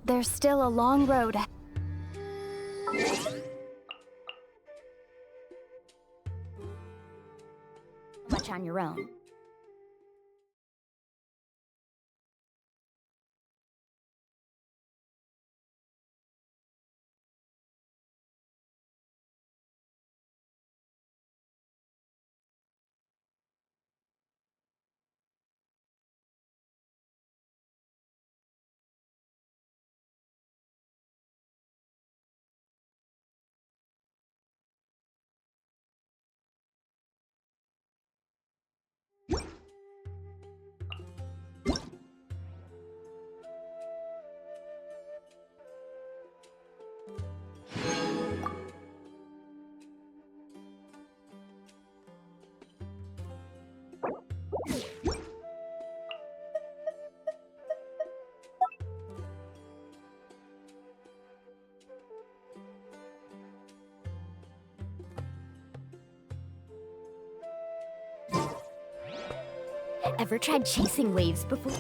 There's still a long road. Much on your own. Ever tried chasing waves before?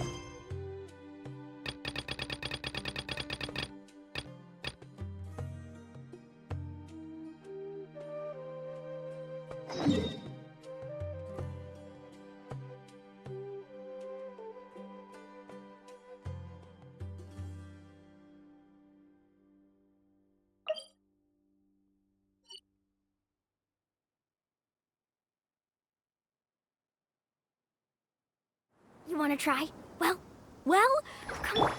You wanna try? Well, come on.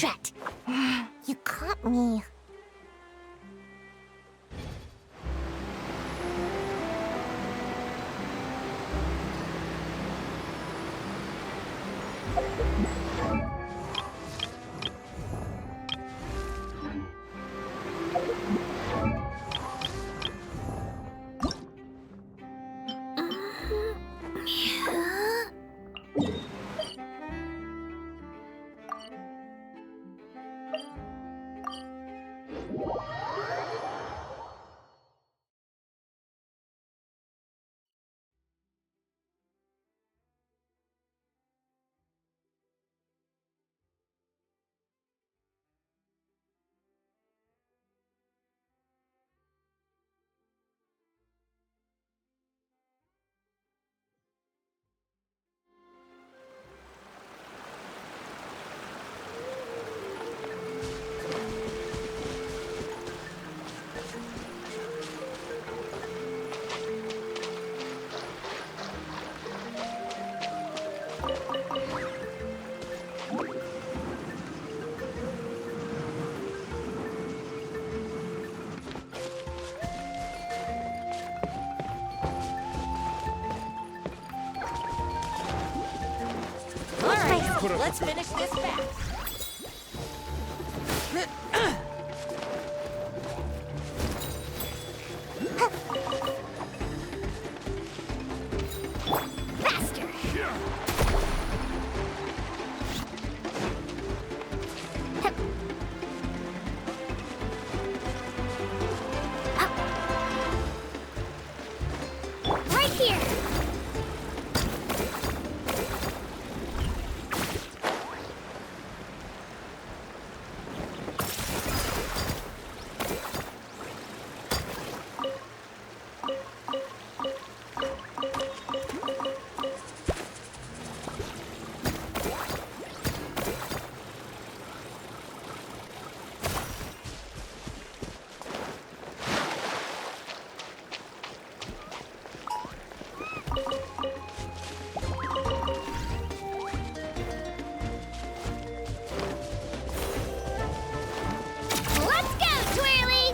Drat. You caught me. Let's finish this fast. Faster. Right here. Let's go, Twirly!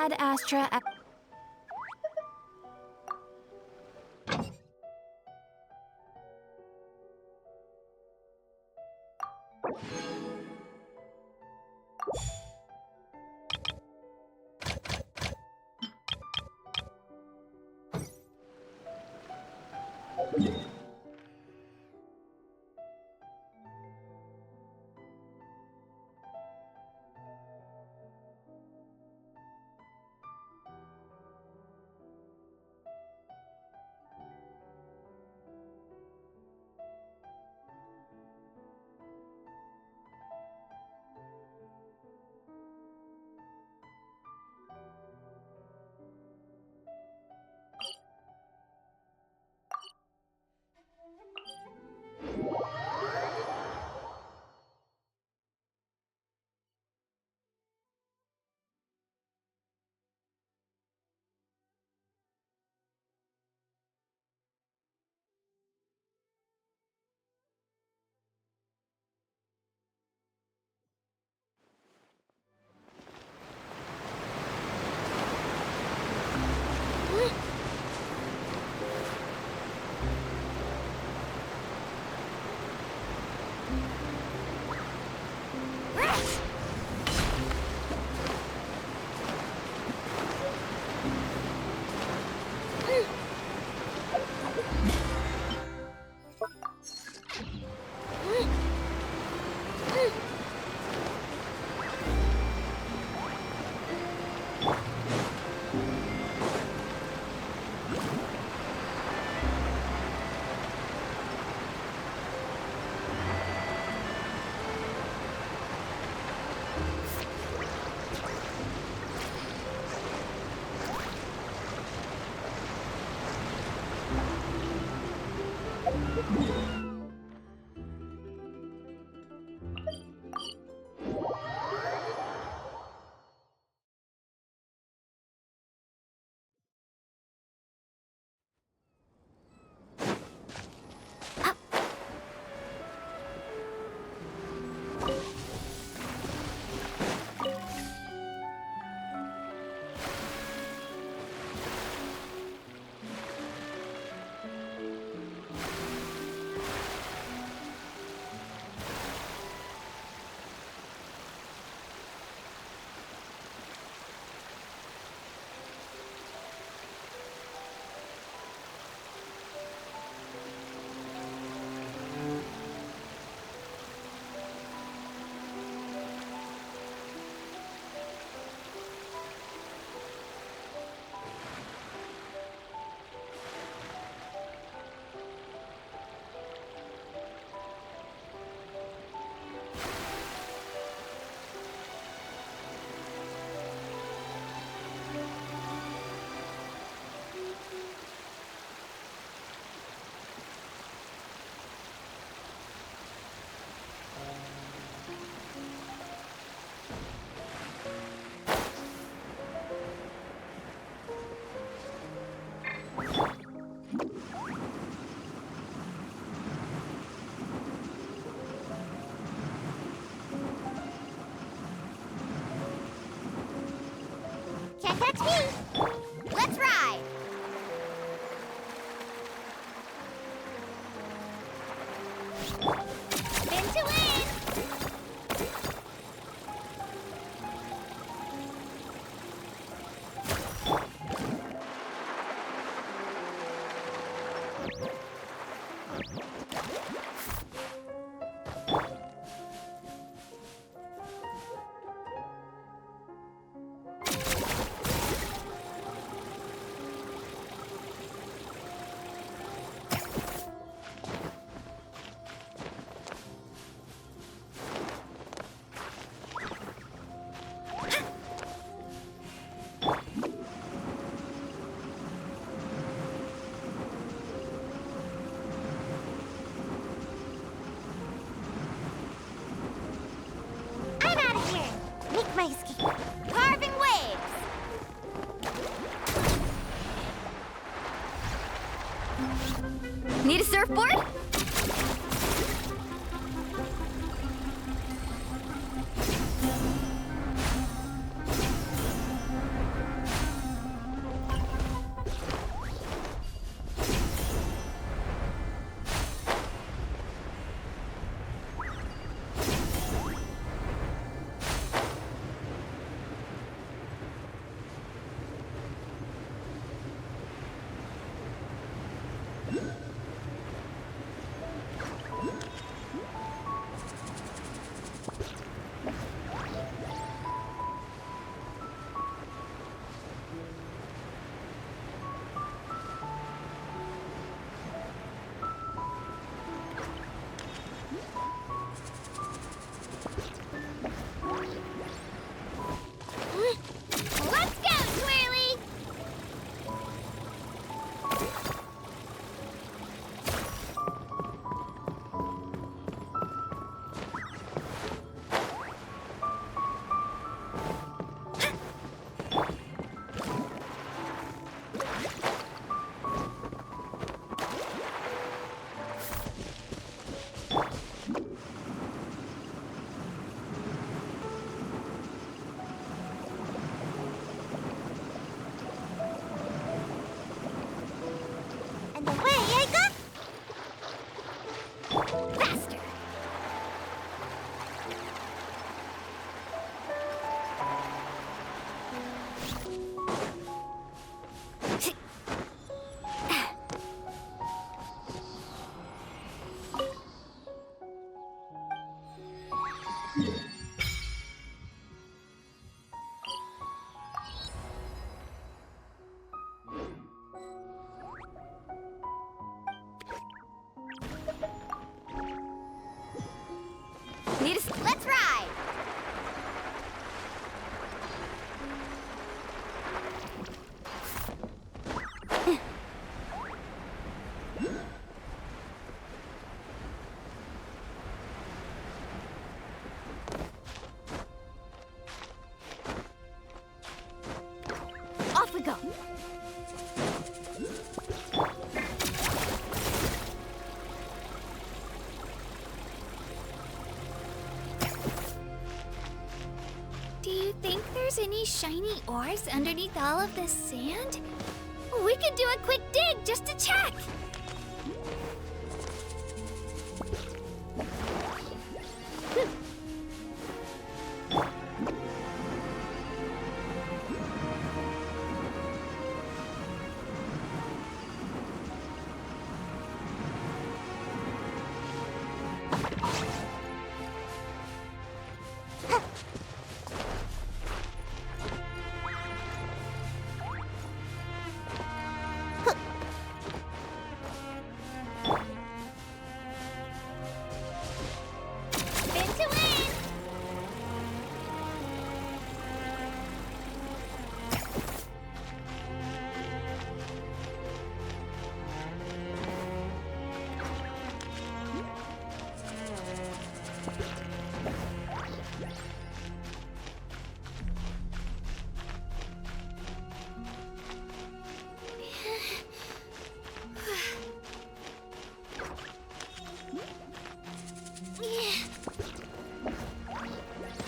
Ad Astra. Can't catch me. Let's ride. Spin to win. I'm out of here. Make my escape. Carving waves. Need a surfboard? go. Do you think there's any shiny ores underneath all of this sand? We could do a quick dig just to check. Spin to win!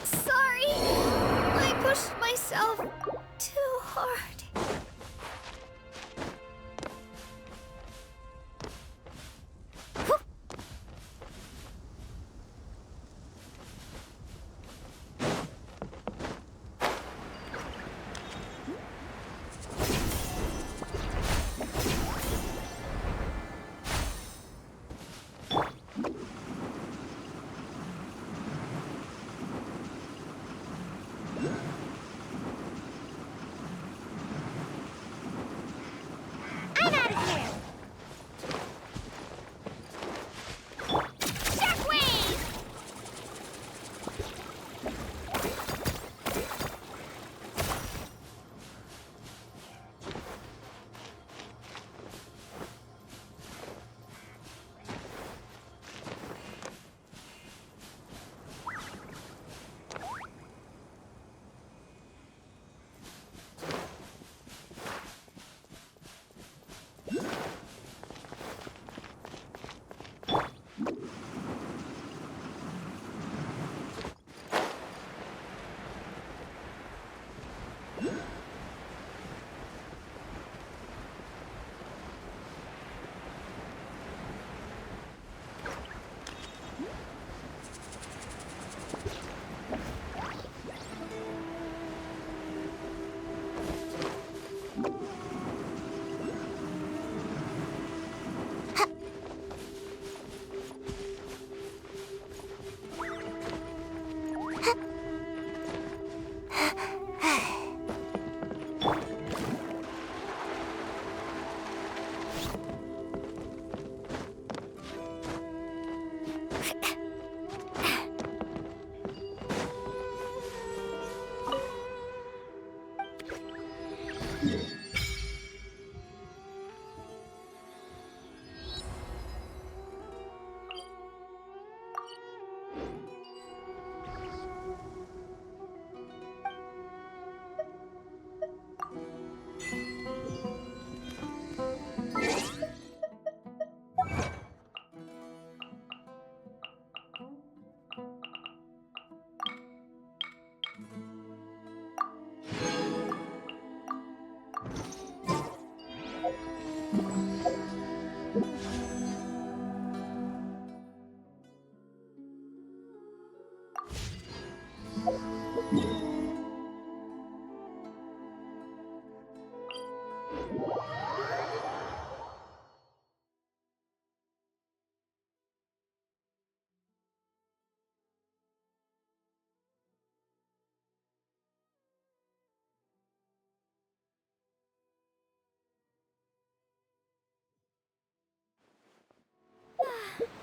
Sorry, I pushed myself too hard. I'm out of here! Shockwave!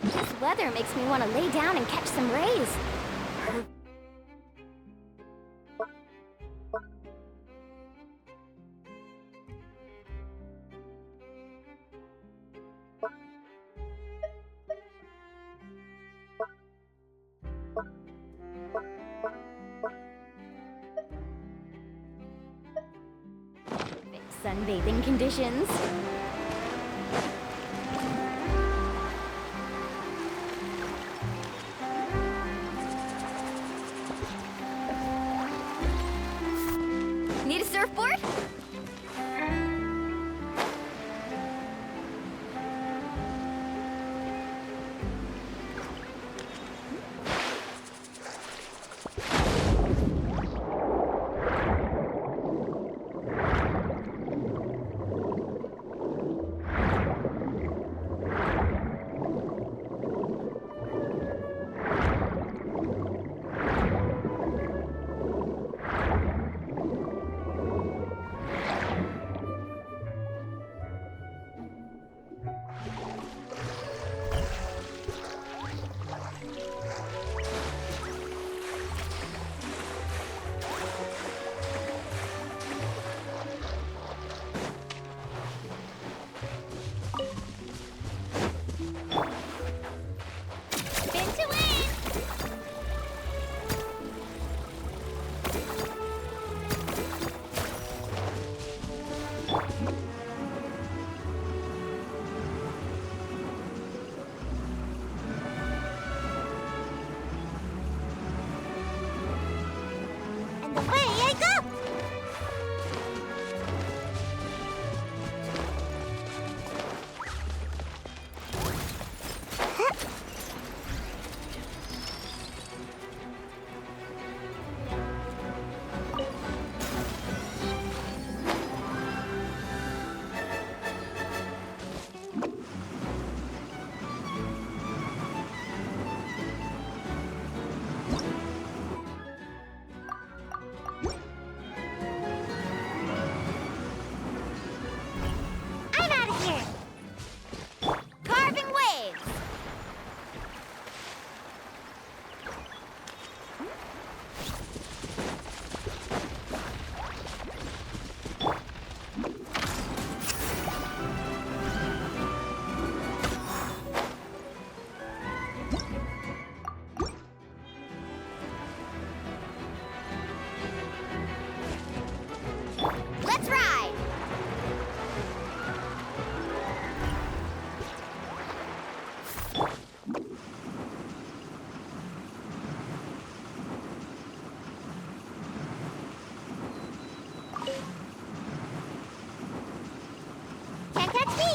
This weather makes me want to lay down and catch some rays. sunbathing conditions. Need a surfboard? Spin to win! And away I go! I'm out of here! Carving waves! Let's ride! Can't catch me!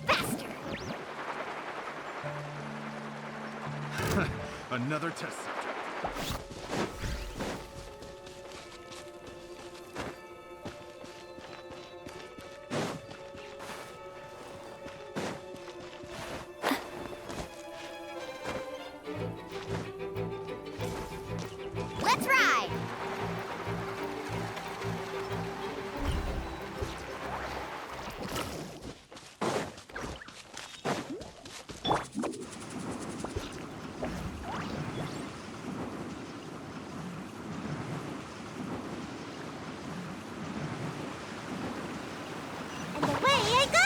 Faster! Another test subject. Let's ride! And away I go!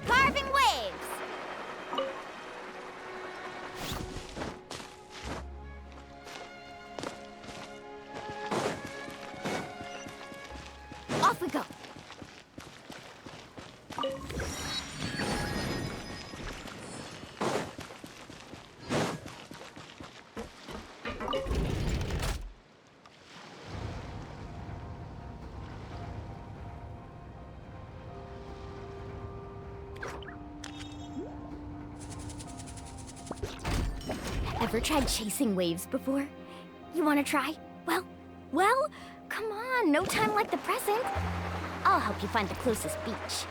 Carving waves! Off we go! Ever tried chasing waves before? You wanna try? Well, come on, no time like the present. I'll help you find the closest beach.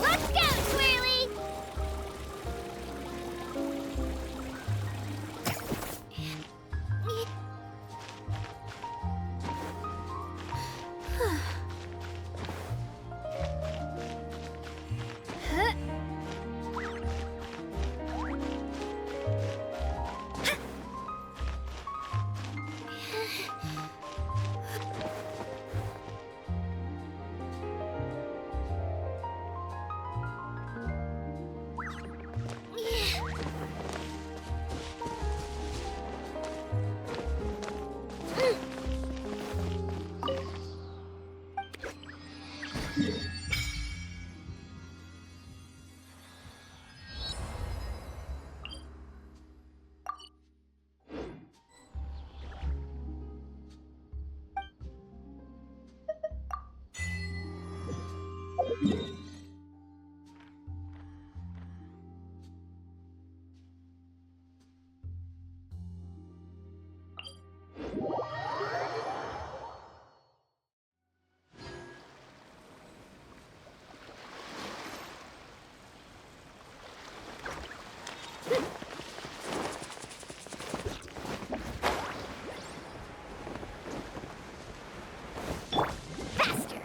Let's go, Swirly! Faster!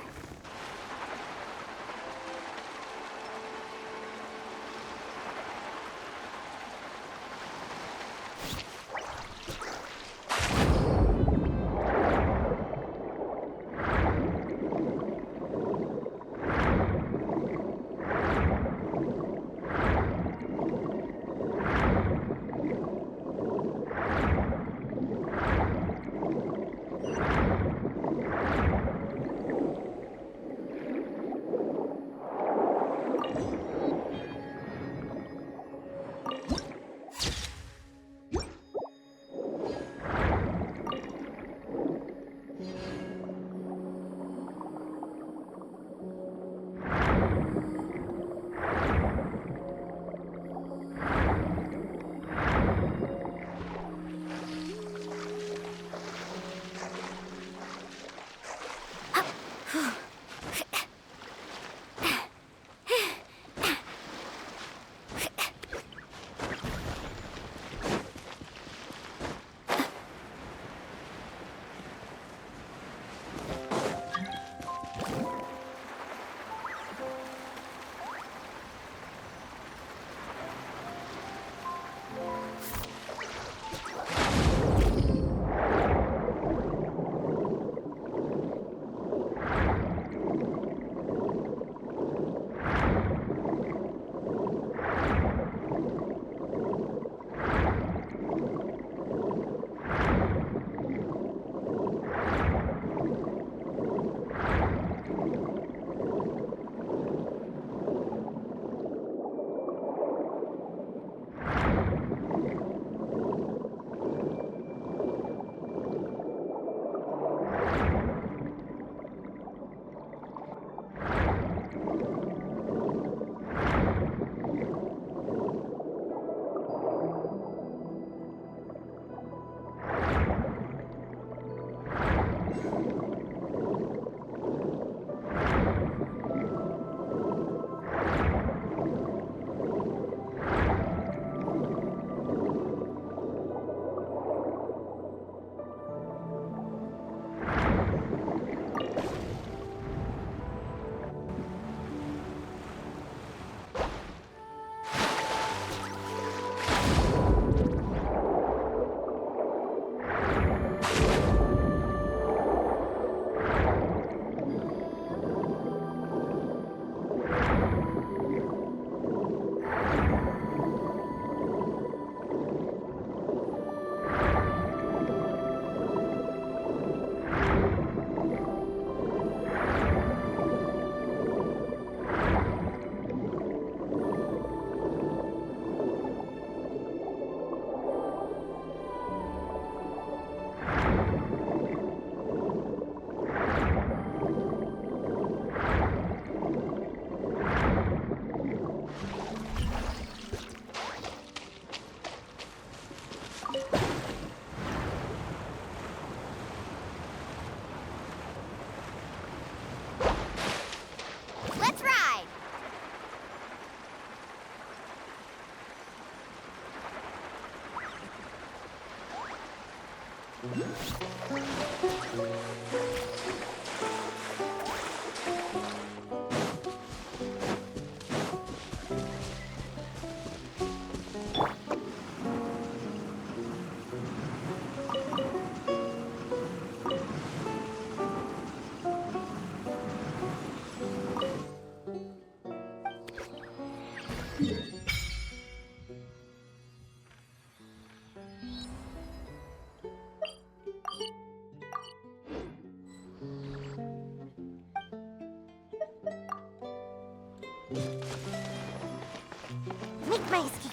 Make my escape.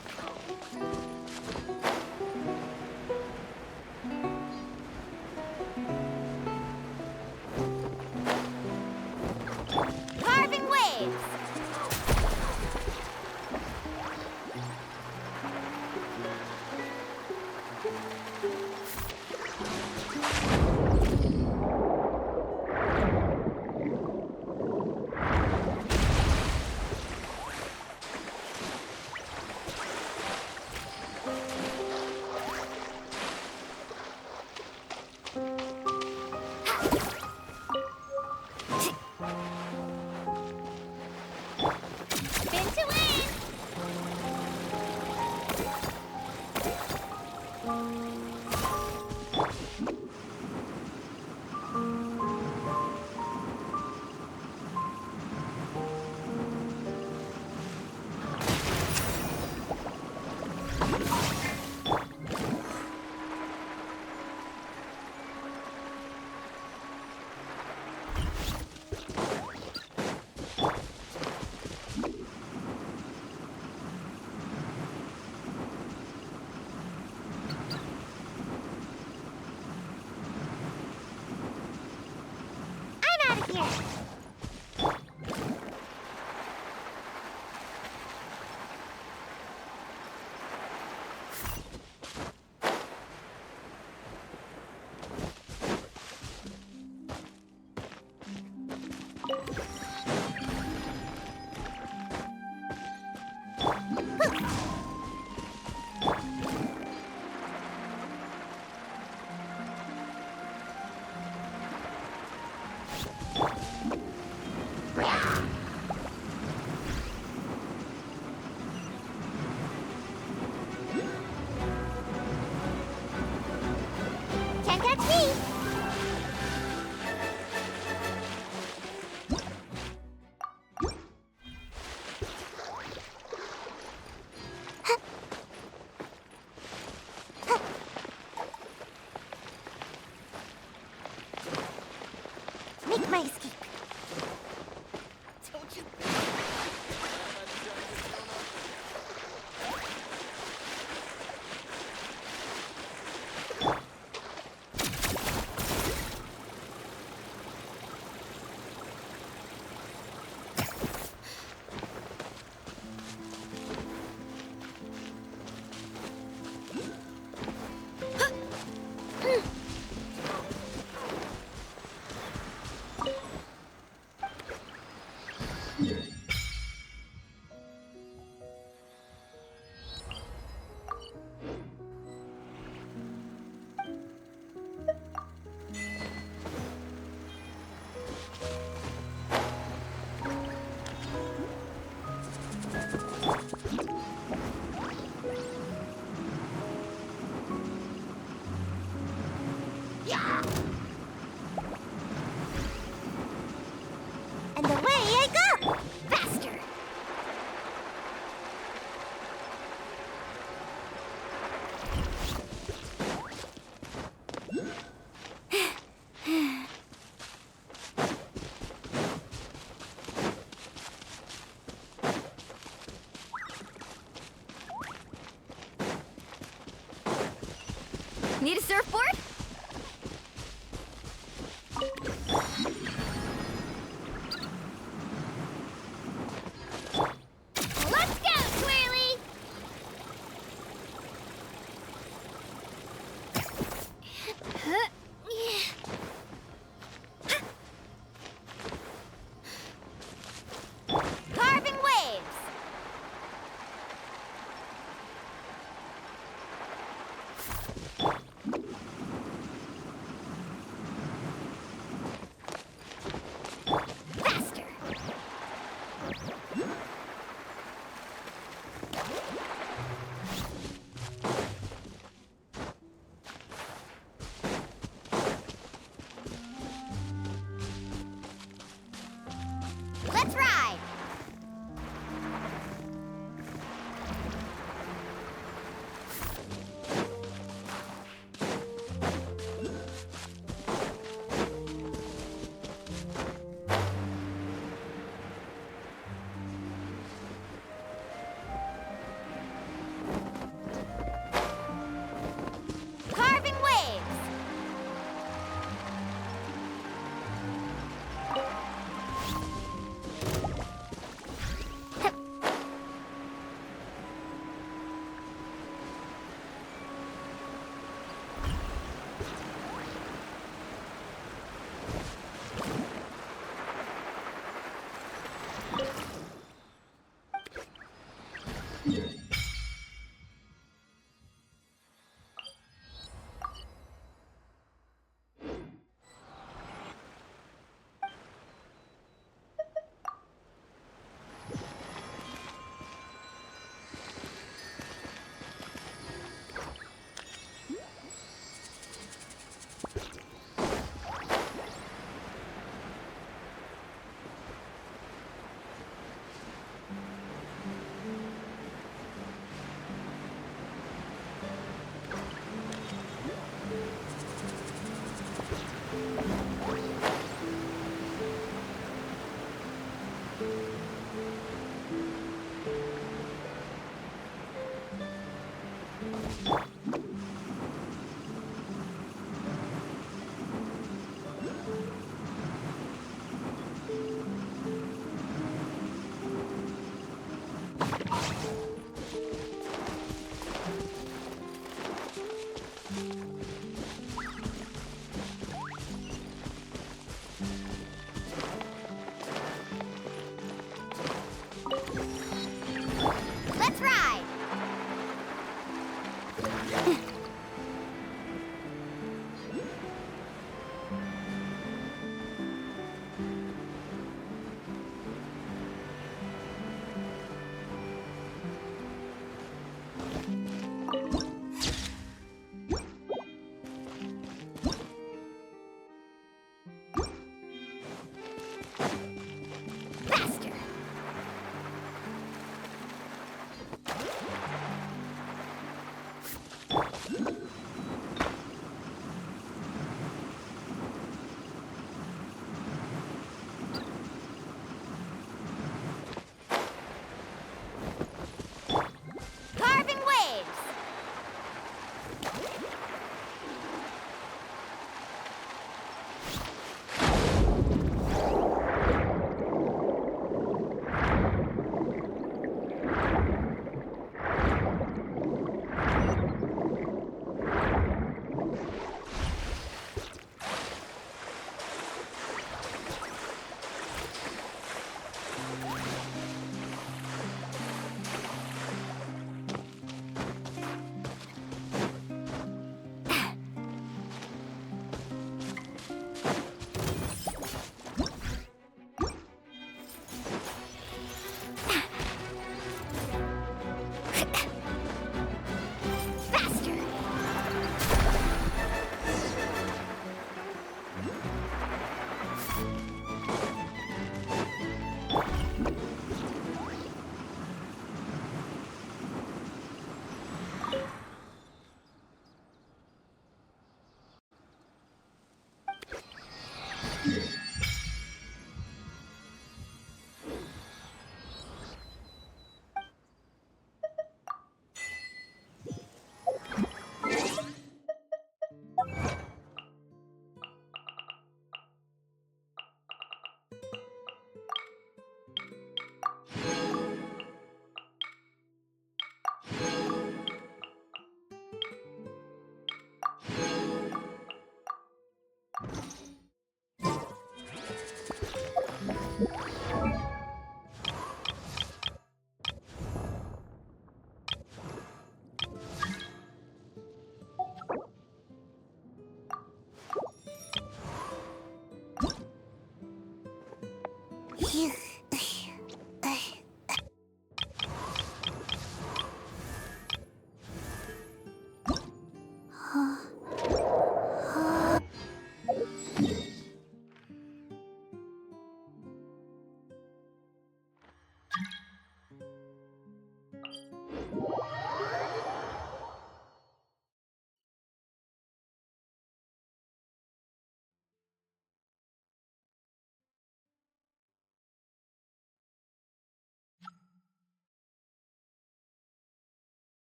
Carving waves. Spin to win! I'm out of here. Can't catch me. Make my escape. Don't you? And away I go! Faster! Need a surfboard? Let's go, Twirly! Carving waves! Let's ride! Carving waves!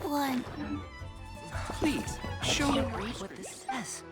One. Please, show me what this says.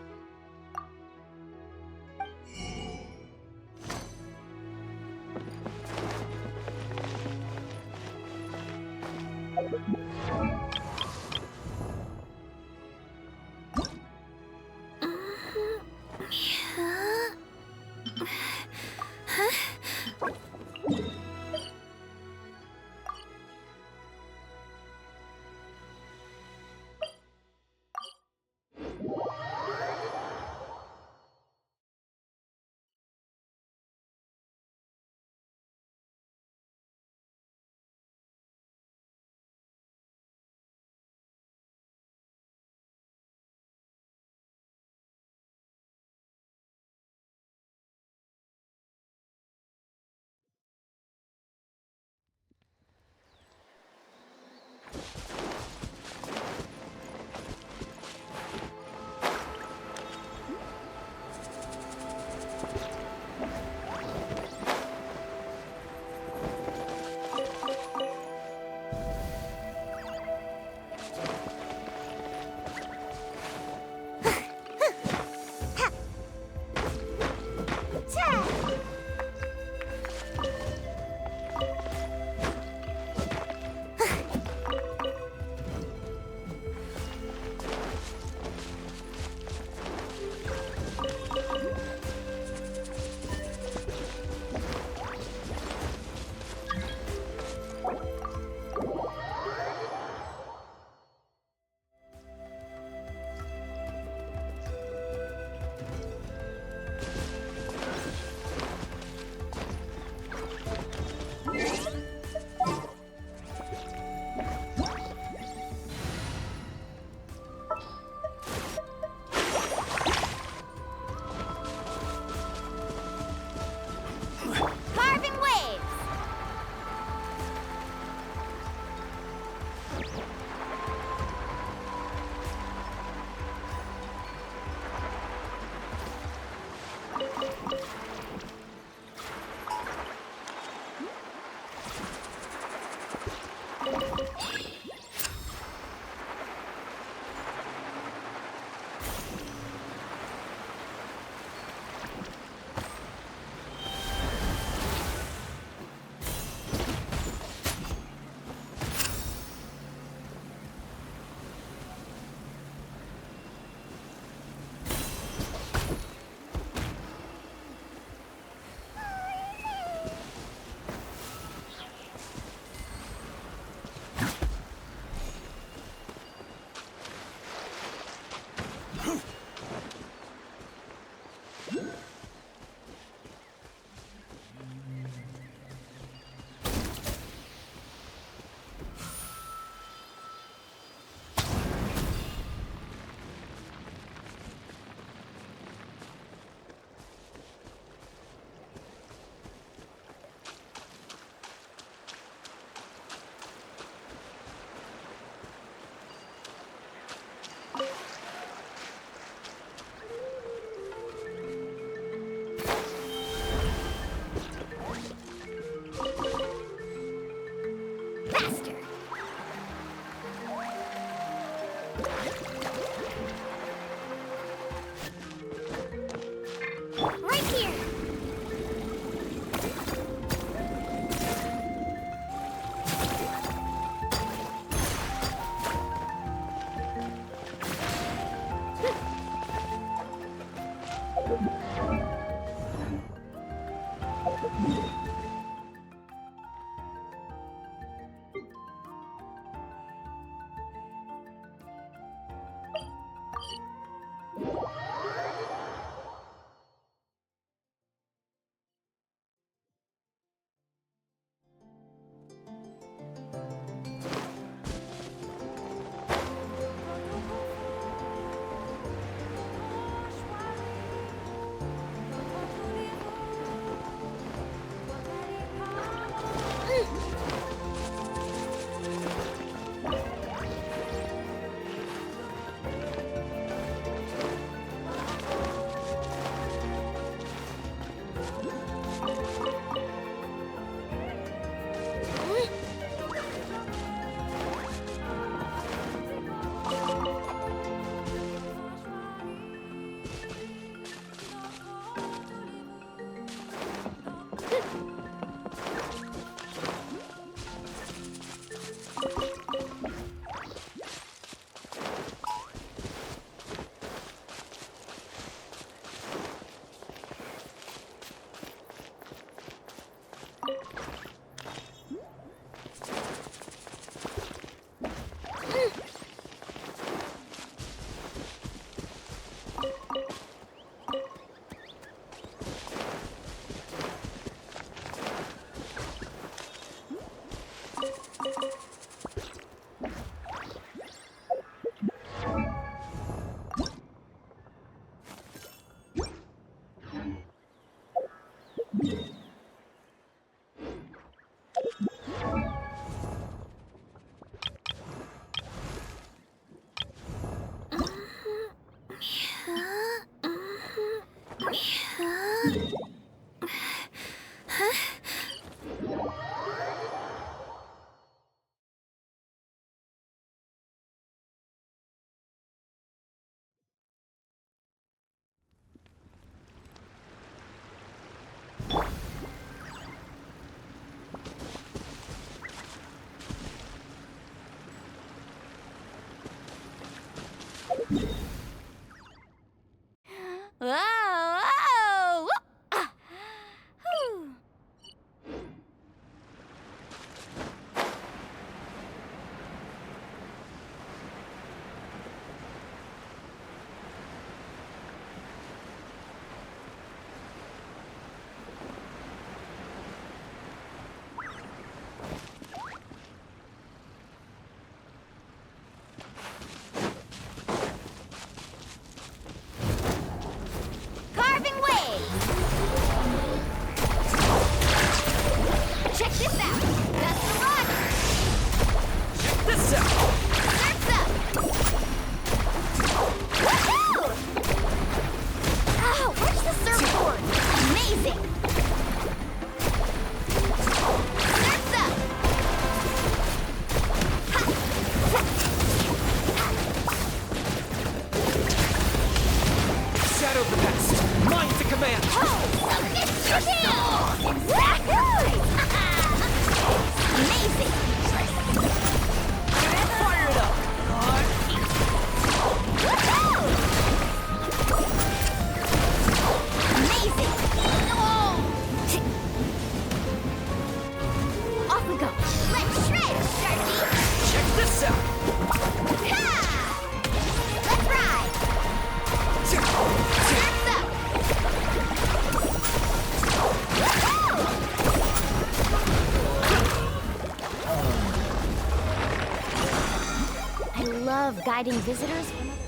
guiding visitors from other...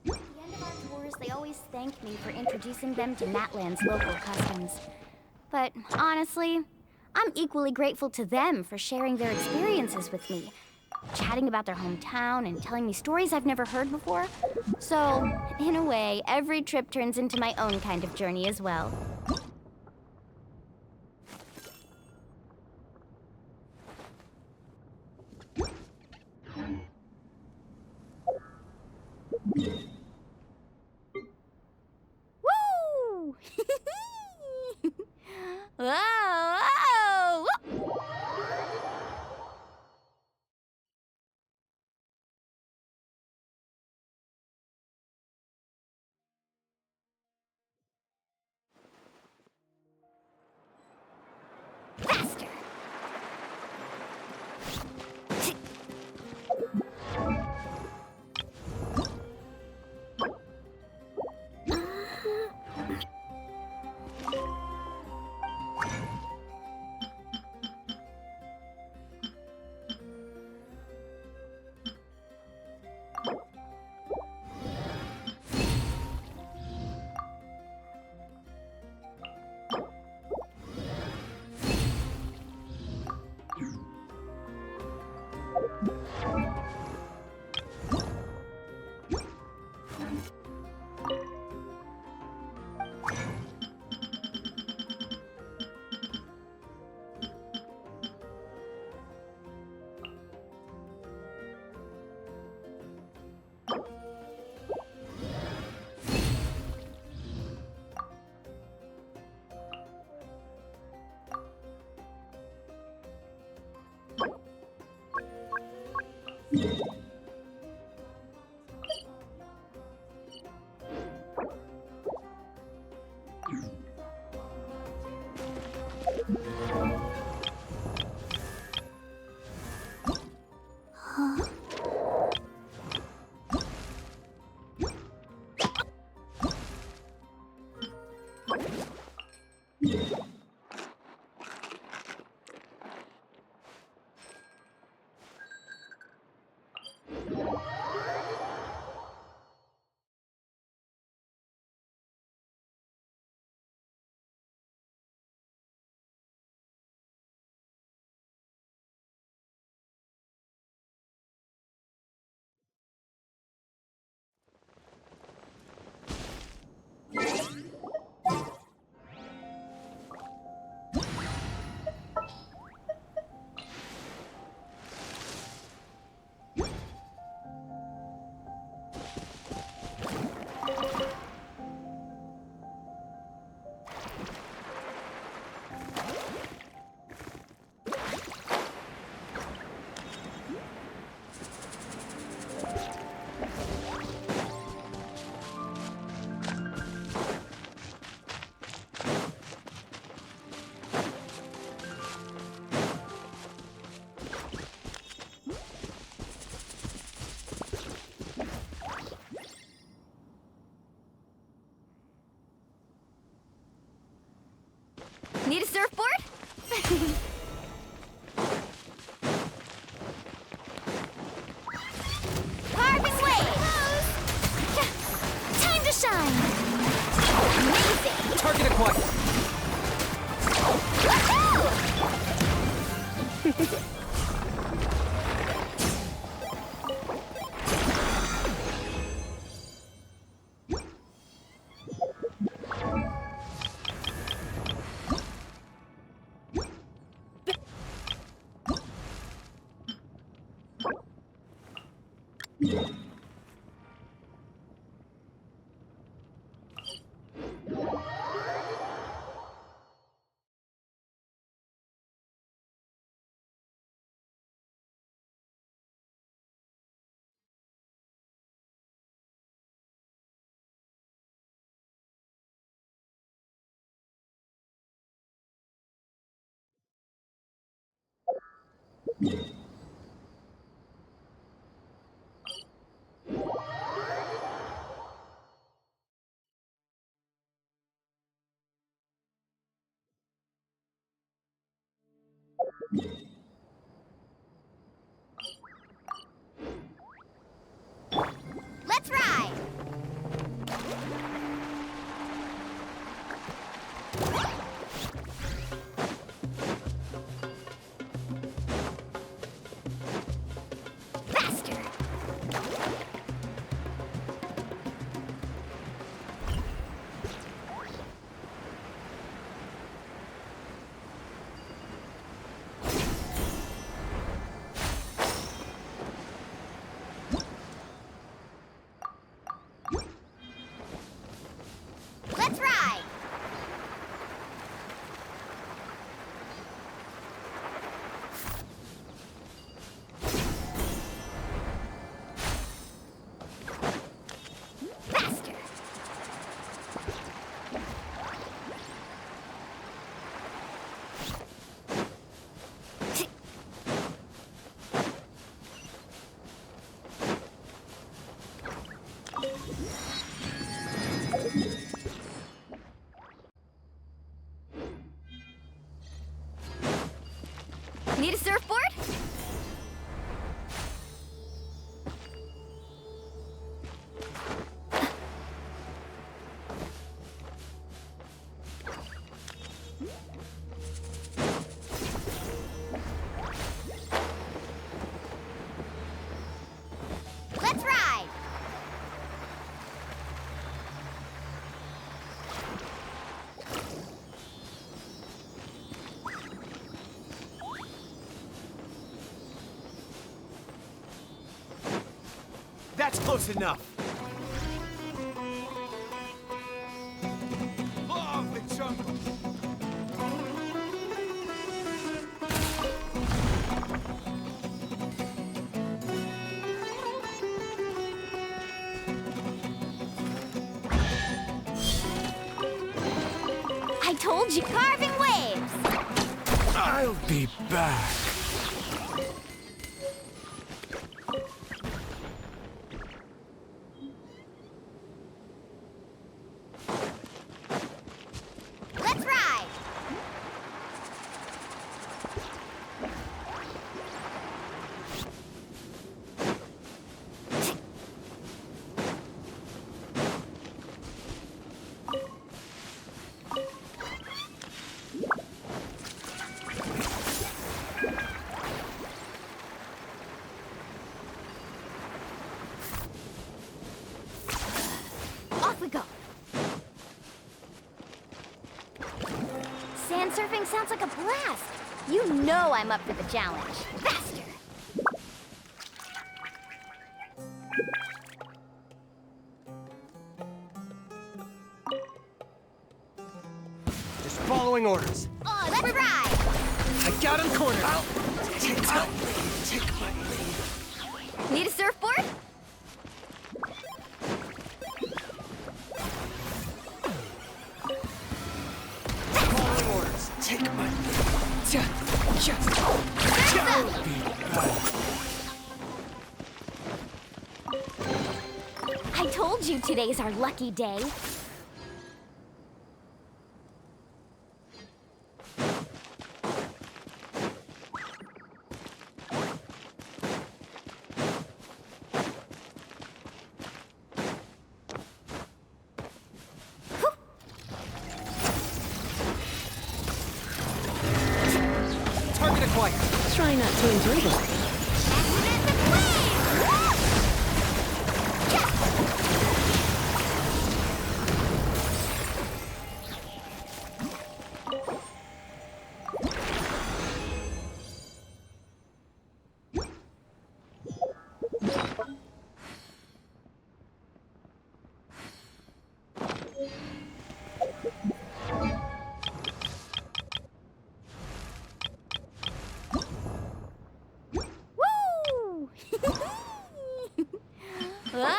At the end of our tours, they always thank me for introducing them to Natland's local customs. But honestly, I'm equally grateful to them for sharing their experiences with me, chatting about their hometown and telling me stories I've never heard before. So, in a way, every trip turns into my own kind of journey as well. Woo! Whoa! Whoa! Faster! Need a surfboard? Harvest waves! Time to shine! Amazing! Target acquired. Woohoo! Need a surfboard? Let's ride! That's close enough. Oh, the jungle. I told you, carving waves! I'll be back. Let's ride! Off we go. Sand surfing sounds like a blast. You know I'm up for the challenge. Faster! Just following orders. Oh, let's ride! I got him cornered. Take my lead. Take my lead. Need a surfboard? Following orders. Take my lead. I'll be back. I told you today's our lucky day. Target acquired. Try not to enjoy this. Massive wave! Woo! Whoa!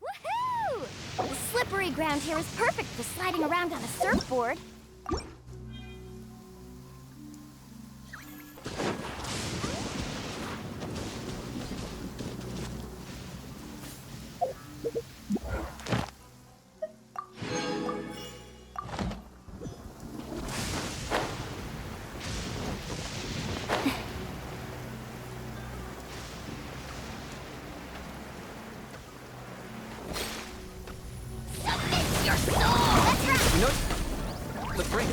Woohoo! The slippery ground here is perfect for sliding around on a surfboard. Your soul! Let's ride! You know, the brake.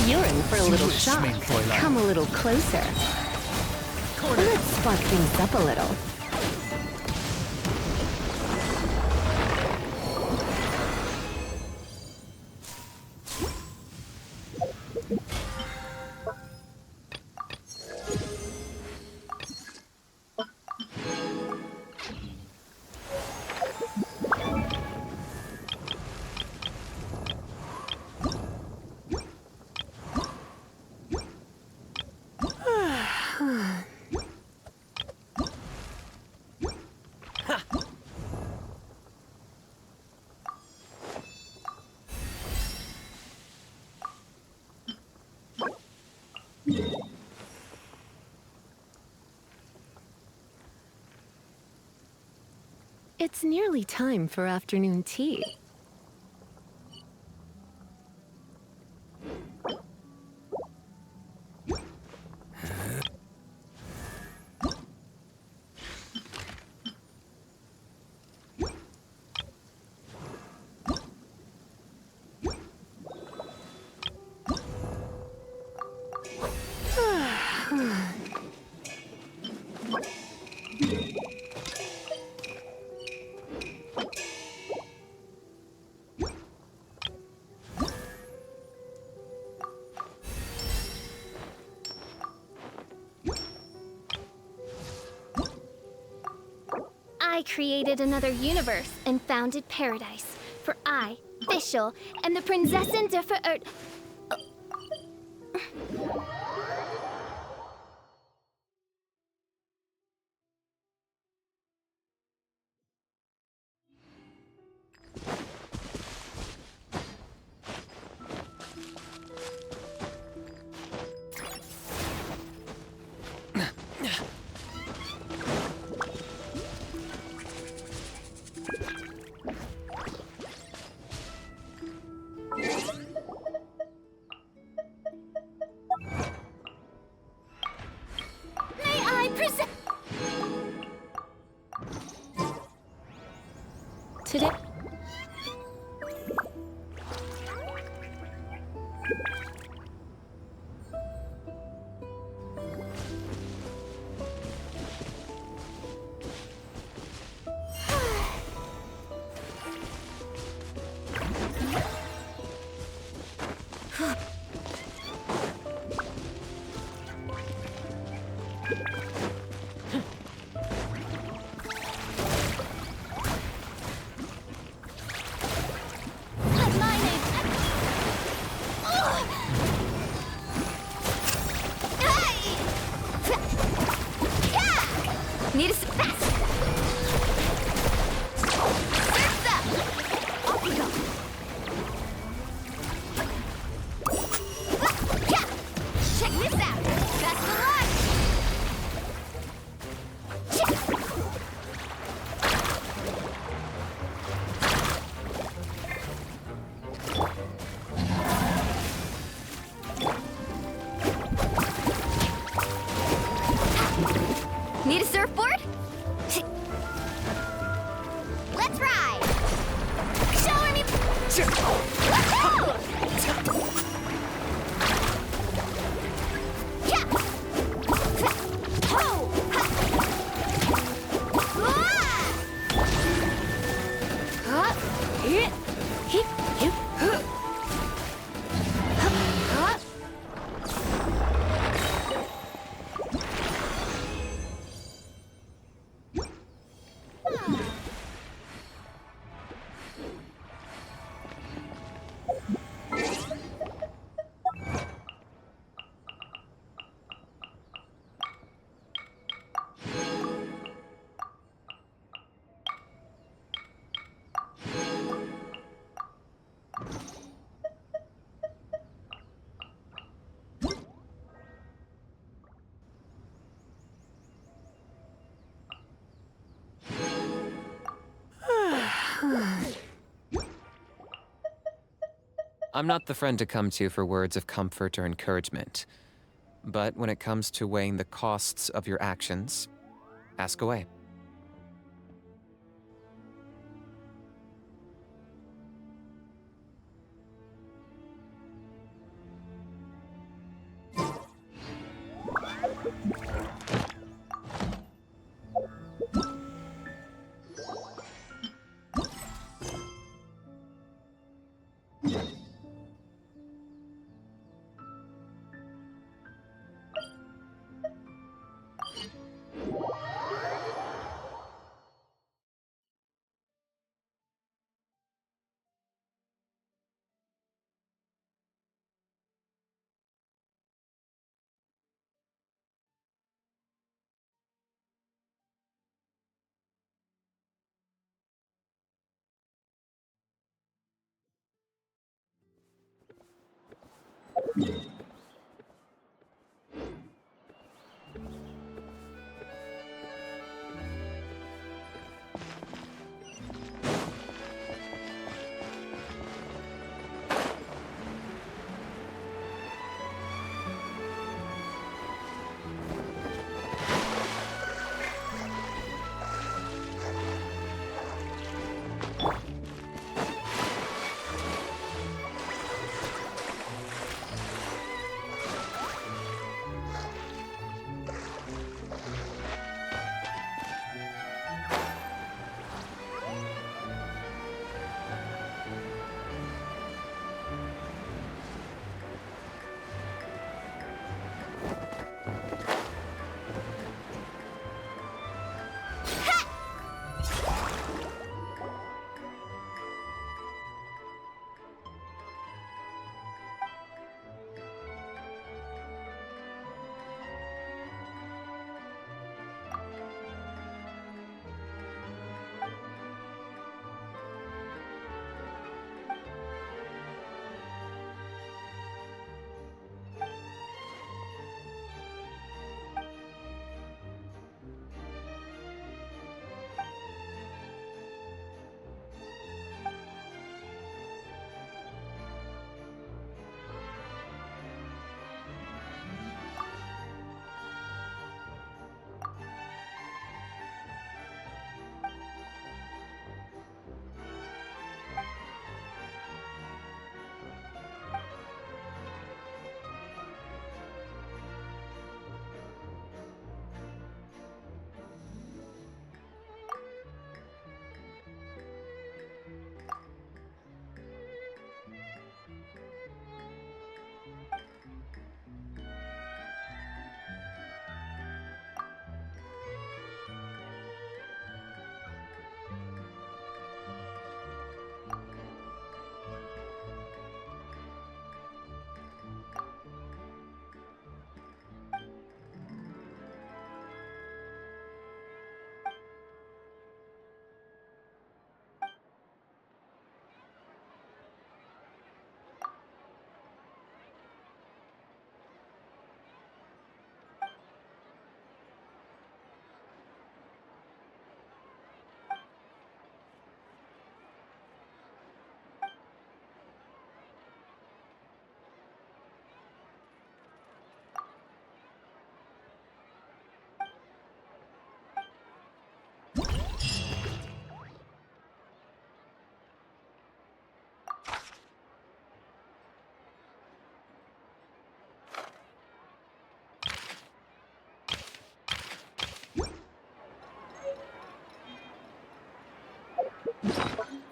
You're in for a little Jewish shock. main Fräulein. Come a little closer. Let's spark things up a little. It's nearly time for afternoon tea. I created another universe and founded paradise for I, Fischl, and the Prinzessin de May I present? Today. Need a fast. Surf's up. Off you go. Yeah. Check this out. Best of luck. Need a surfboard? Let's ride! Show me! Woohoo! Yeah! Ho! Ha! Huh? Hit! Hit! Hit! Huh! Huh? I'm not the friend to come to for words of comfort or encouragement. But when it comes to weighing the costs of your actions, ask away.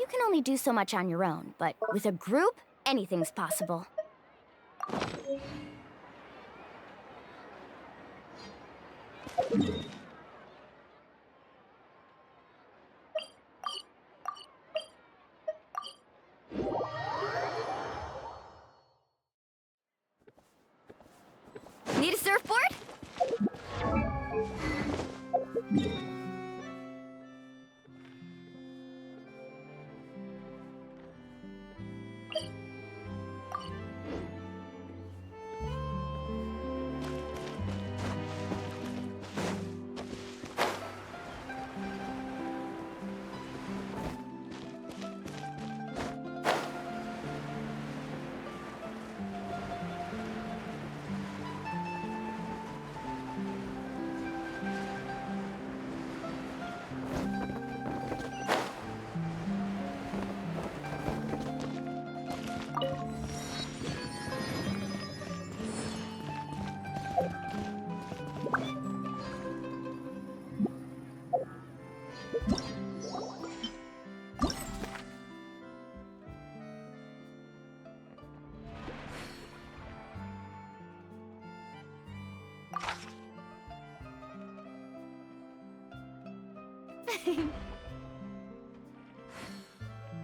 You can only do so much on your own, but with a group, anything's possible. Need a surfboard?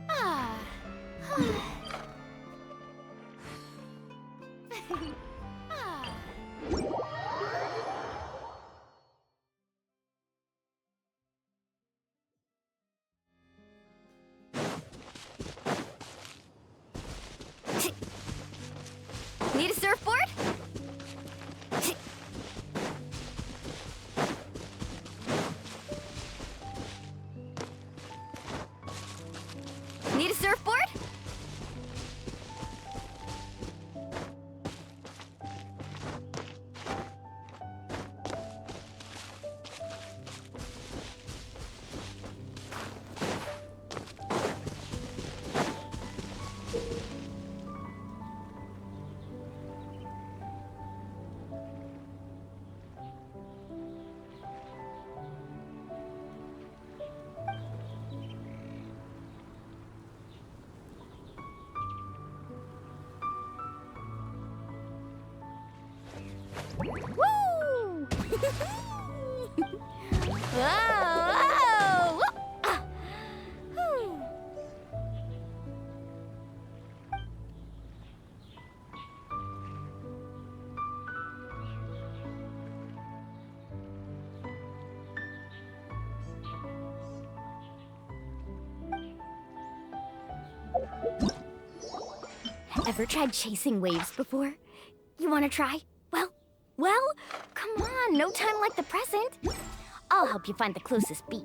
Ah. Ah. Need a surfboard? Ever tried chasing waves before? You wanna try? Well, come on, no time like the present. I'll help you find the closest beach.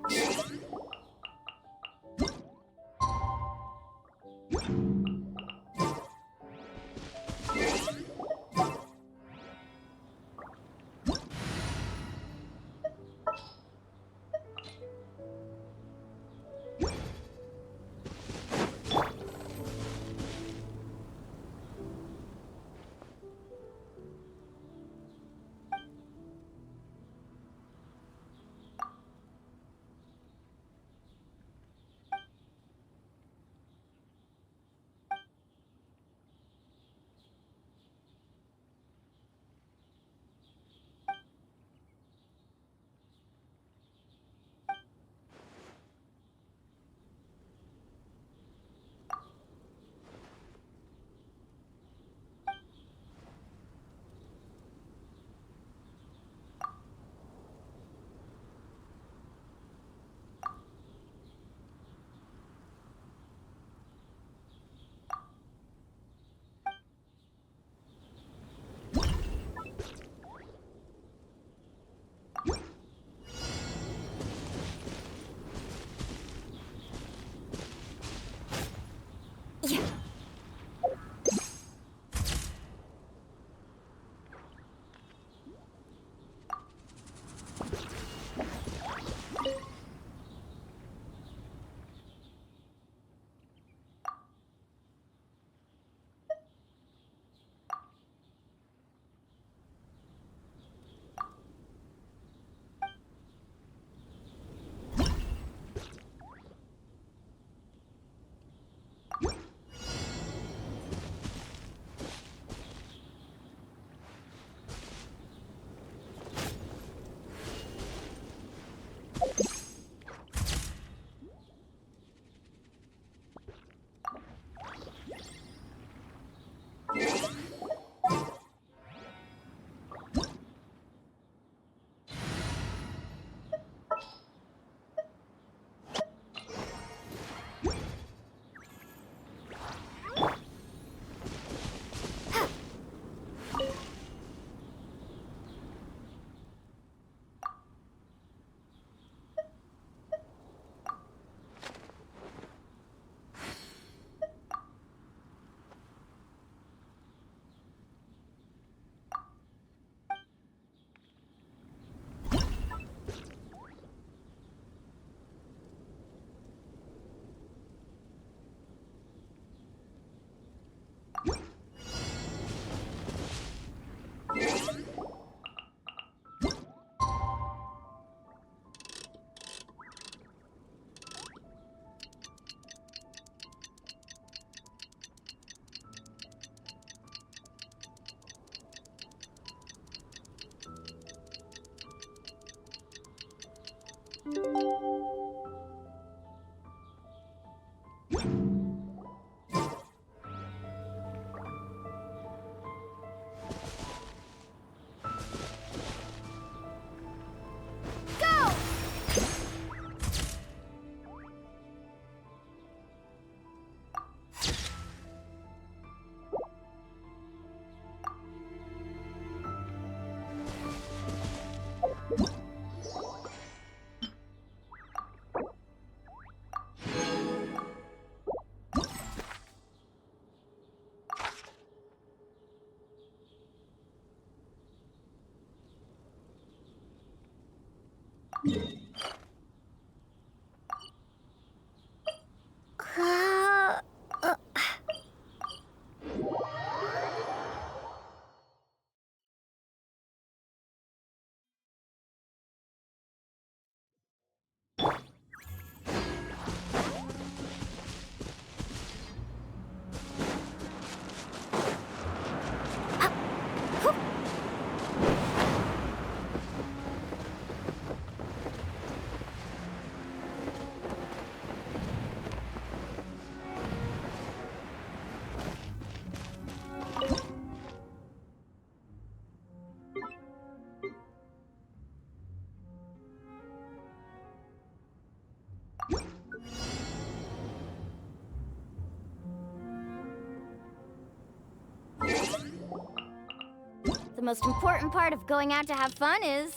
The most important part of going out to have fun is,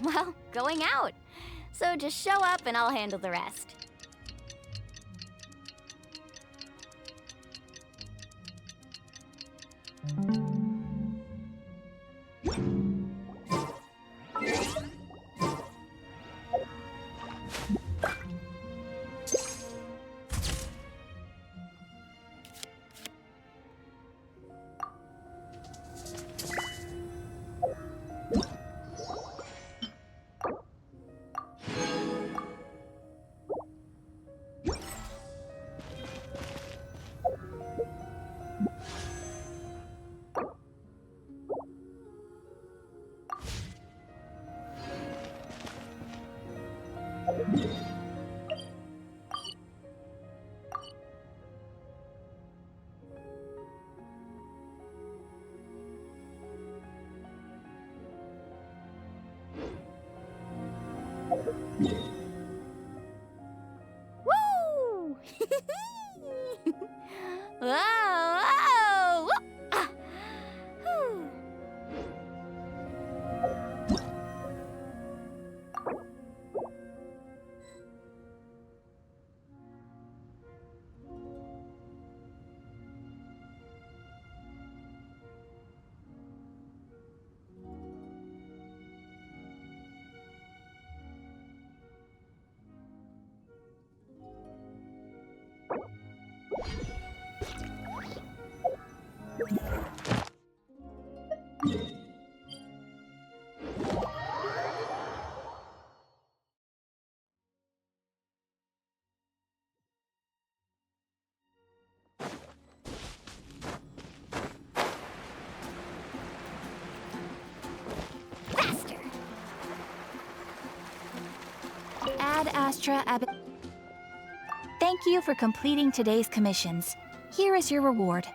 well, going out. So just show up and I'll handle the rest. Woo! Whoa! Whoa! Ah. Whew. Faster. Ad Astra Ab. Thank you for completing today's commissions. Here is your reward.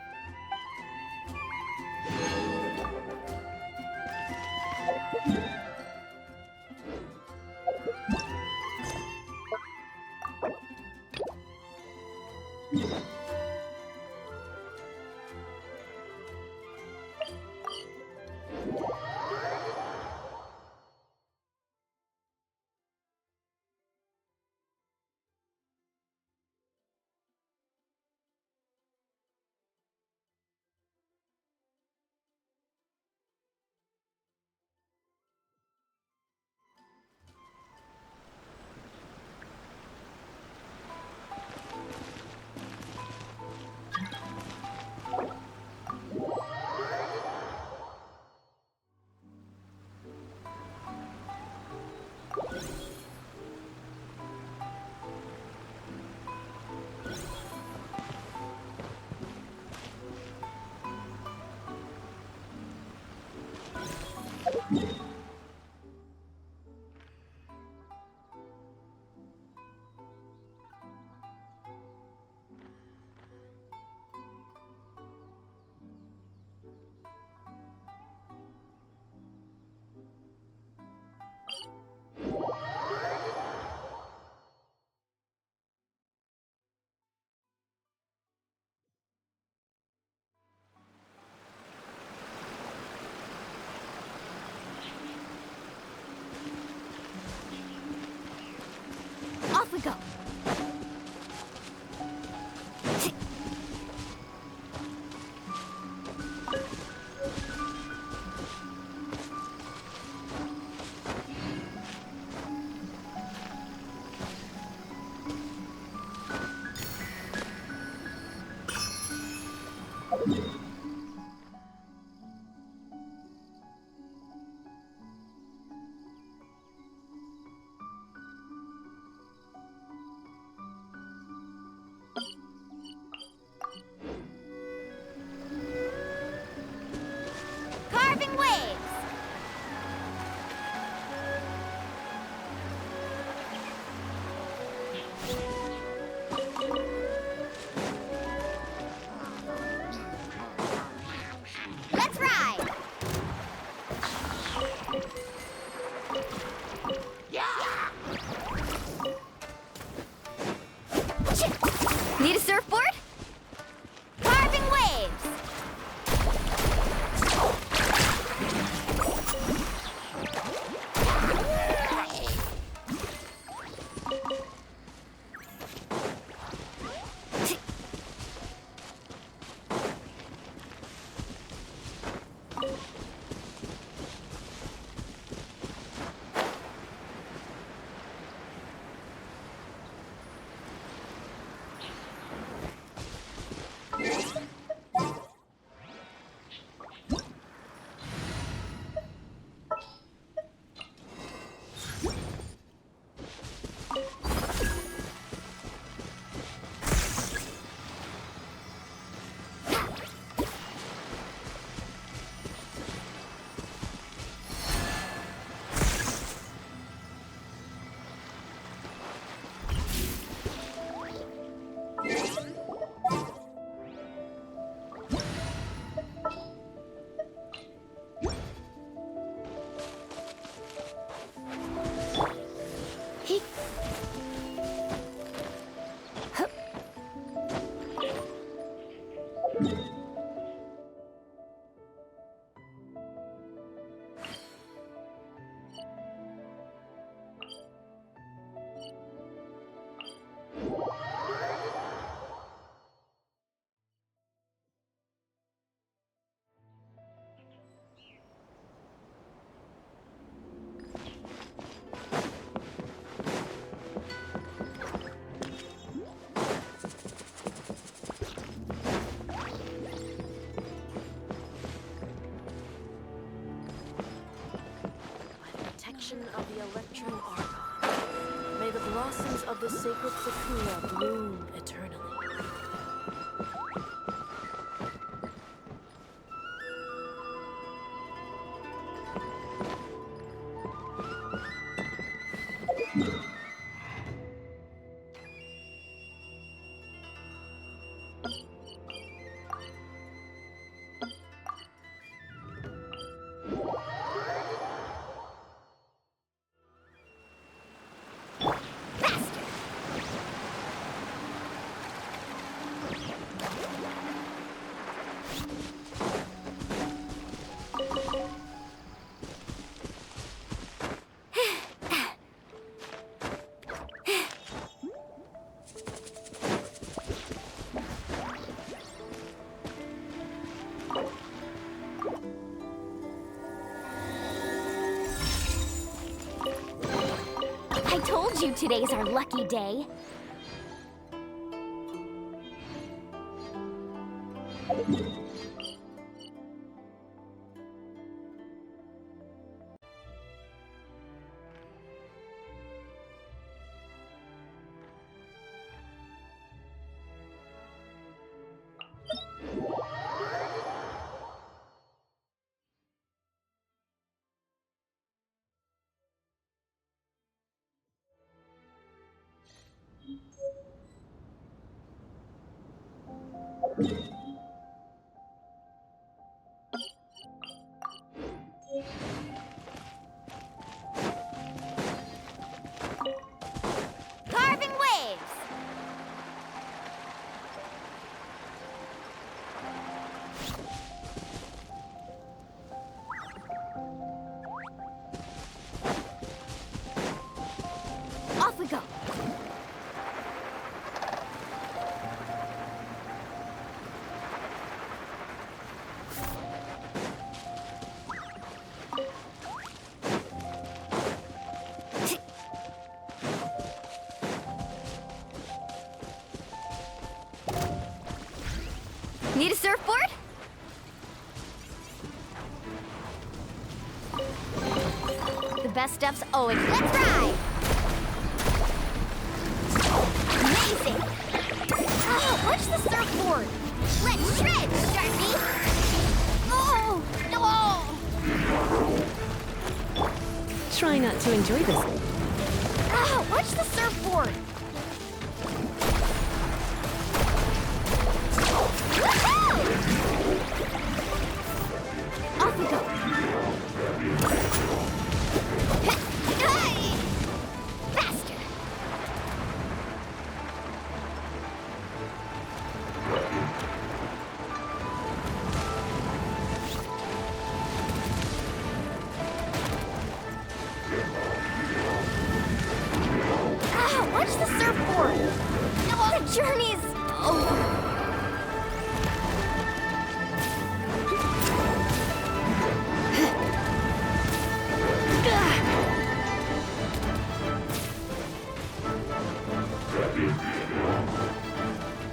Off we go. Carving waves. Let's ride. Need a surfboard? Carving waves. of the sacred sakura bloom eternally. I told you today's our lucky day. Carving waves! Off we go! Need a surfboard? The best stuff's always. Let's ride! Amazing! Oh, watch the surfboard! Let's shred, Sharpie! Oh! No! Try not to enjoy this. Oh, watch the surfboard! Woohoo! Off we go! Hey! Faster! Ah, watch the surfboard! Oh, the journey's over!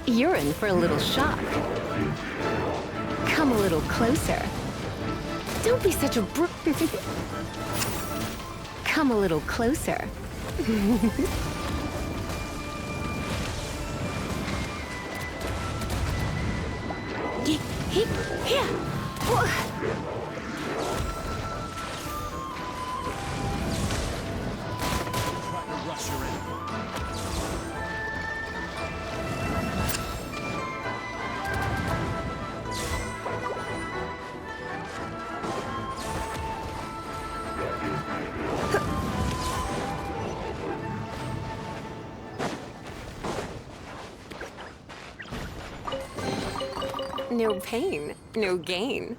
You're in for a little shock. Come a little closer. Don't be such a Come a little closer. Here. Try to rush her in. No pain, no gain.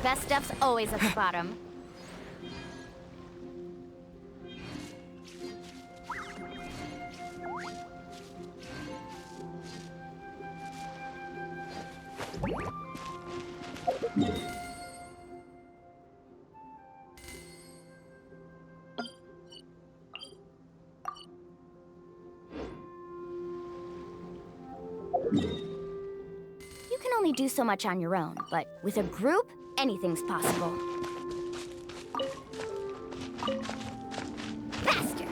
best stuff's always at the bottom. You can only do so much on your own, but with a group, anything's possible. Faster!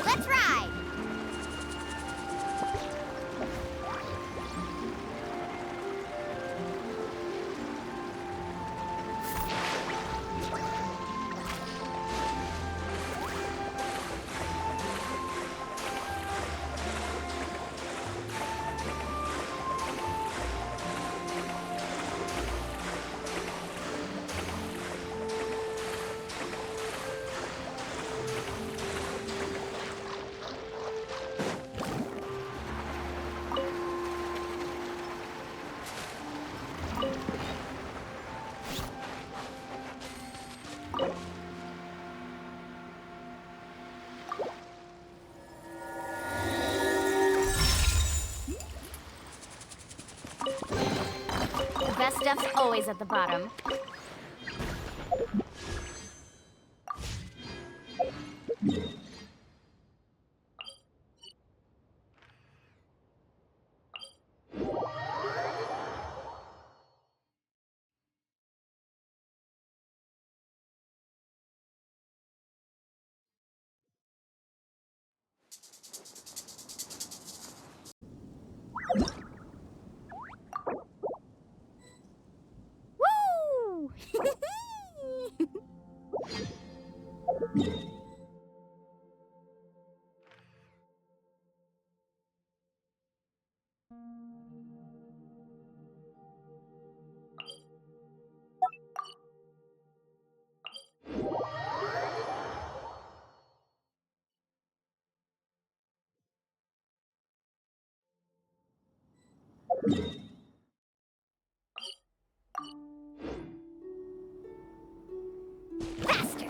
Let's ride! The best stuff's always at the bottom. Woo! Faster!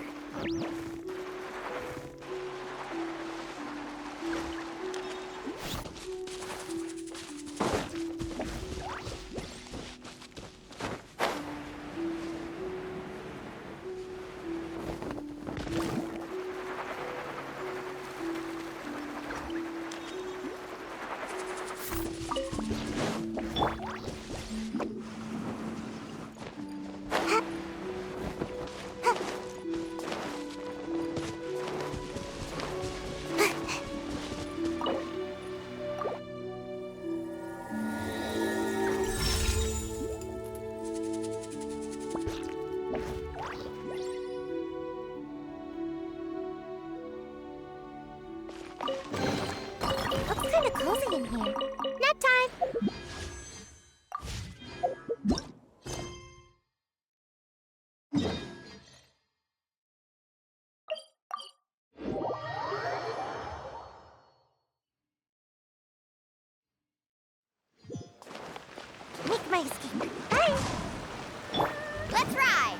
Looks kinda cozy in here. Nap time! Make my escape. Bye! Let's ride!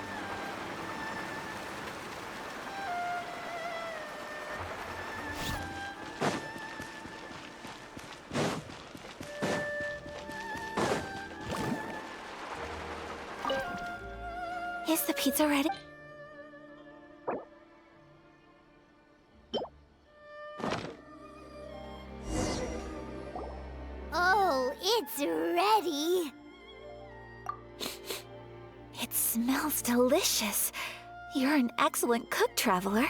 Is the pizza ready? Oh, it's ready! It smells delicious. You're an excellent cook, Traveler.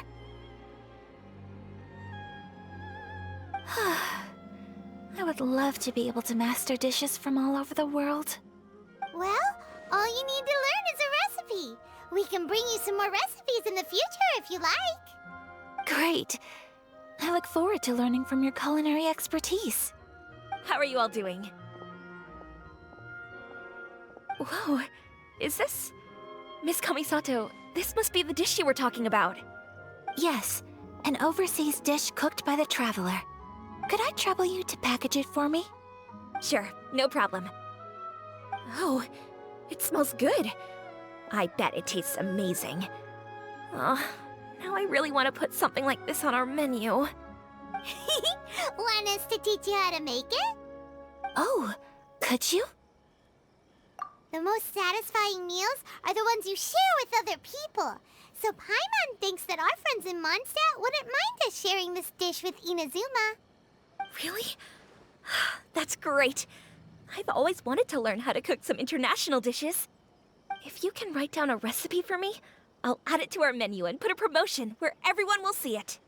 I would love to be able to master dishes from all over the world. Well, all you need to learn is a recipe. We can bring you some more recipes in the future if you like. Great. I look forward to learning from your culinary expertise. How are you all doing? Whoa, Is this Miss Kamisato, This must be the dish you were talking about. Yes, an overseas dish cooked by the traveler. Could I trouble you to package it for me? Sure, no problem. Oh, it smells good. I bet it tastes amazing. Oh, now I really want to put something like this on our menu. Want us to teach you how to make it? Oh, could you? The most satisfying meals are the ones you share with other people. So Paimon thinks that our friends in Mondstadt wouldn't mind us sharing this dish with Inazuma. Really? That's great. I've always wanted to learn how to cook some international dishes. If you can write down a recipe for me, I'll add it to our menu and put a promotion where everyone will see it.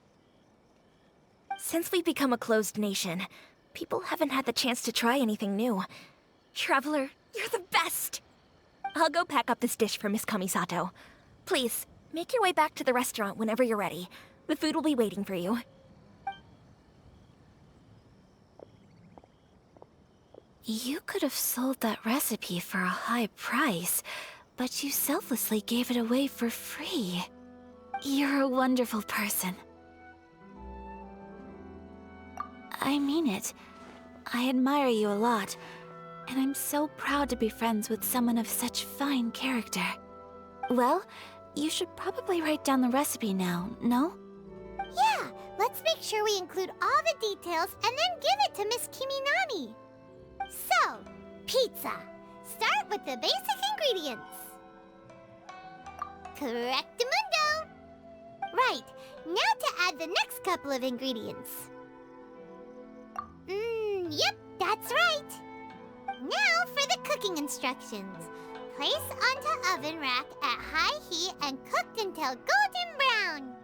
Since we've become a closed nation, people haven't had the chance to try anything new. Traveler, you're the best! I'll go pack up this dish for Miss Kamisato. Please, make your way back to the restaurant whenever you're ready. The food will be waiting for you. You could have sold that recipe for a high price, but you selflessly gave it away for free. You're a wonderful person. I mean it. I admire you a lot, and I'm so proud to be friends with someone of such fine character. Well, you should probably write down the recipe now, no? Yeah, let's make sure we include all the details and then give it to Miss Kiminami. So, pizza. Start with the basic ingredients. Correctamundo! Right, now to add the next couple of ingredients. Yep, that's right. Now for the cooking instructions. Place onto oven rack at high heat and cooked until golden brown.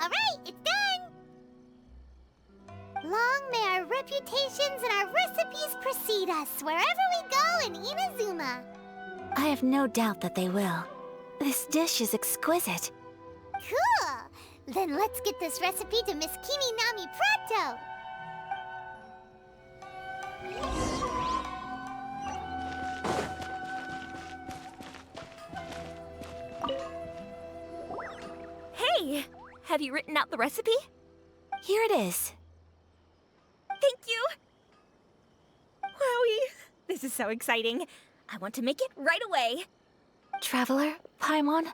Alright, it's done! Long may our reputations and our recipes precede us wherever we go in Inazuma. I have no doubt that they will. This dish is exquisite. Cool! Then let's get this recipe to Miss Kiminami pronto! Hey! Have you written out the recipe? Here it is. Thank you! Wowie! This is so exciting. I want to make it right away. Traveler, Paimon,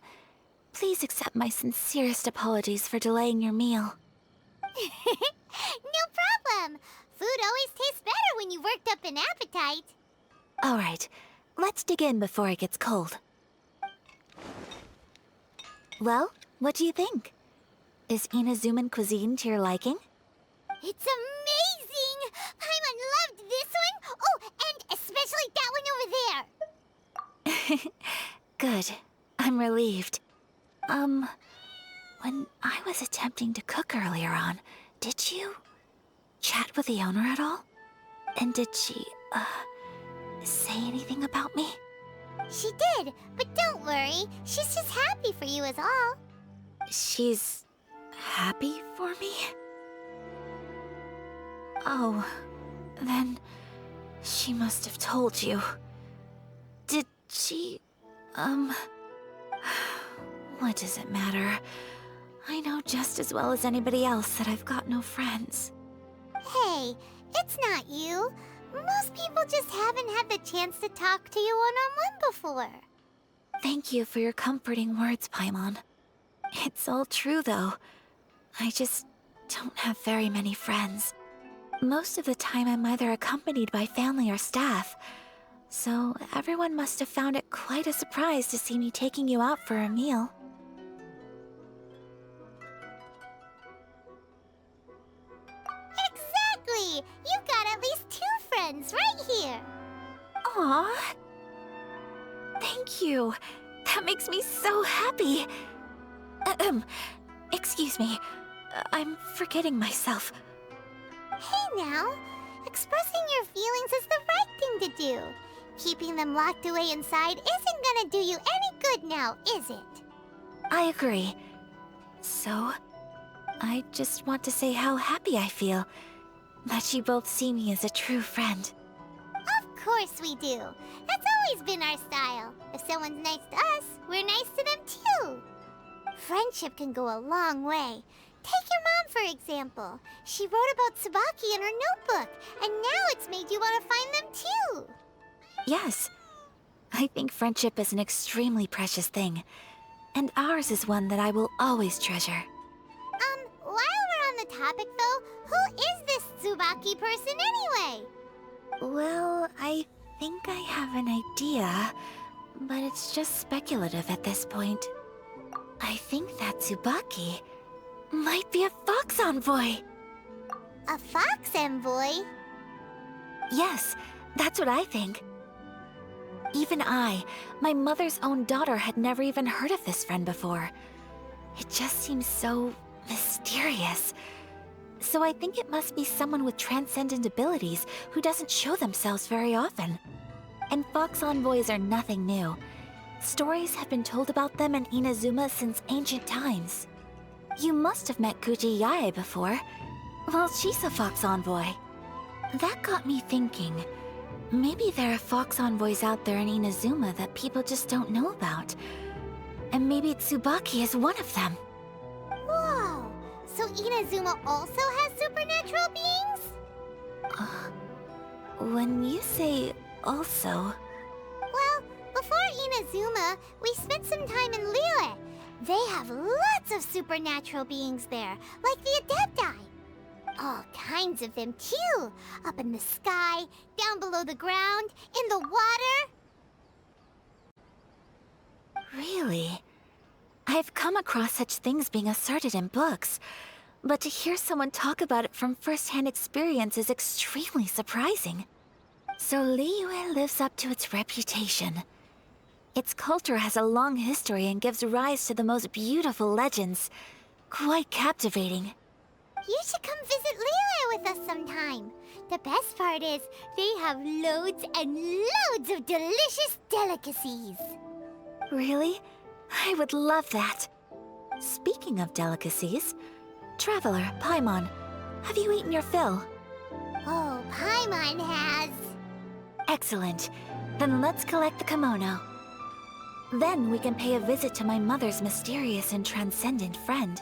please accept my sincerest apologies for delaying your meal. No problem! Food always tastes better when you've worked up an appetite. All right, let's dig in before it gets cold. Well, what do you think? Is Inazuman cuisine to your liking? It's amazing! Paimon loved this one! Oh, and especially that one over there! Good. I'm relieved. When I was attempting to cook earlier on, did you chat with the owner at all? And did she, say anything about me? She did, but don't worry. She's just happy for you is all. She's happy for me? Oh, then she must have told you. Did she, what does it matter? I know just as well as anybody else that I've got no friends. Hey, it's not you. Most people just haven't had the chance to talk to you one-on-one before. Thank you for your comforting words, Paimon. It's all true, though. I just don't have very many friends. Most of the time I'm either accompanied by family or staff, so everyone must have found it quite a surprise to see me taking you out for a meal. Exactly! You've got at least 2 friends right here. Aw! Thank you. That makes me so happy. Excuse me. I'm forgetting myself. Hey now, expressing your feelings is the right thing to do. Keeping them locked away inside isn't gonna do you any good now, is it? I agree. So, I just want to say how happy I feel that you both see me as a true friend. Of course we do. That's always been our style. If someone's nice to us, we're nice to them too. Friendship can go a long way. Take your mom, for example. She wrote about Tsubaki in her notebook, and now it's made you want to find them too. Yes. I think friendship is an extremely precious thing. And ours is one that I will always treasure. While we're on the topic though, who is this Tsubaki person anyway? Well, I think I have an idea, but it's just speculative at this point. I think that Tsubaki might be a fox envoy. A fox envoy? Yes, that's what I think. Even I, my mother's own daughter, had never even heard of this friend before. It just seems so mysterious. So I think it must be someone with transcendent abilities who doesn't show themselves very often. And fox envoys are nothing new. Stories have been told about them in Inazuma since ancient times. You must have met Kuji Yae before. Well, she's a fox envoy. That got me thinking. Maybe there are fox envoys out there in Inazuma that people just don't know about. And maybe Tsubaki is one of them. Whoa! So Inazuma also has supernatural beings? When you say also... Well, before Inazuma, we spent some time in Liyue. They have lots of supernatural beings there, like the Adepti. All kinds of them too. Up in the sky, down below the ground, in the water. Really? I've come across such things being asserted in books, but to hear someone talk about it from first-hand experience is extremely surprising. So Liyue lives up to its reputation. Its culture has a long history and gives rise to the most beautiful legends. Quite captivating. You should come visit Liyue with us sometime. The best part is, they have loads and loads of delicious delicacies. Really? I would love that. Speaking of delicacies, Traveler, Paimon, have you eaten your fill? Oh, Paimon has. Excellent. Then let's collect the kimono. Then we can pay a visit to my mother's mysterious and transcendent friend.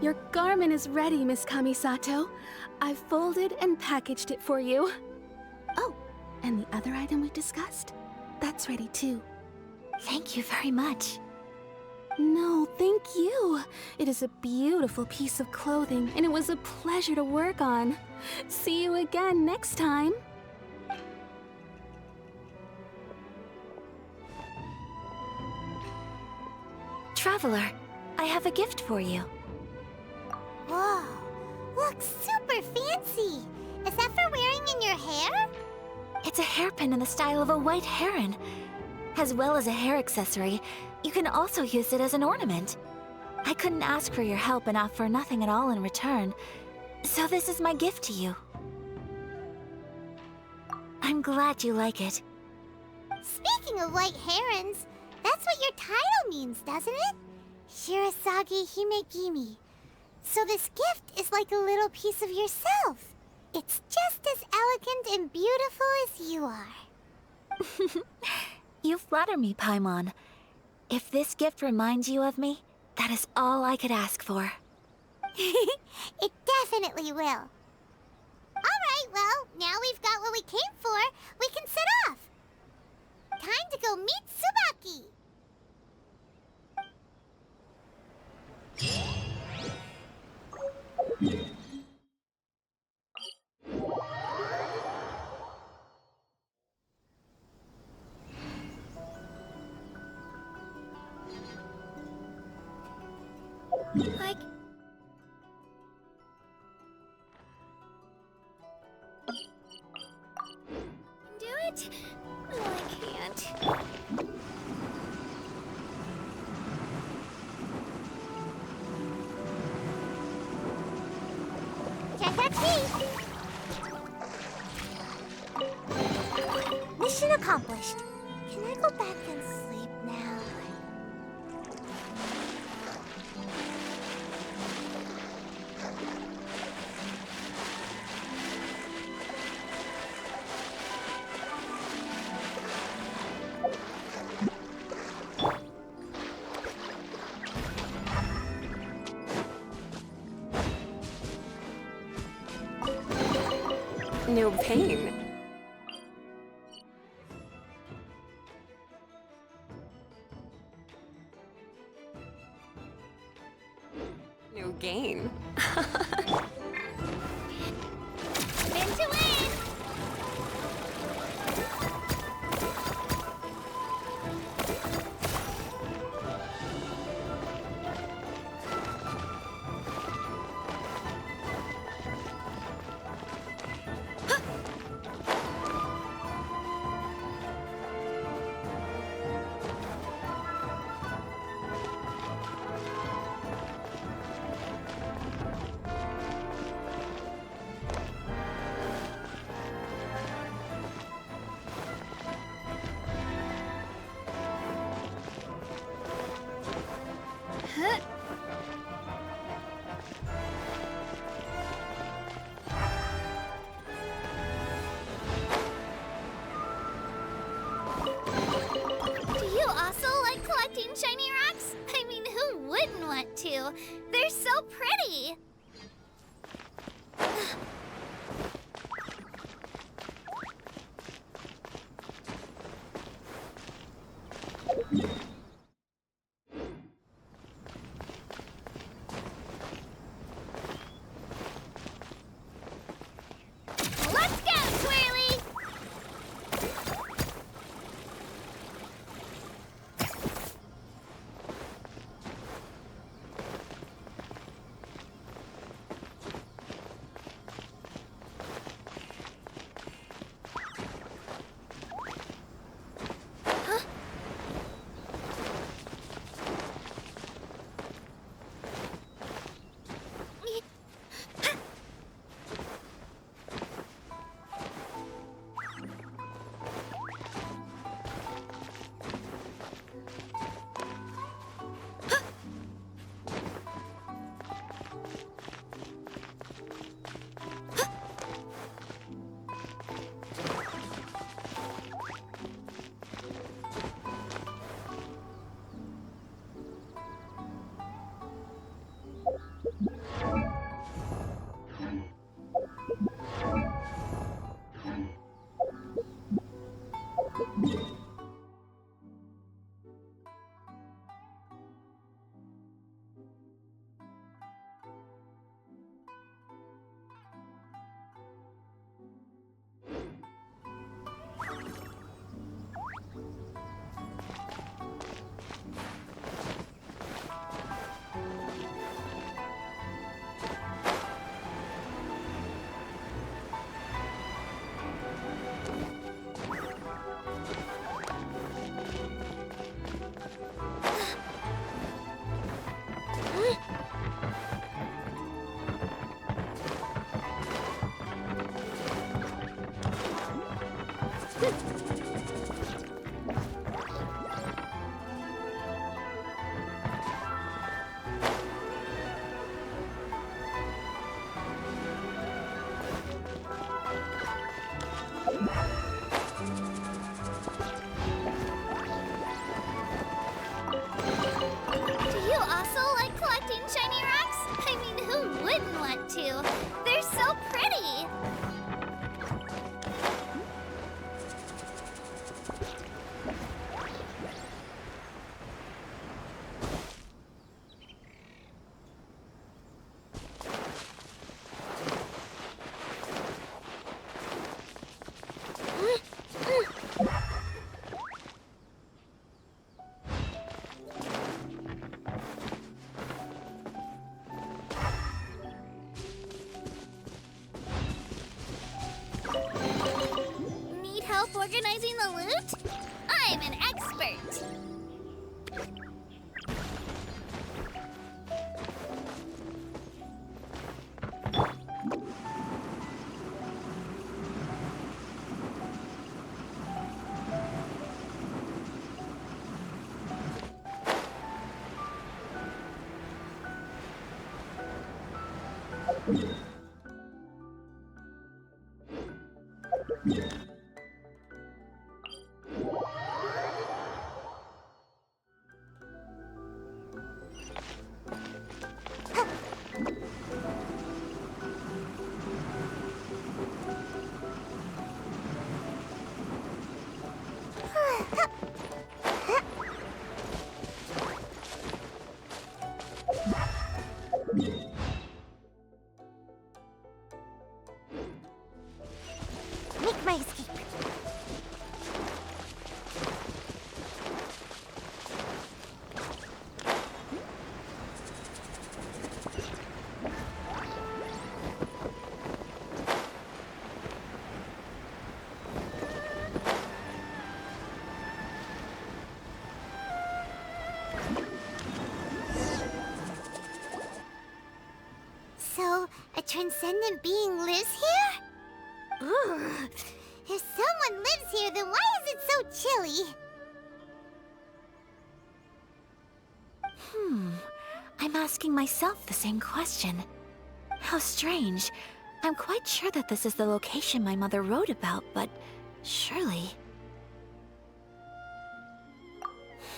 Your garment is ready, Miss Kamisato. I've folded and packaged it for you. Oh, and the other item we discussed? That's ready too. Thank you very much. No, thank you. It is a beautiful piece of clothing, and it was a pleasure to work on. See you again next time. Traveler, I have a gift for you. Whoa, looks super fancy. Is that for wearing in your hair? It's a hairpin in the style of a white heron. As well as a hair accessory, you can also use it as an ornament. I couldn't ask for your help and offer nothing at all in return, so this is my gift to you. I'm glad you like it. Speaking of white herons, that's what your title means, doesn't it? Shirasagi Himegimi. So this gift is like a little piece of yourself. It's just as elegant and beautiful as you are. You flatter me, Paimon. If this gift reminds you of me, that is all I could ask for. It definitely will. Alright, well, now we've got what we came for, we can set off. Time to go meet Tsubaki. Like... Do it? No, I can't. Mission accomplished. Can I go back and sleep now? No pain. No gain. Win to win! Do you also like collecting shiny rocks? I mean, who wouldn't want to? They're so pretty! Let's go, Twirly! to. They're so pretty. Need help organizing the loot? I'm an expert. Make my escape. So, a transcendent being lives here? Ooh. If someone lives here, then why is it so chilly? I'm asking myself the same question. How strange. I'm quite sure that this is the location my mother wrote about, but surely...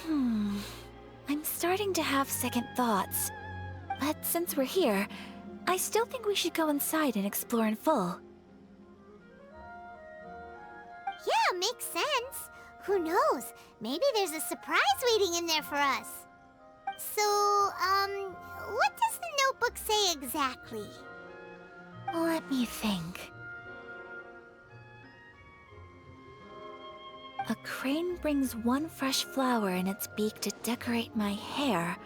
I'm starting to have second thoughts. But since we're here, I still think we should go inside and explore in full. Yeah, makes sense. Who knows? Maybe there's a surprise waiting in there for us. So, what does the notebook say exactly? Let me think. A crane brings one fresh flower in its beak to decorate my hair,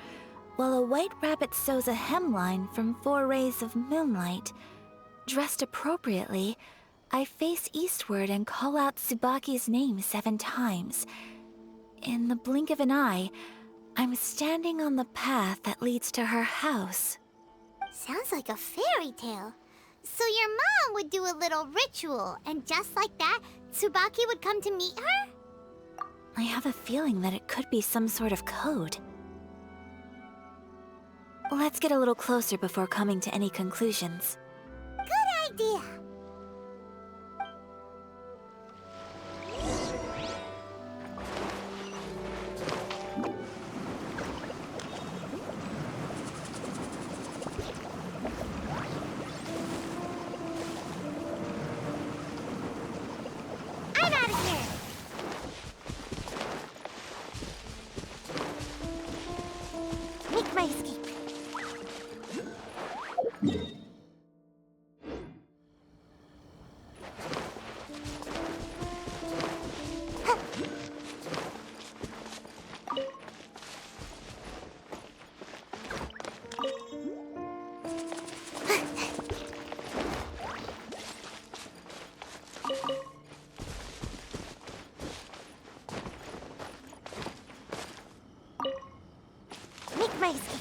while a white rabbit sews a hemline from 4 rays of moonlight. Dressed appropriately, I face eastward and call out Tsubaki's name 7 times. In the blink of an eye, I'm standing on the path that leads to her house. Sounds like a fairy tale. So your mom would do a little ritual, and just like that, Tsubaki would come to meet her? I have a feeling that it could be some sort of code. Let's get a little closer before coming to any conclusions. Good idea. I'm out of here. Make my escape. Make my escape.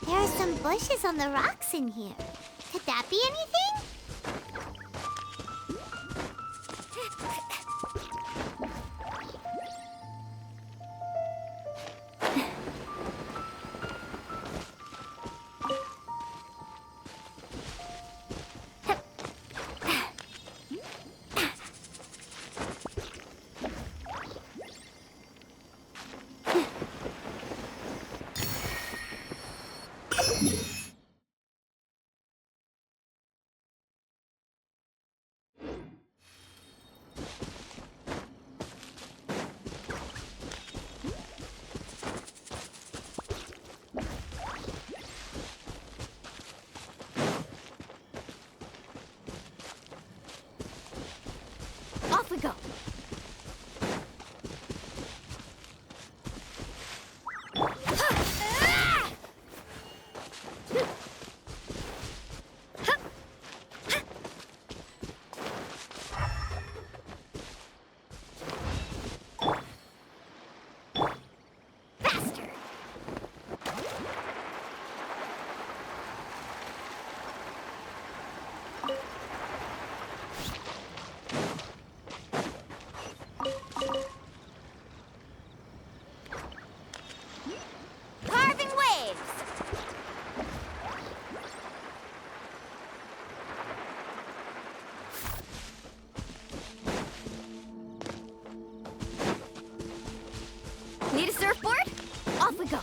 There are some bushes on the rocks in here. Could that be anything? Off we go. Carving waves! Need a surfboard? Off we go.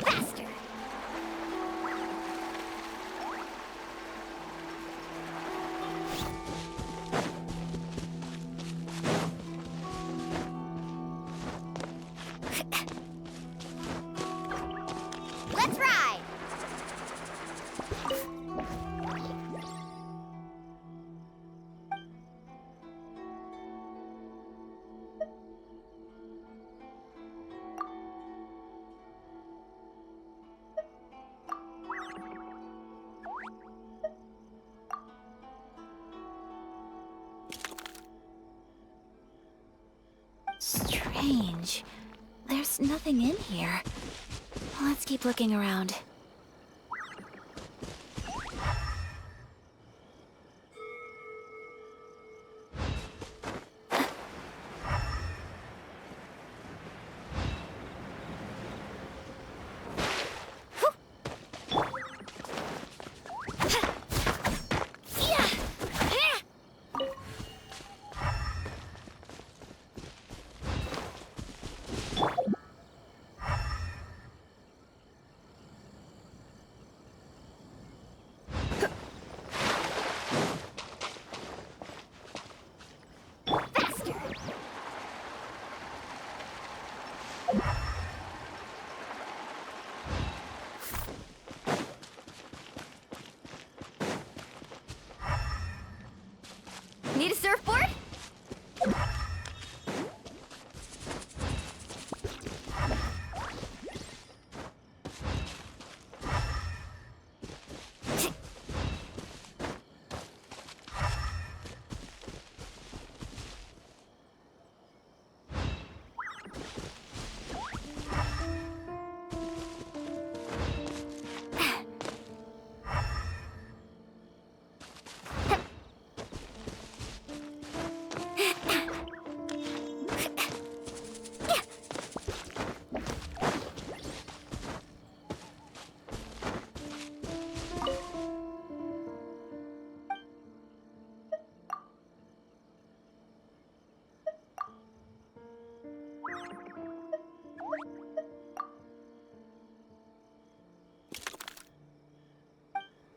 Faster! Let's ride! Strange. There's nothing in here. Let's keep looking around. Need a surfboard?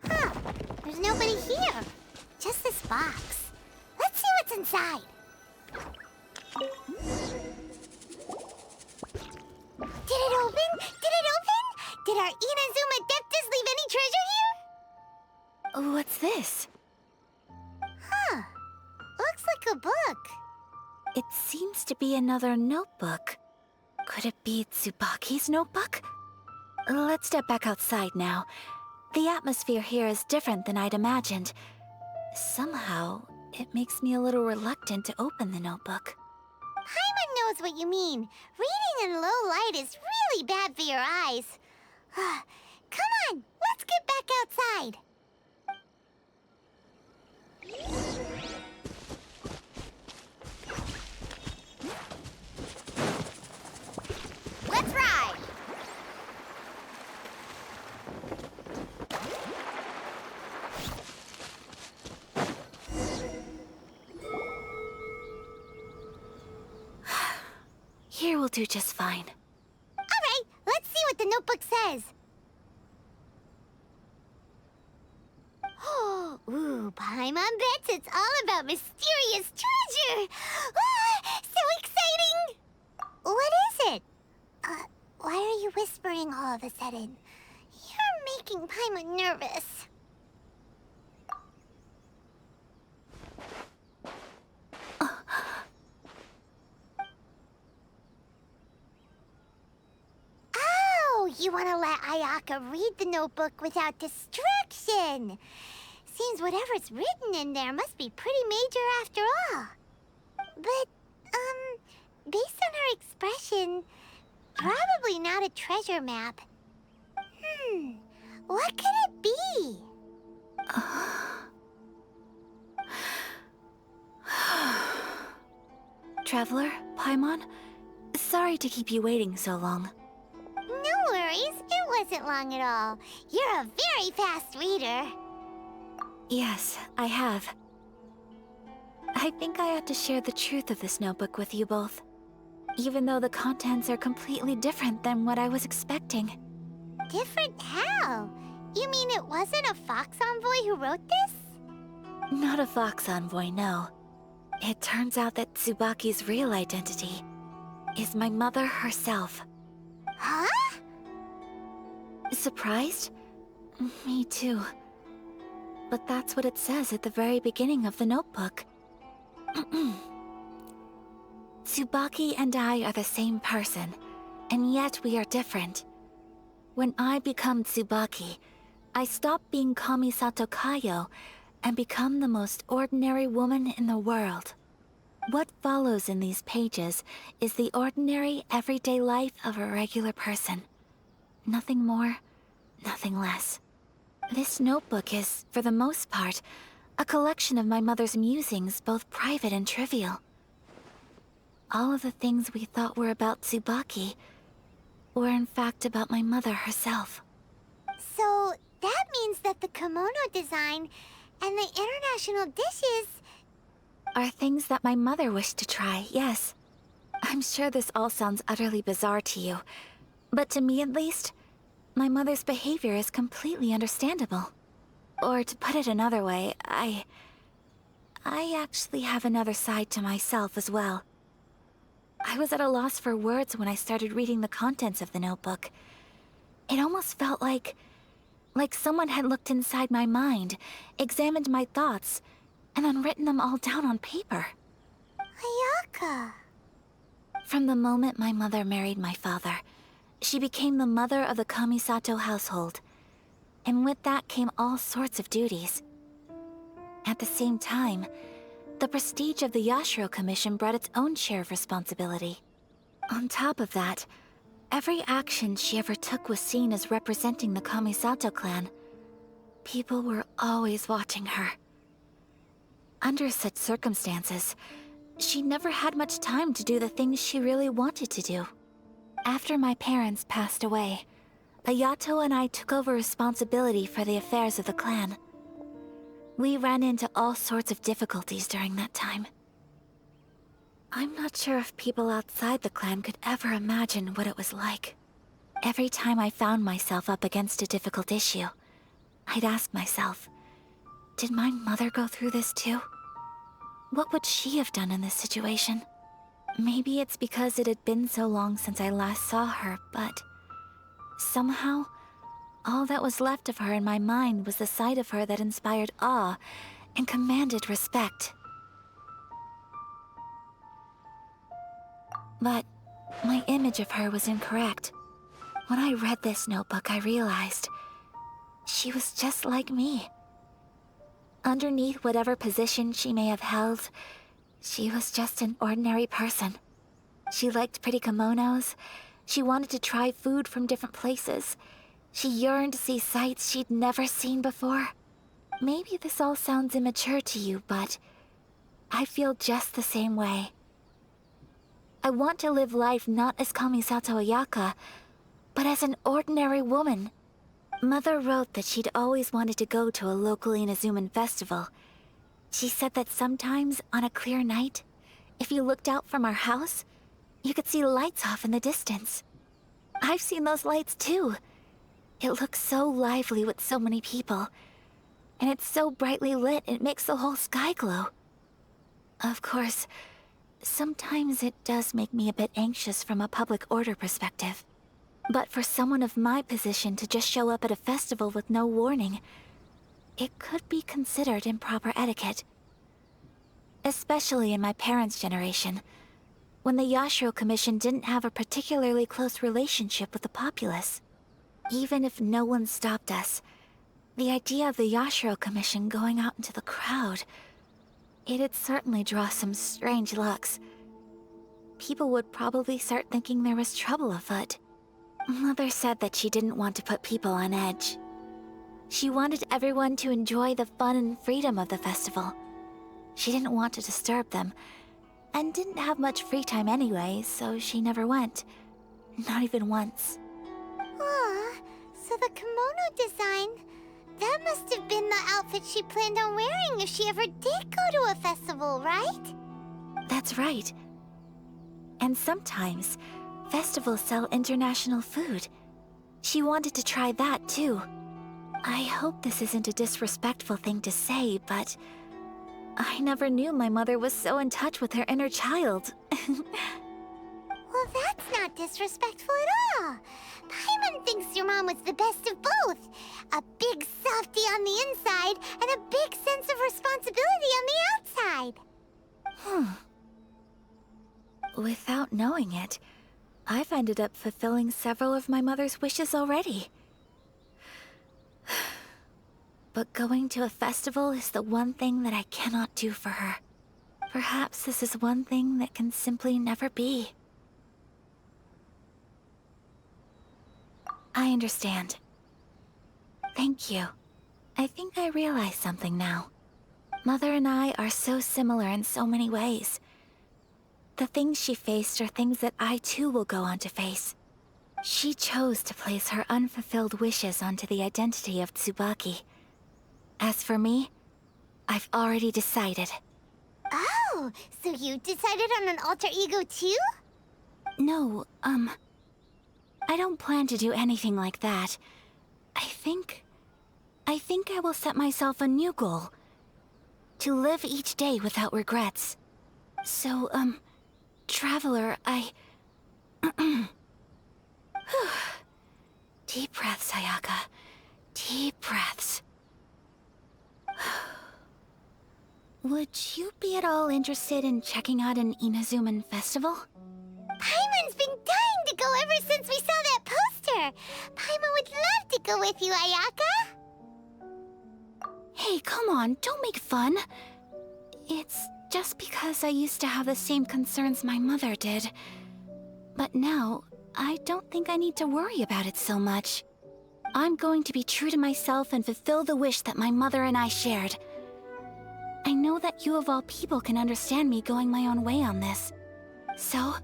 Huh. There's nobody here. Just this box. Let's see what's inside. Did it open? Did it open? Did our Inazuma Adeptus leave any treasure here? What's this? Huh. Looks like a book. It seems to be another notebook. Could it be Tsubaki's notebook? Let's step back outside now. The atmosphere here is different than I'd imagined. Somehow, it makes me a little reluctant to open the notebook. Paimon knows what you mean. Reading in low light is really bad for your eyes. Come on, let's get back outside. Let's ride! do just fine. Alright, let's see what the notebook says. Ooh, Paimon bets it's all about mysterious treasure! Ah, so exciting! What is it? Why are you whispering all of a sudden? You're making Paimon nervous. Oh, you want to let Ayaka read the notebook without distraction. Seems whatever's written in there must be pretty major after all. But, based on her expression, probably not a treasure map. What could it be? Traveler, Paimon, sorry to keep you waiting so long. No worries, it wasn't long at all. You're a very fast reader. Yes, I have. I think I have to share the truth of this notebook with you both, even though the contents are completely different than what I was expecting. Different how? You mean it wasn't a Fox Envoy who wrote this? Not a Fox Envoy, no. It turns out that Tsubaki's real identity is my mother herself. Huh? Surprised? Me too. But that's what it says at the very beginning of the notebook. Tsubaki and I are the same person, and yet we are different. When I become Tsubaki, I stop being Kamisato Kayo and become the most ordinary woman in the world. What follows in these pages is the ordinary, everyday life of a regular person. Nothing more, nothing less. This notebook is, for the most part, a collection of my mother's musings, both private and trivial. All of the things we thought were about Tsubaki were in fact about my mother herself. So, that means that the kimono design and the international dishes... Are things that my mother wished to try, yes. I'm sure this all sounds utterly bizarre to you, but to me at least, my mother's behavior is completely understandable. Or to put it another way, I actually have another side to myself as well. I was at a loss for words when I started reading the contents of the notebook. It almost felt like someone had looked inside my mind, examined my thoughts, and then written them all down on paper. Ayaka... From the moment my mother married my father, she became the mother of the Kamisato household. And with that came all sorts of duties. At the same time, the prestige of the Yashiro Commission brought its own share of responsibility. On top of that, every action she ever took was seen as representing the Kamisato clan. People were always watching her. Under such circumstances, she never had much time to do the things she really wanted to do. After my parents passed away, Ayato and I took over responsibility for the affairs of the clan. We ran into all sorts of difficulties during that time. I'm not sure if people outside the clan could ever imagine what it was like. Every time I found myself up against a difficult issue, I'd ask myself, did my mother go through this too? What would she have done in this situation? Maybe it's because it had been so long since I last saw her, but somehow, all that was left of her in my mind was the side of her that inspired awe and commanded respect. But my image of her was incorrect. When I read this notebook, I realized she was just like me. Underneath whatever position she may have held, she was just an ordinary person. She liked pretty kimonos. She wanted to try food from different places. She yearned to see sights she'd never seen before. Maybe this all sounds immature to you, but I feel just the same way. I want to live life not as Kamisato Ayaka, but as an ordinary woman. Mother wrote that she'd always wanted to go to a local Inazuman festival. She said that sometimes, on a clear night, if you looked out from our house, You could see lights off in the distance. I've seen those lights too. It looks so lively with so many people. And it's so brightly lit, it makes the whole sky glow. Of course, sometimes it does make me a bit anxious from a public order perspective. But for someone of my position to just show up at a festival with no warning, it could be considered improper etiquette. Especially in my parents' generation, when the Yashiro Commission didn't have a particularly close relationship with the populace. Even if no one stopped us, the idea of the Yashiro Commission going out into the crowd, it'd certainly draw some strange looks. People would probably start thinking there was trouble afoot. Mother said that she didn't want to put people on edge. She wanted everyone to enjoy the fun and freedom of the festival. She didn't want to disturb them, and didn't have much free time anyway, so she never went. Not even once. Aw, so the kimono design, that must have been the outfit she planned on wearing if she ever did go to a festival, right? That's right. And sometimes, festivals sell international food. She wanted to try that too. I hope this isn't a disrespectful thing to say, but I never knew my mother was so in touch with her inner child. Well, that's not disrespectful at all. Paimon thinks your mom was the best of both. A big softie on the inside and a big sense of responsibility on the outside. Without knowing it, I've ended up fulfilling several of my mother's wishes already. But going to a festival is the one thing that I cannot do for her. Perhaps this is one thing that can simply never be. I understand. Thank you. I think I realize something now. Mother and I are so similar in so many ways. The things she faced are things that I too will go on to face. She chose to place her unfulfilled wishes onto the identity of Tsubaki. As for me, I've already decided. Oh, so you decided on an alter ego too? No, I don't plan to do anything like that. I think I will set myself a new goal. To live each day without regrets. So, Traveler, Deep breaths, Sayaka. Deep breaths. Would you be at all interested in checking out an Inazuman festival? Paimon's been dying to go ever since we saw that poster. Paimon would love to go with you, Ayaka. Hey, come on, don't make fun. It's just because I used to have the same concerns my mother did. But now, I don't think I need to worry about it so much. I'm going to be true to myself and fulfill the wish that my mother and I shared. I know that you of all people can understand me going my own way on this. So,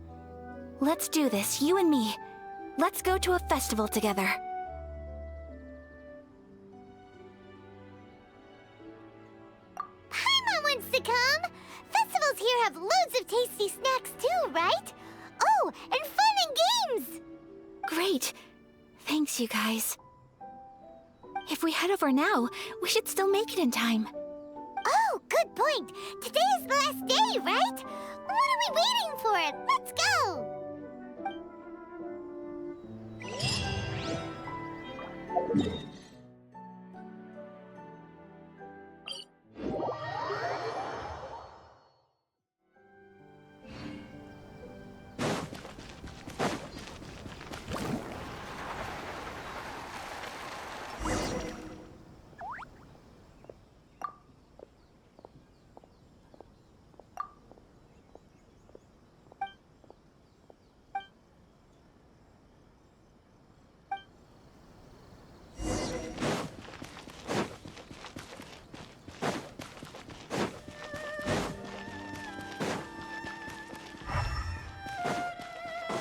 let's do this, you and me. Let's go to a festival together. Paimon wants to come! Festivals here have loads of tasty snacks too, right? Oh, and fun and games! Great. Thanks, you guys. If we head over now, we should still make it in time. Oh, good point. Today is the last day, right? What are we waiting for? Let's go!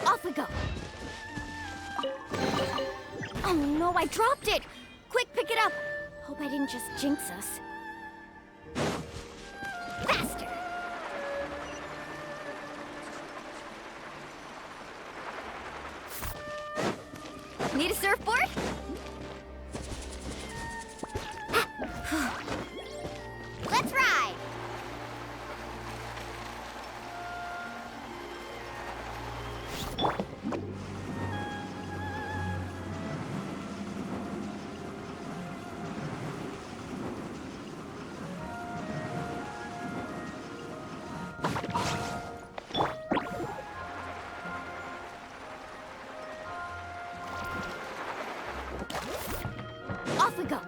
Off we go. Oh no, I dropped it! Quick, pick it up! Hope I didn't just jinx us. Faster! Off we go.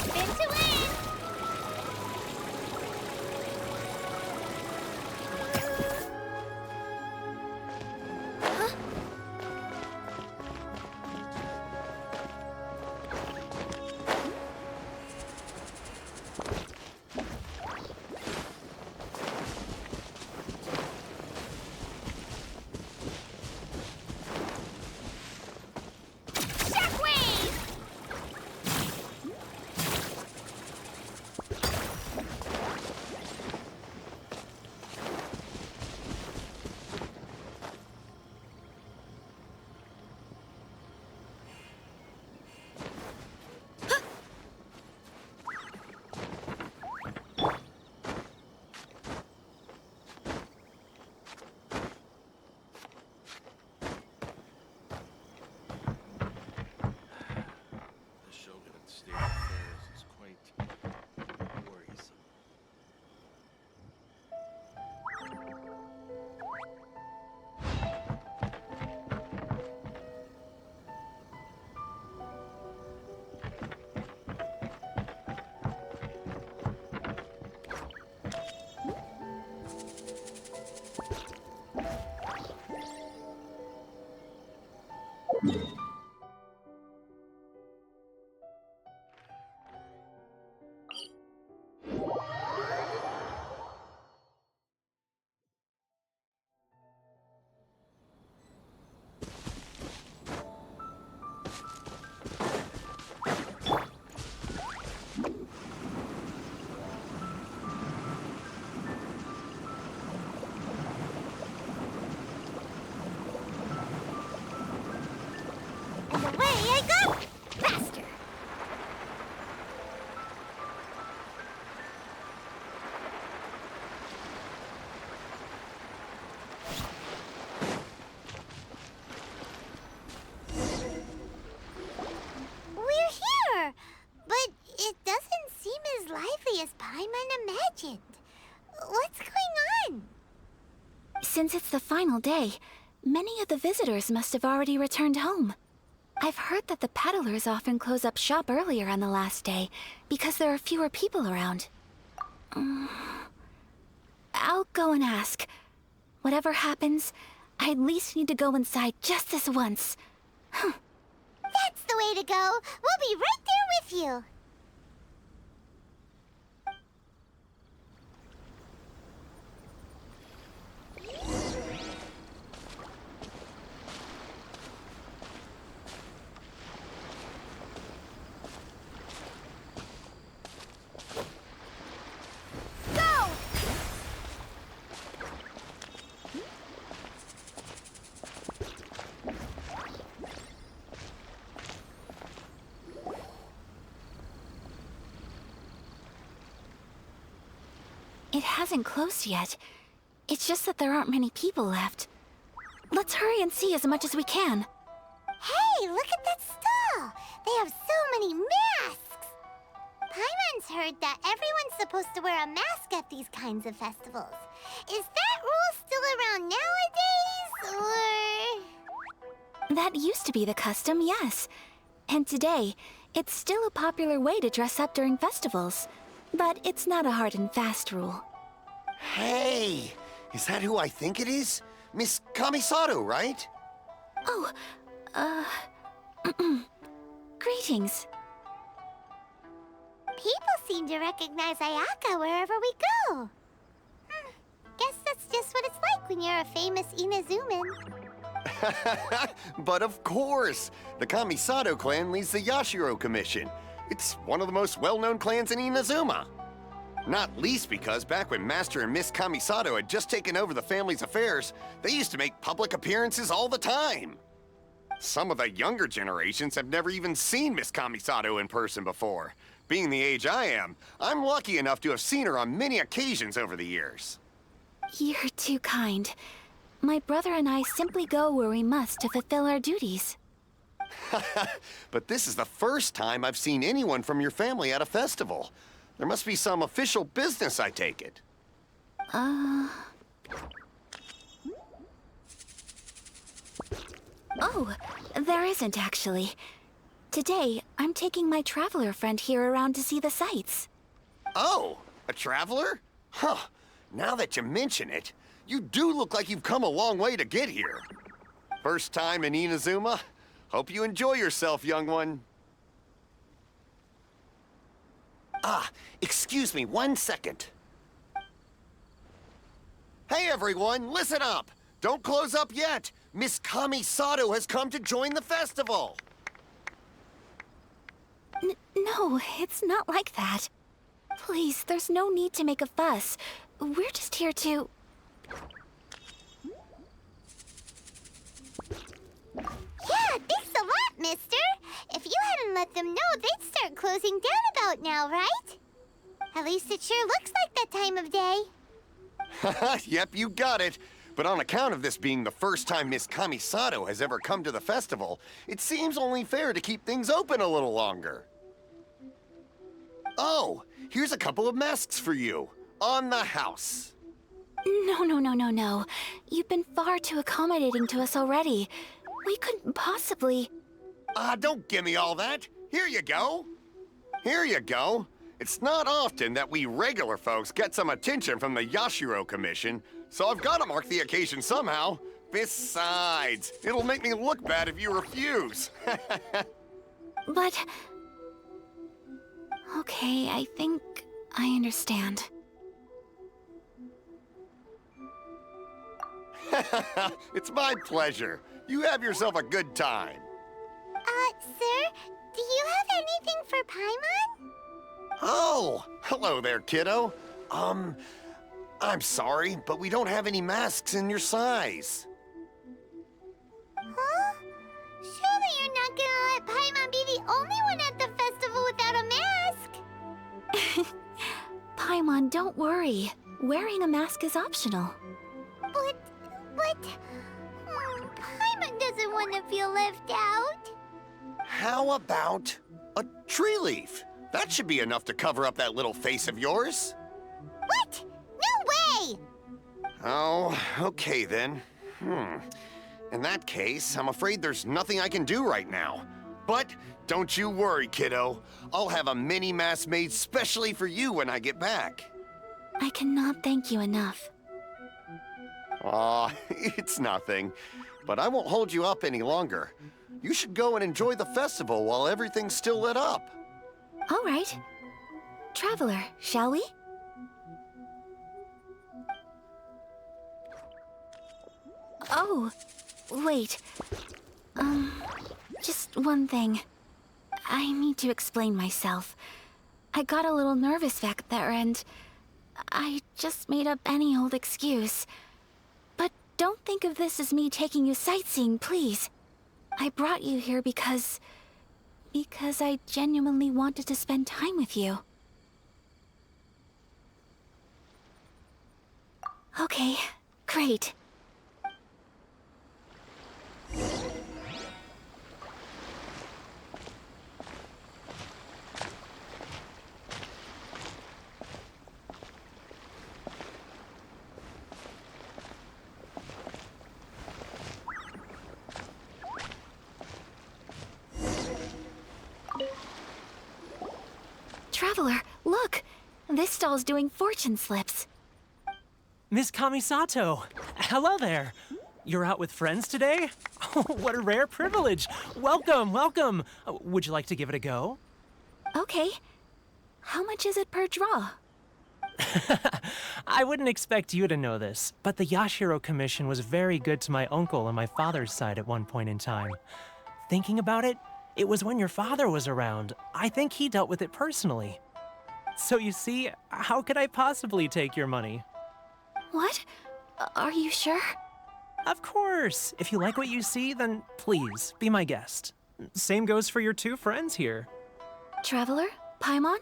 Spin to win! Shockwave! The Shogunate state of affairs is quite worrisome. And away I go! Faster! We're here! But it doesn't seem as lively as Paimon imagined. What's going on? Since it's the final day, many of the visitors must have already returned home. I've heard that the peddlers often close up shop earlier on the last day because there are fewer people around. I'll go and ask. Whatever happens, I at least need to go inside just this once. That's the way to go. We'll be right there with you. Go! It hasn't closed yet. It's just that there aren't many people left. Let's hurry and see as much as we can. Hey, look at that stall! They have so many masks! Paimon's heard that everyone's supposed to wear a mask at these kinds of festivals. Is that rule still around nowadays, or...? That used to be the custom, yes. And today, it's still a popular way to dress up during festivals. But it's not a hard and fast rule. Hey! Is that who I think it is? Miss Kamisato, right? Oh, greetings. People seem to recognize Ayaka wherever we go. Guess that's just what it's like when you're a famous Inazuman. But of course! The Kamisato clan leads the Yashiro Commission. It's one of the most well-known clans in Inazuma. Not least because back when Master and Miss Kamisato had just taken over the family's affairs, they used to make public appearances all the time. Some of the younger generations have never even seen Miss Kamisato in person before. Being the age I am, I'm lucky enough to have seen her on many occasions over the years. You're too kind. My brother and I simply go where we must to fulfill our duties. But this is the first time I've seen anyone from your family at a festival. There must be some official business, I take it. Oh, there isn't actually. Today, I'm taking my traveler friend here around to see the sights. Oh, a traveler? Huh. Now that you mention it, you do look like you've come a long way to get here. First time in Inazuma? Hope you enjoy yourself, young one. Ah, excuse me 1 second. Hey everyone, listen up! Don't close up yet! Miss Kami Sato has come to join the festival! No, it's not like that. Please, there's no need to make a fuss. We're just here to... Yeah, thanks a lot, mister. If you hadn't let them know, they'd start closing down about now, right? At least it sure looks like that time of day. Yep, you got it. But on account of this being the first time Miss Kami Sato has ever come to the festival, it seems only fair to keep things open a little longer. Oh, here's a couple of masks for you. On the house. No. You've been far too accommodating to us already. We couldn't possibly... Don't give me all that. Here you go. Here you go. It's not often that we regular folks get some attention from the Yashiro Commission, so I've got to mark the occasion somehow. Besides, it'll make me look bad if you refuse. But... Okay, I think I understand. It's my pleasure. You have yourself a good time. Sir, do you have anything for Paimon? Oh, hello there, kiddo. I'm sorry, but we don't have any masks in your size. Huh? Surely you're not gonna let Paimon be the only one at the festival without a mask? Paimon, don't worry. Wearing a mask is optional. But... Paimon doesn't want to feel left out. How about a tree leaf? That should be enough to cover up that little face of yours. What? No way! Oh, okay then. In that case, I'm afraid there's nothing I can do right now. But don't you worry, kiddo. I'll have a mini mask made specially for you when I get back. I cannot thank you enough. Aw, it's nothing. But I won't hold you up any longer. You should go and enjoy the festival while everything's still lit up. All right. Traveler, shall we? Oh, wait. Just one thing. I need to explain myself. I got a little nervous back there and I just made up any old excuse. But don't think of this as me taking you sightseeing, please. I brought you here because I genuinely wanted to spend time with you. Okay, great. Traveler, look! This stall's doing fortune slips. Miss Kamisato, hello there. You're out with friends today? Oh, what a rare privilege. Welcome, welcome. Would you like to give it a go? Okay. How much is it per draw? I wouldn't expect you to know this, but the Yashiro Commission was very good to my uncle on my father's side at one point in time. Thinking about it, it was when your father was around. I think he dealt with it personally. So you see, how could I possibly take your money? What? Are you sure? Of course. If you like what you see, then please, be my guest. Same goes for your two friends here. Traveler? Paimon?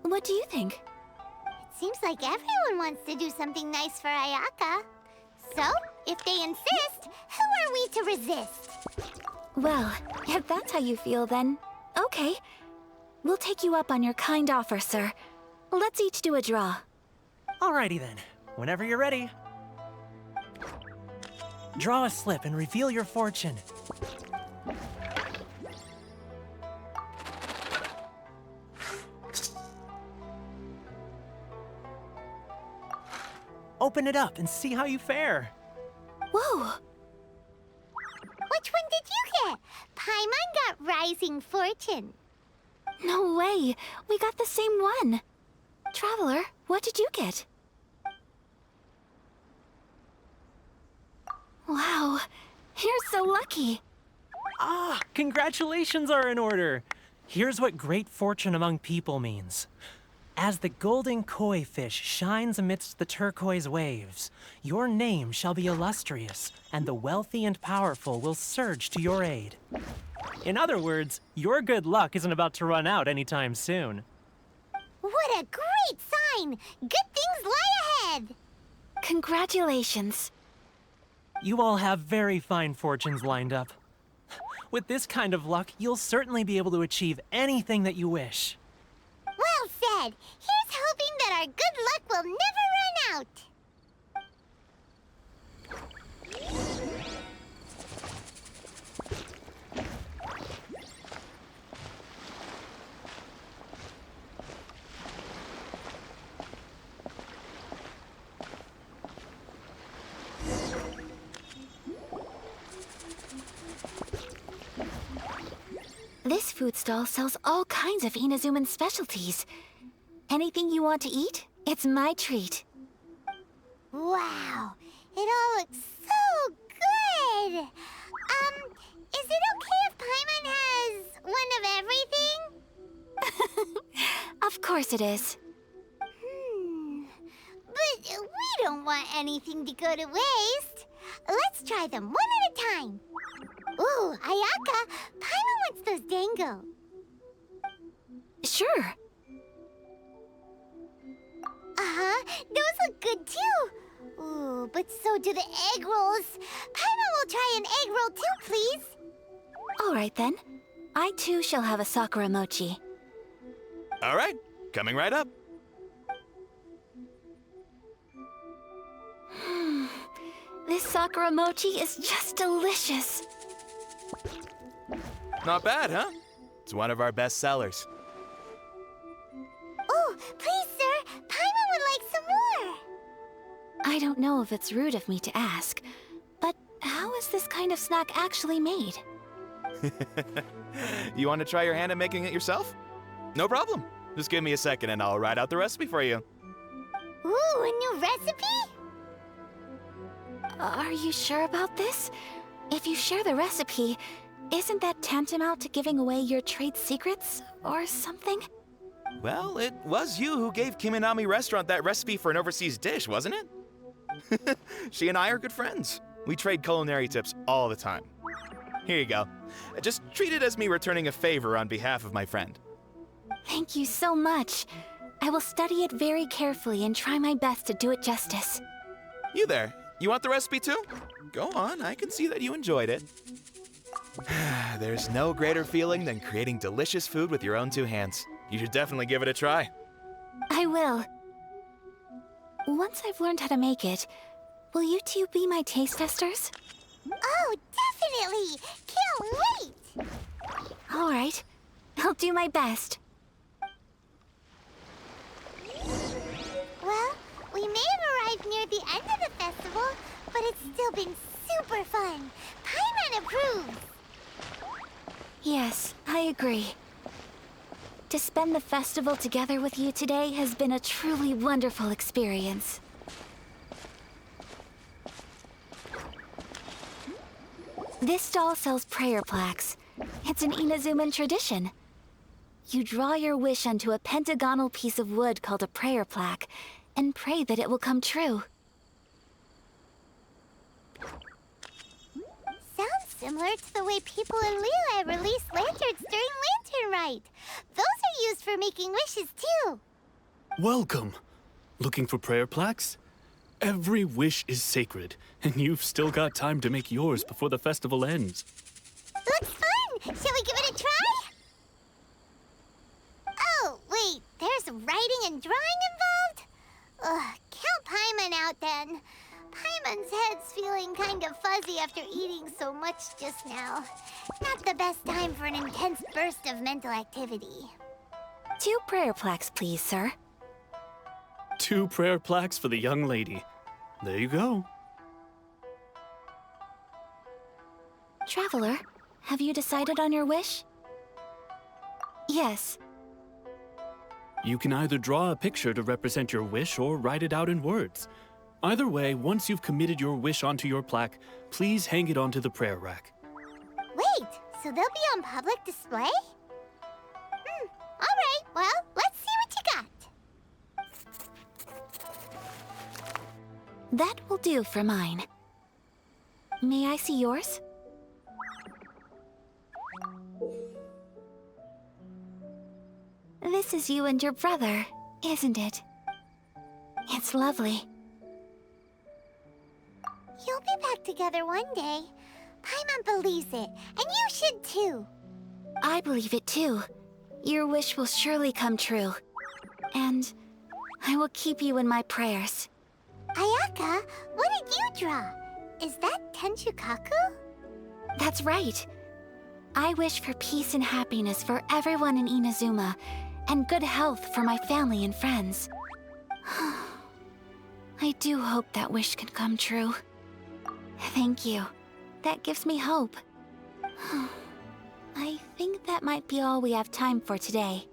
What do you think? It seems like everyone wants to do something nice for Ayaka. So, if they insist, who are we to resist? Well, if that's how you feel, then okay. We'll take you up on your kind offer, sir. Let's each do a draw. Alrighty then. Whenever you're ready. Draw a slip and reveal your fortune. Open it up and see how you fare. Whoa! Which one did you get? Paimon got Rising Fortune. No way! We got the same one! Traveler, what did you get? Wow, you're so lucky! Ah, congratulations are in order! Here's what great fortune among people means. As the golden koi fish shines amidst the turquoise waves, your name shall be illustrious, and the wealthy and powerful will surge to your aid. In other words, your good luck isn't about to run out anytime soon. What a great sign! Good things lie ahead! Congratulations. You all have very fine fortunes lined up. With this kind of luck, you'll certainly be able to achieve anything that you wish. Well said! Here's hoping that our good luck will never run out! This food stall sells all kinds of Inazuman specialties. Anything you want to eat, it's my treat. Wow! It all looks so good! Is it okay if Paimon has one of everything? Of course it is. But we don't want anything to go to waste. Let's try them one at a time. Ooh, Ayaka, Paimon wants those dango. Sure. Uh-huh, those look good too. Ooh, but so do the egg rolls. Paimon will try an egg roll too, please. All right then. I too shall have a sakura mochi. All right, coming right up. This sakura mochi is just delicious. Not bad, huh? It's one of our best sellers. Oh, please, sir. Paimon would like some more. I don't know if it's rude of me to ask, but how is this kind of snack actually made? You want to try your hand at making it yourself? No problem. Just give me a second and I'll write out the recipe for you. Ooh, a new recipe? Are you sure about this? If you share the recipe, isn't that tantamount to giving away your trade secrets or something? Well, it was you who gave Kiminami Restaurant that recipe for an overseas dish, wasn't it? She and I are good friends. We trade culinary tips all the time. Here you go. Just treat it as me returning a favor on behalf of my friend. Thank you so much. I will study it very carefully and try my best to do it justice. You there. You want the recipe too? Go on, I can see that you enjoyed it. There's no greater feeling than creating delicious food with your own two hands. You should definitely give it a try. I will. Once I've learned how to make it, will you two be my taste testers? Oh, definitely! Can't wait! All right. I'll do my best. Well, we may have arrived near the end of the festival, but it's still been super fun. Paimon approves! Yes, I agree. To spend the festival together with you today has been a truly wonderful experience. This stall sells prayer plaques. It's an Inazuman tradition. You draw your wish onto a pentagonal piece of wood called a prayer plaque, and pray that it will come true. Sounds similar to the way people in Liyue release lanterns during Lantern Rite. Those are used for making wishes too. Welcome. Looking for prayer plaques? Every wish is sacred, and you've still got time to make yours before the festival ends. Looks Shall we give it a try? Oh, wait, there's writing and drawing involved? Ugh, count Paimon out then. Paimon's head's feeling kind of fuzzy after eating so much just now. Not the best time for an intense burst of mental activity. 2 prayer plaques, please, sir. 2 prayer plaques for the young lady. There you go. Traveler, have you decided on your wish? Yes. You can either draw a picture to represent your wish or write it out in words. Either way, once you've committed your wish onto your plaque, please hang it onto the prayer rack. Wait, so they'll be on public display? Alright, well, let's see what you got. That will do for mine. May I see yours? This is you and your brother, isn't it? It's lovely. You'll be back together one day. Paimon believes it, and you should too. I believe it too. Your wish will surely come true. And I will keep you in my prayers. Ayaka, what did you draw? Is that Tenchukaku? That's right. I wish for peace and happiness for everyone in Inazuma, and good health for my family and friends. I do hope that wish can come true. Thank you. That gives me hope. I think that might be all we have time for today.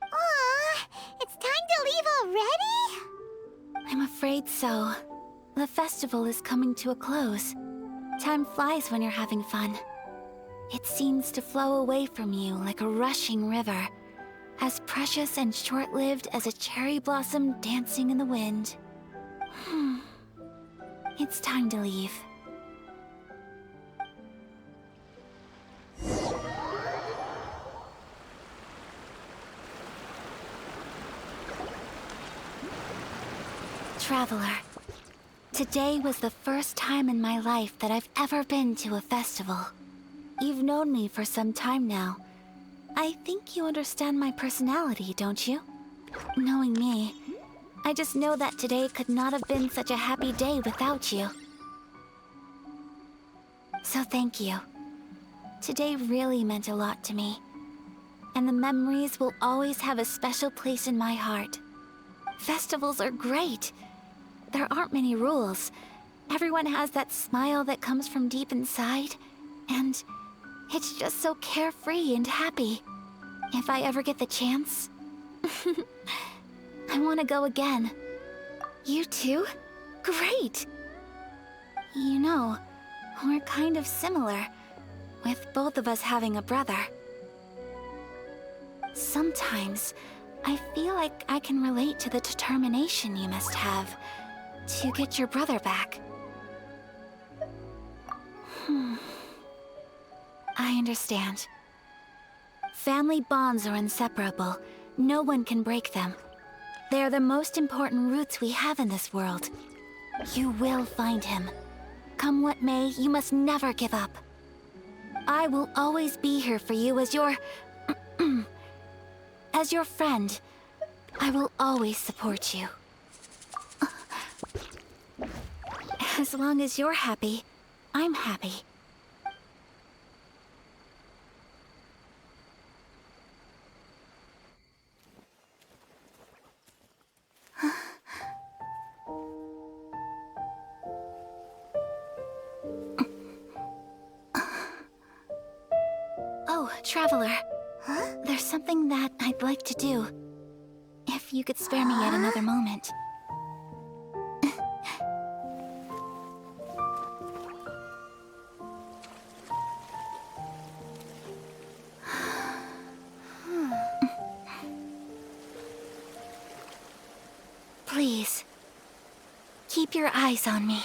Aw, it's time to leave already? I'm afraid so. The festival is coming to a close. Time flies when you're having fun. It seems to flow away from you like a rushing river, as precious and short-lived as a cherry blossom dancing in the wind. It's time to leave. Traveler, today was the first time in my life that I've ever been to a festival. You've known me for some time now. I think you understand my personality, don't you? Knowing me, I just know that today could not have been such a happy day without you. So thank you. Today really meant a lot to me. And the memories will always have a special place in my heart. Festivals are great. There aren't many rules. Everyone has that smile that comes from deep inside. And it's just so carefree and happy. If I ever get the chance, I want to go again. You too? Great! You know, we're kind of similar, with both of us having a brother. Sometimes, I feel like I can relate to the determination you must have to get your brother back. I understand. Family bonds are inseparable. No one can break them. They are the most important roots we have in this world. You will find him. Come what may, you must never give up. I will always be here for you as your... as your friend. I will always support you. As long as you're happy, I'm happy. Oh, Traveler. Huh? There's something that I'd like to do. If you could spare me yet another moment. Please, keep your eyes on me.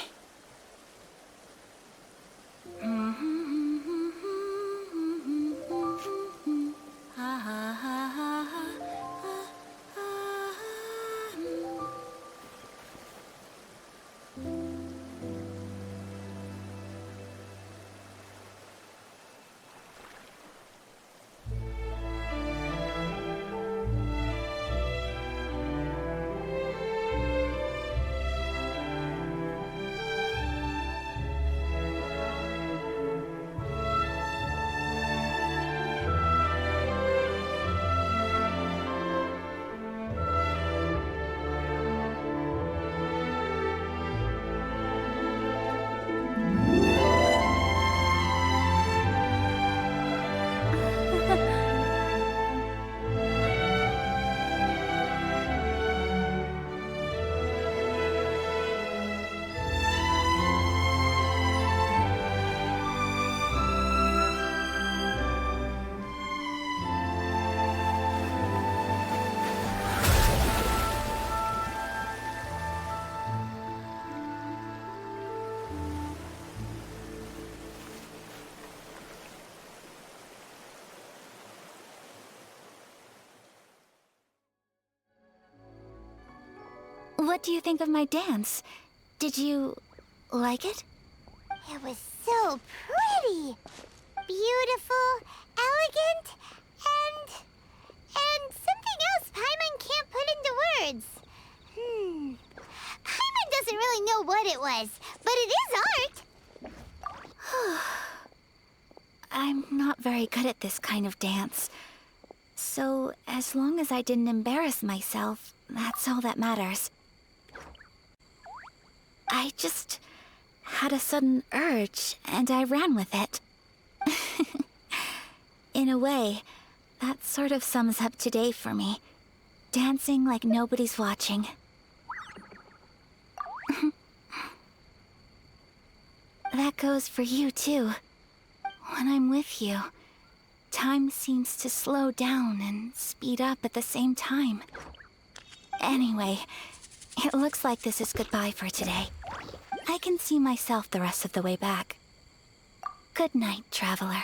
what do you think of my dance? Did you like it? It was so pretty. Beautiful, elegant, and something else Paimon can't put into words. Paimon doesn't really know what it was, but it is art. I'm not very good at this kind of dance. So, as long as I didn't embarrass myself, that's all that matters. I just had a sudden urge, and I ran with it. In a way, that sort of sums up today for me. Dancing like nobody's watching. That goes for you, too. When I'm with you, time seems to slow down and speed up at the same time. Anyway, it looks like this is goodbye for today. I can see myself the rest of the way back. Good night, traveler.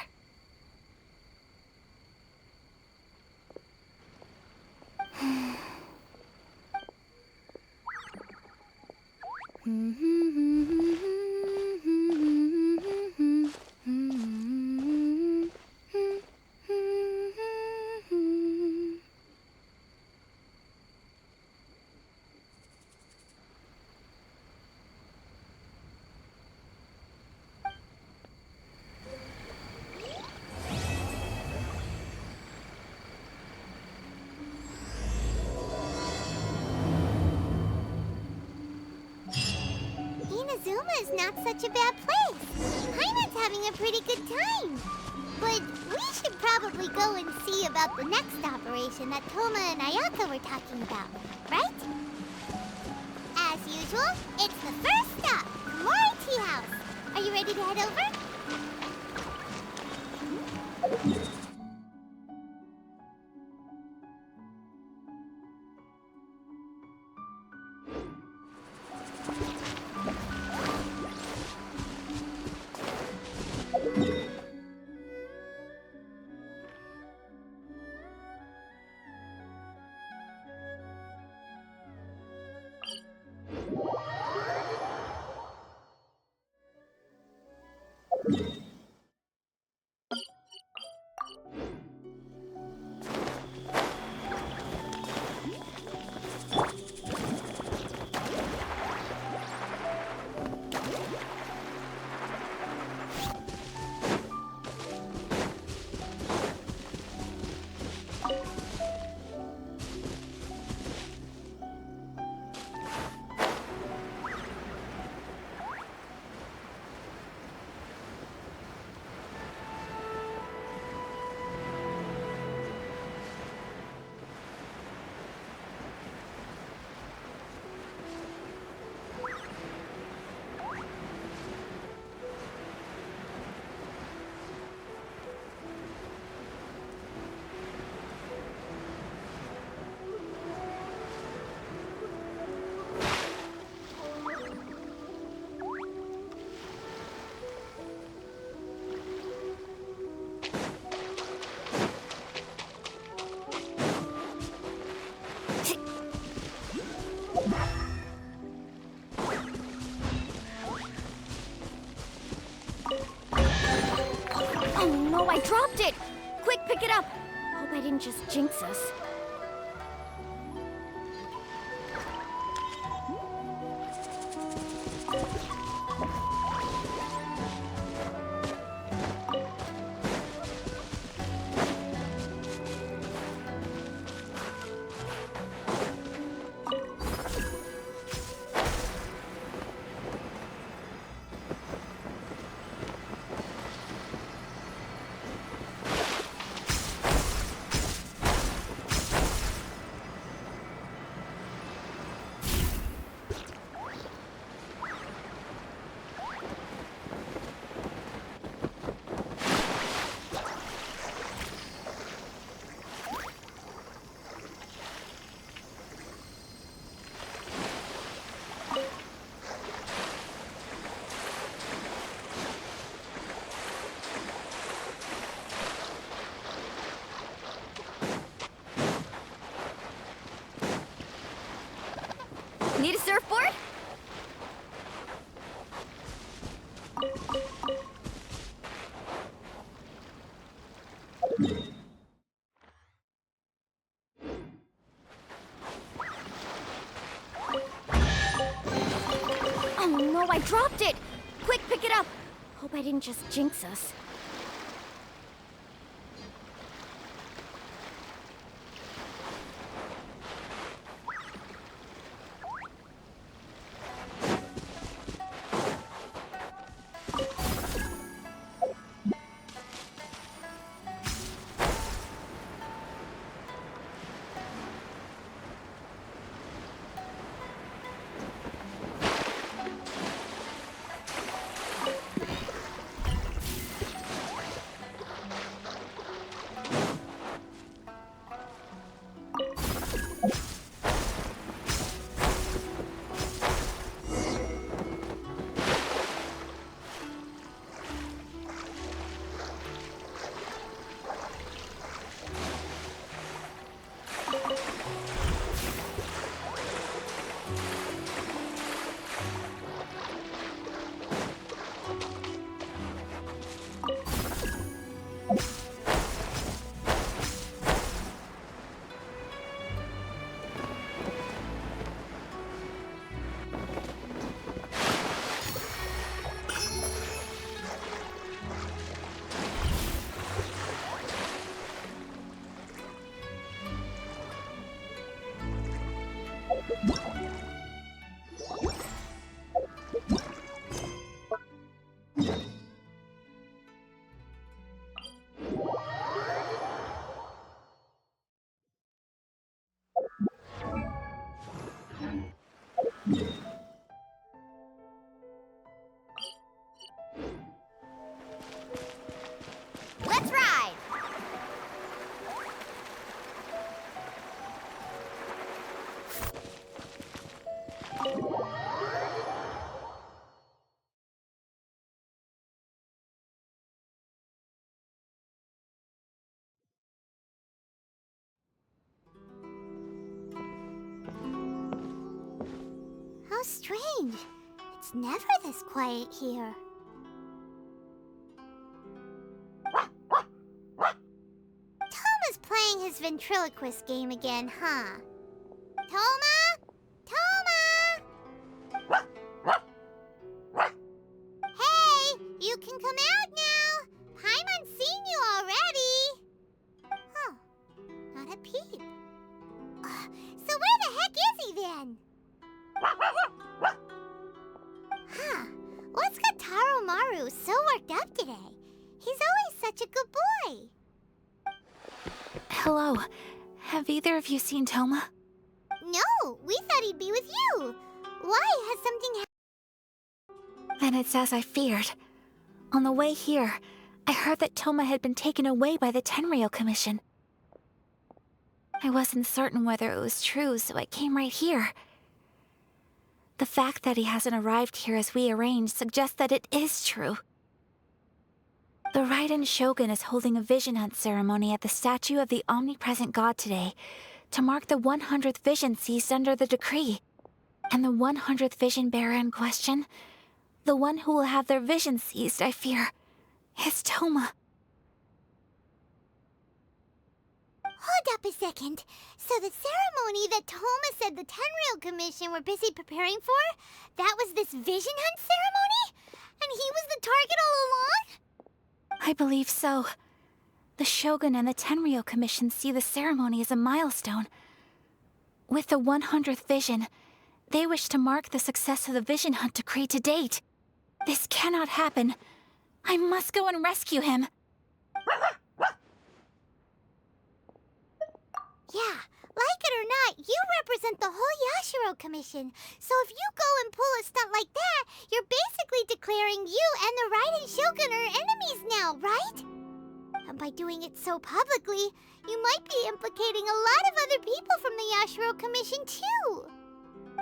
Inazuma is not such a bad place. Paimon's having a pretty good time. But we should probably go and see about the next operation that Toma and Ayaka were talking about, right? As usual, it's the first stop, Kamori Tea House. Are you ready to head over? Need a surfboard? Oh no, I dropped it! Quick, pick it up! Hope I didn't just jinx us. Let's ride! How strange. It's never this quiet here. Toma's playing his ventriloquist game again, huh? Toma? Toma! Hey, you can come out now. Paimon's seen you already. Huh, not a peep. So where the heck is he then? Huh, what's got Taro Maru so worked up today? He's always such a good boy. Hello. Have either of you seen Toma? No, we thought he'd be with you. Why? Has something happened? Then it's as I feared. On the way here, I heard that Toma had been taken away by the Tenryou Commission. I wasn't certain whether it was true, so I came right here. The fact that he hasn't arrived here as we arranged suggests that it is true. The Raiden Shogun is holding a vision hunt ceremony at the statue of the omnipresent god today to mark the 100th vision seized under the decree. And the 100th vision bearer in question, the one who will have their vision seized, I fear, is Toma. Hold up a second. So the ceremony that Toma said the Tenryou Commission were busy preparing for, that was this vision hunt ceremony? And he was the target all along? I believe so. The Shogun and the Tenryou Commission see the ceremony as a milestone. With the 100th vision, they wish to mark the success of the vision hunt decree to date. This cannot happen. I must go and rescue him. Yeah, like it or not, you represent the whole Yashiro Commission. So if you go and pull a stunt like that, you're basically declaring you and the Raiden Shogun are enemies now, right? And by doing it so publicly, you might be implicating a lot of other people from the Yashiro Commission too.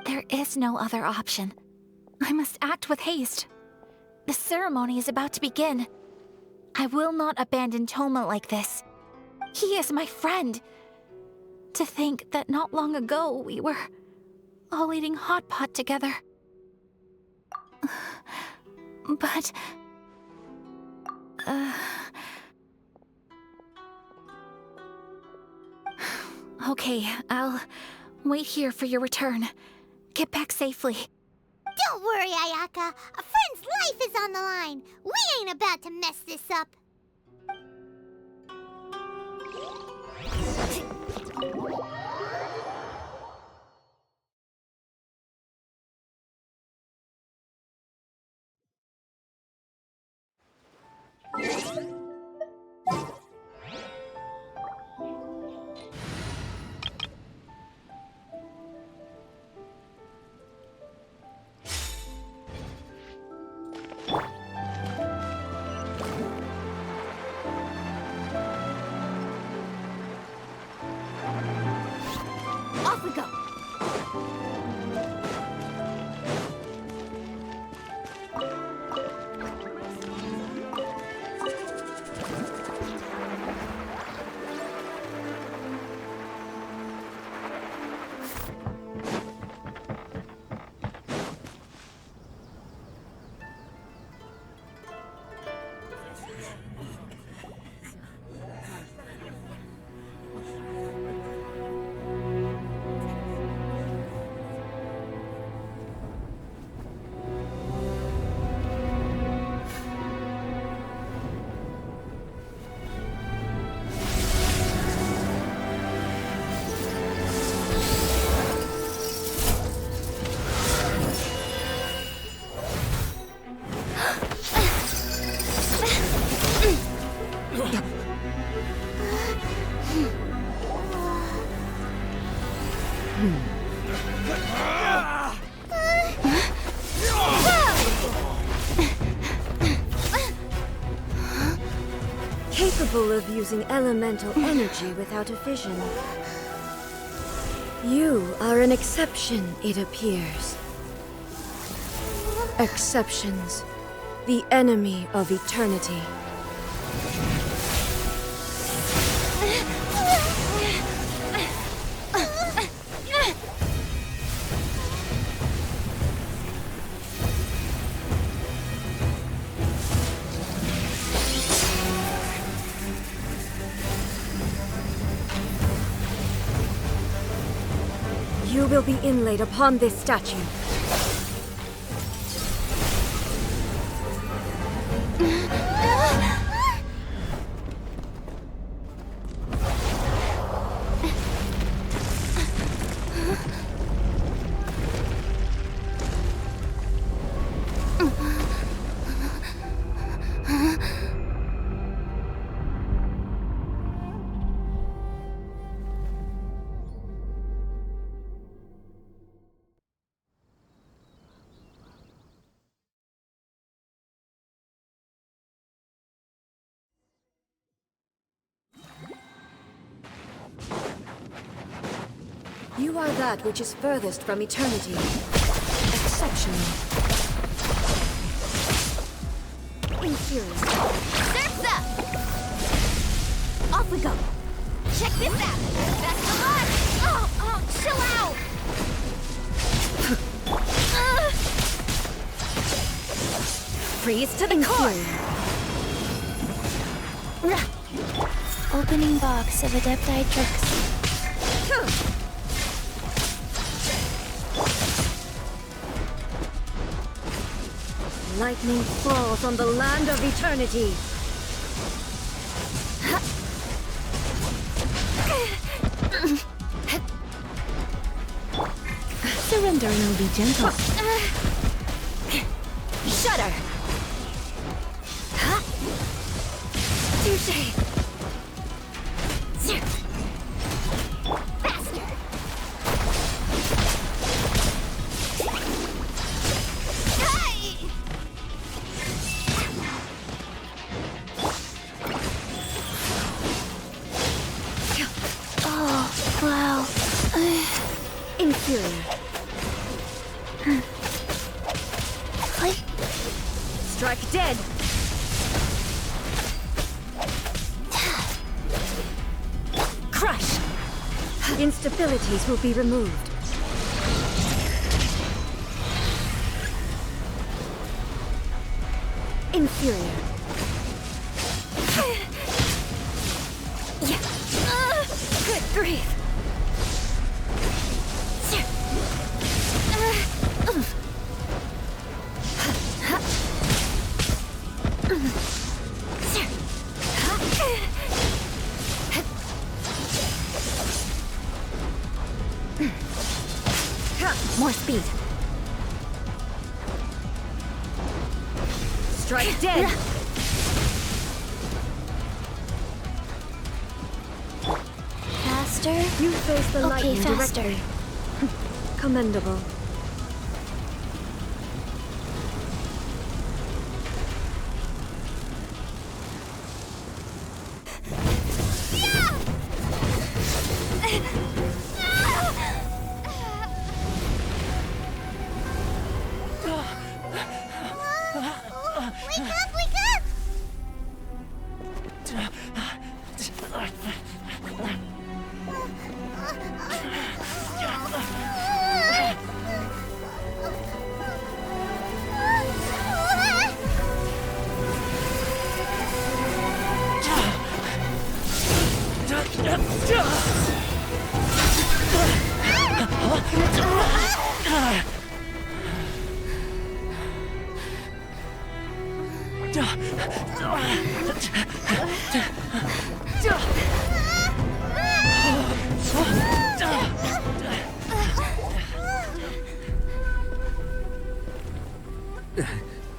There is no other option. I must act with haste. The ceremony is about to begin. I will not abandon Toma like this. He is my friend. To think that not long ago we were all eating hot pot together. But... Okay, I'll wait here for your return. Get back safely. Don't worry, Ayaka. A friend's life is on the line. We ain't about to mess this up. Off we go. Capable of using elemental energy without a vision. You are an exception, it appears. Exceptions. The enemy of eternity. You will be inlaid upon this statue. You are that which is furthest from eternity. Exceptional. Inferior. Surf's up! Off we go. Check this out. Best of luck. Oh, chill out. Freeze to the core. Opening box of Adepti tricks. Lightning falls on the land of eternity. Surrender and I'll be gentle. Shudder. Touché. Faster. Hey! Oh, wow. Inferior. Strike dead. Crush. Instabilities will be removed. Inferior. Yeah. Good grief. More speed. Strike dead. Faster? You face the Okay, lightning faster. directly. Commendable. Wake up, wake up!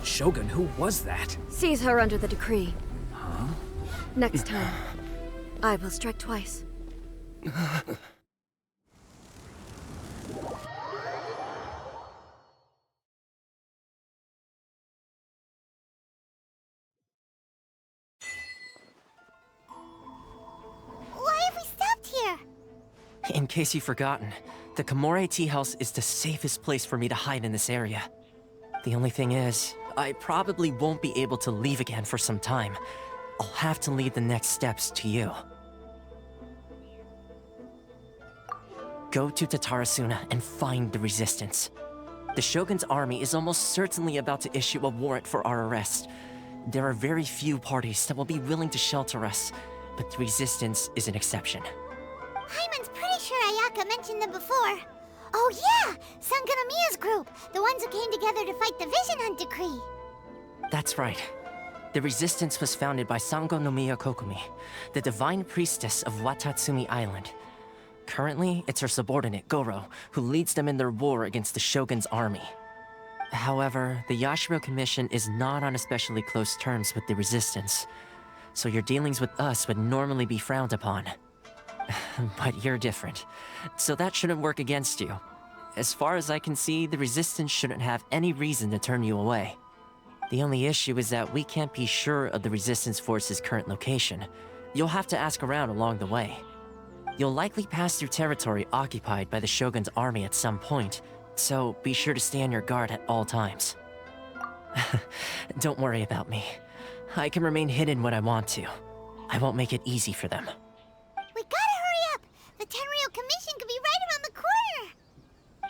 Shogun, who was that? Seize her under the decree. Huh? Next time, I will strike twice. Why have we stopped here? In case you've forgotten, the Komore Tea House is the safest place for me to hide in this area. The only thing is, I probably won't be able to leave again for some time. I'll have to leave the next steps to you. Go to Tatarasuna and find the Resistance. The Shogun's army is almost certainly about to issue a warrant for our arrest. There are very few parties that will be willing to shelter us, but the Resistance is an exception. Hyman's pretty sure Ayaka mentioned them before. Oh yeah! Sangonomiya's group! The ones who came together to fight the Vision Hunt Decree! That's right. The Resistance was founded by Sango no Miya Kokumi, the divine priestess of Watatsumi Island. Currently, it's her subordinate, Goro, who leads them in their war against the Shogun's army. However, the Yashiro Commission is not on especially close terms with the Resistance, so your dealings with us would normally be frowned upon. But you're different, so that shouldn't work against you. As far as I can see, the Resistance shouldn't have any reason to turn you away. The only issue is that we can't be sure of the Resistance Force's current location. You'll have to ask around along the way. You'll likely pass through territory occupied by the Shogun's army at some point, so be sure to stay on your guard at all times. Don't worry about me. I can remain hidden when I want to. I won't make it easy for them. We gotta hurry up! The Tenryou Commission could be right around the corner!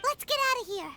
Let's get out of here!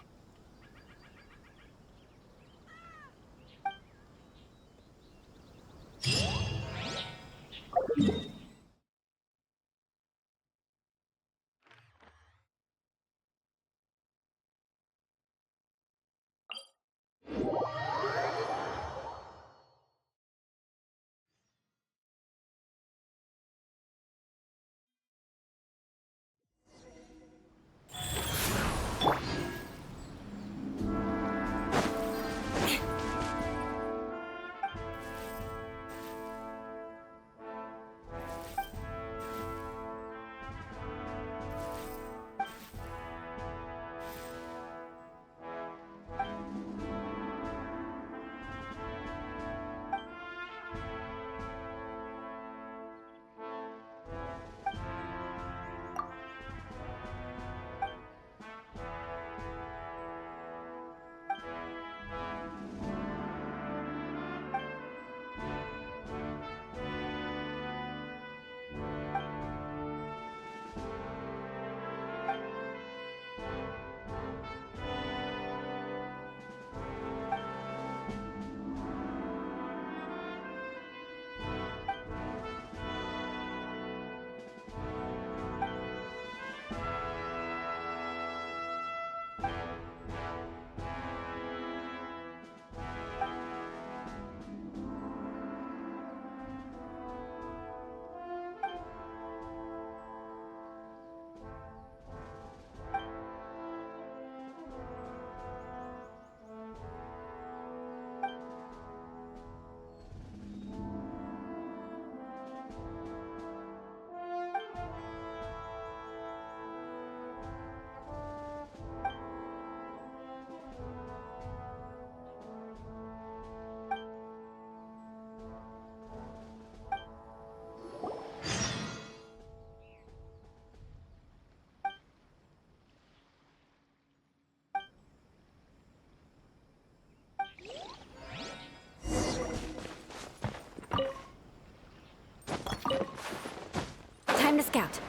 Time to scout.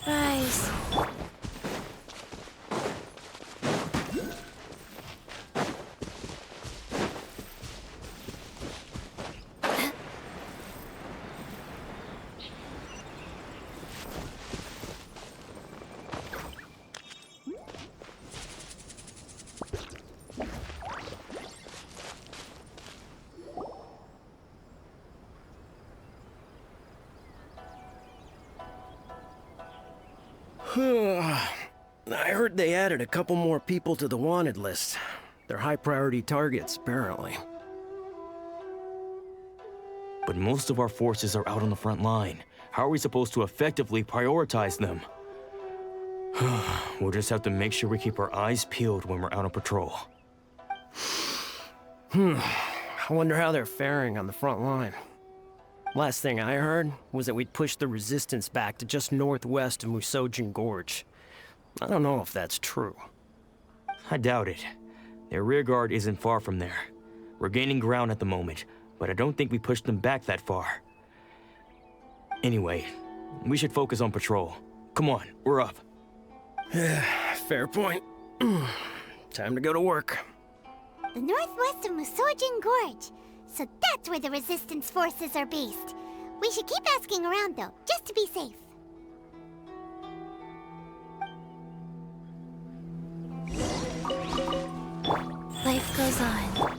Rise. I heard they added a couple more people to the wanted list. They're high-priority targets, apparently. But most of our forces are out on the front line. How are we supposed to effectively prioritize them? We'll just have to make sure we keep our eyes peeled when we're out on patrol. I wonder how they're faring on the front line. Last thing I heard was that we'd pushed the resistance back to just northwest of Musojin Gorge. I don't know if that's true. I doubt it. Their rearguard isn't far from there. We're gaining ground at the moment, but I don't think we pushed them back that far. Anyway, we should focus on patrol. Come on, we're up. Fair point. Time to go to work. The northwest of Musojin Gorge. So that's where the resistance forces are based. We should keep asking around though, just to be safe. Life goes on.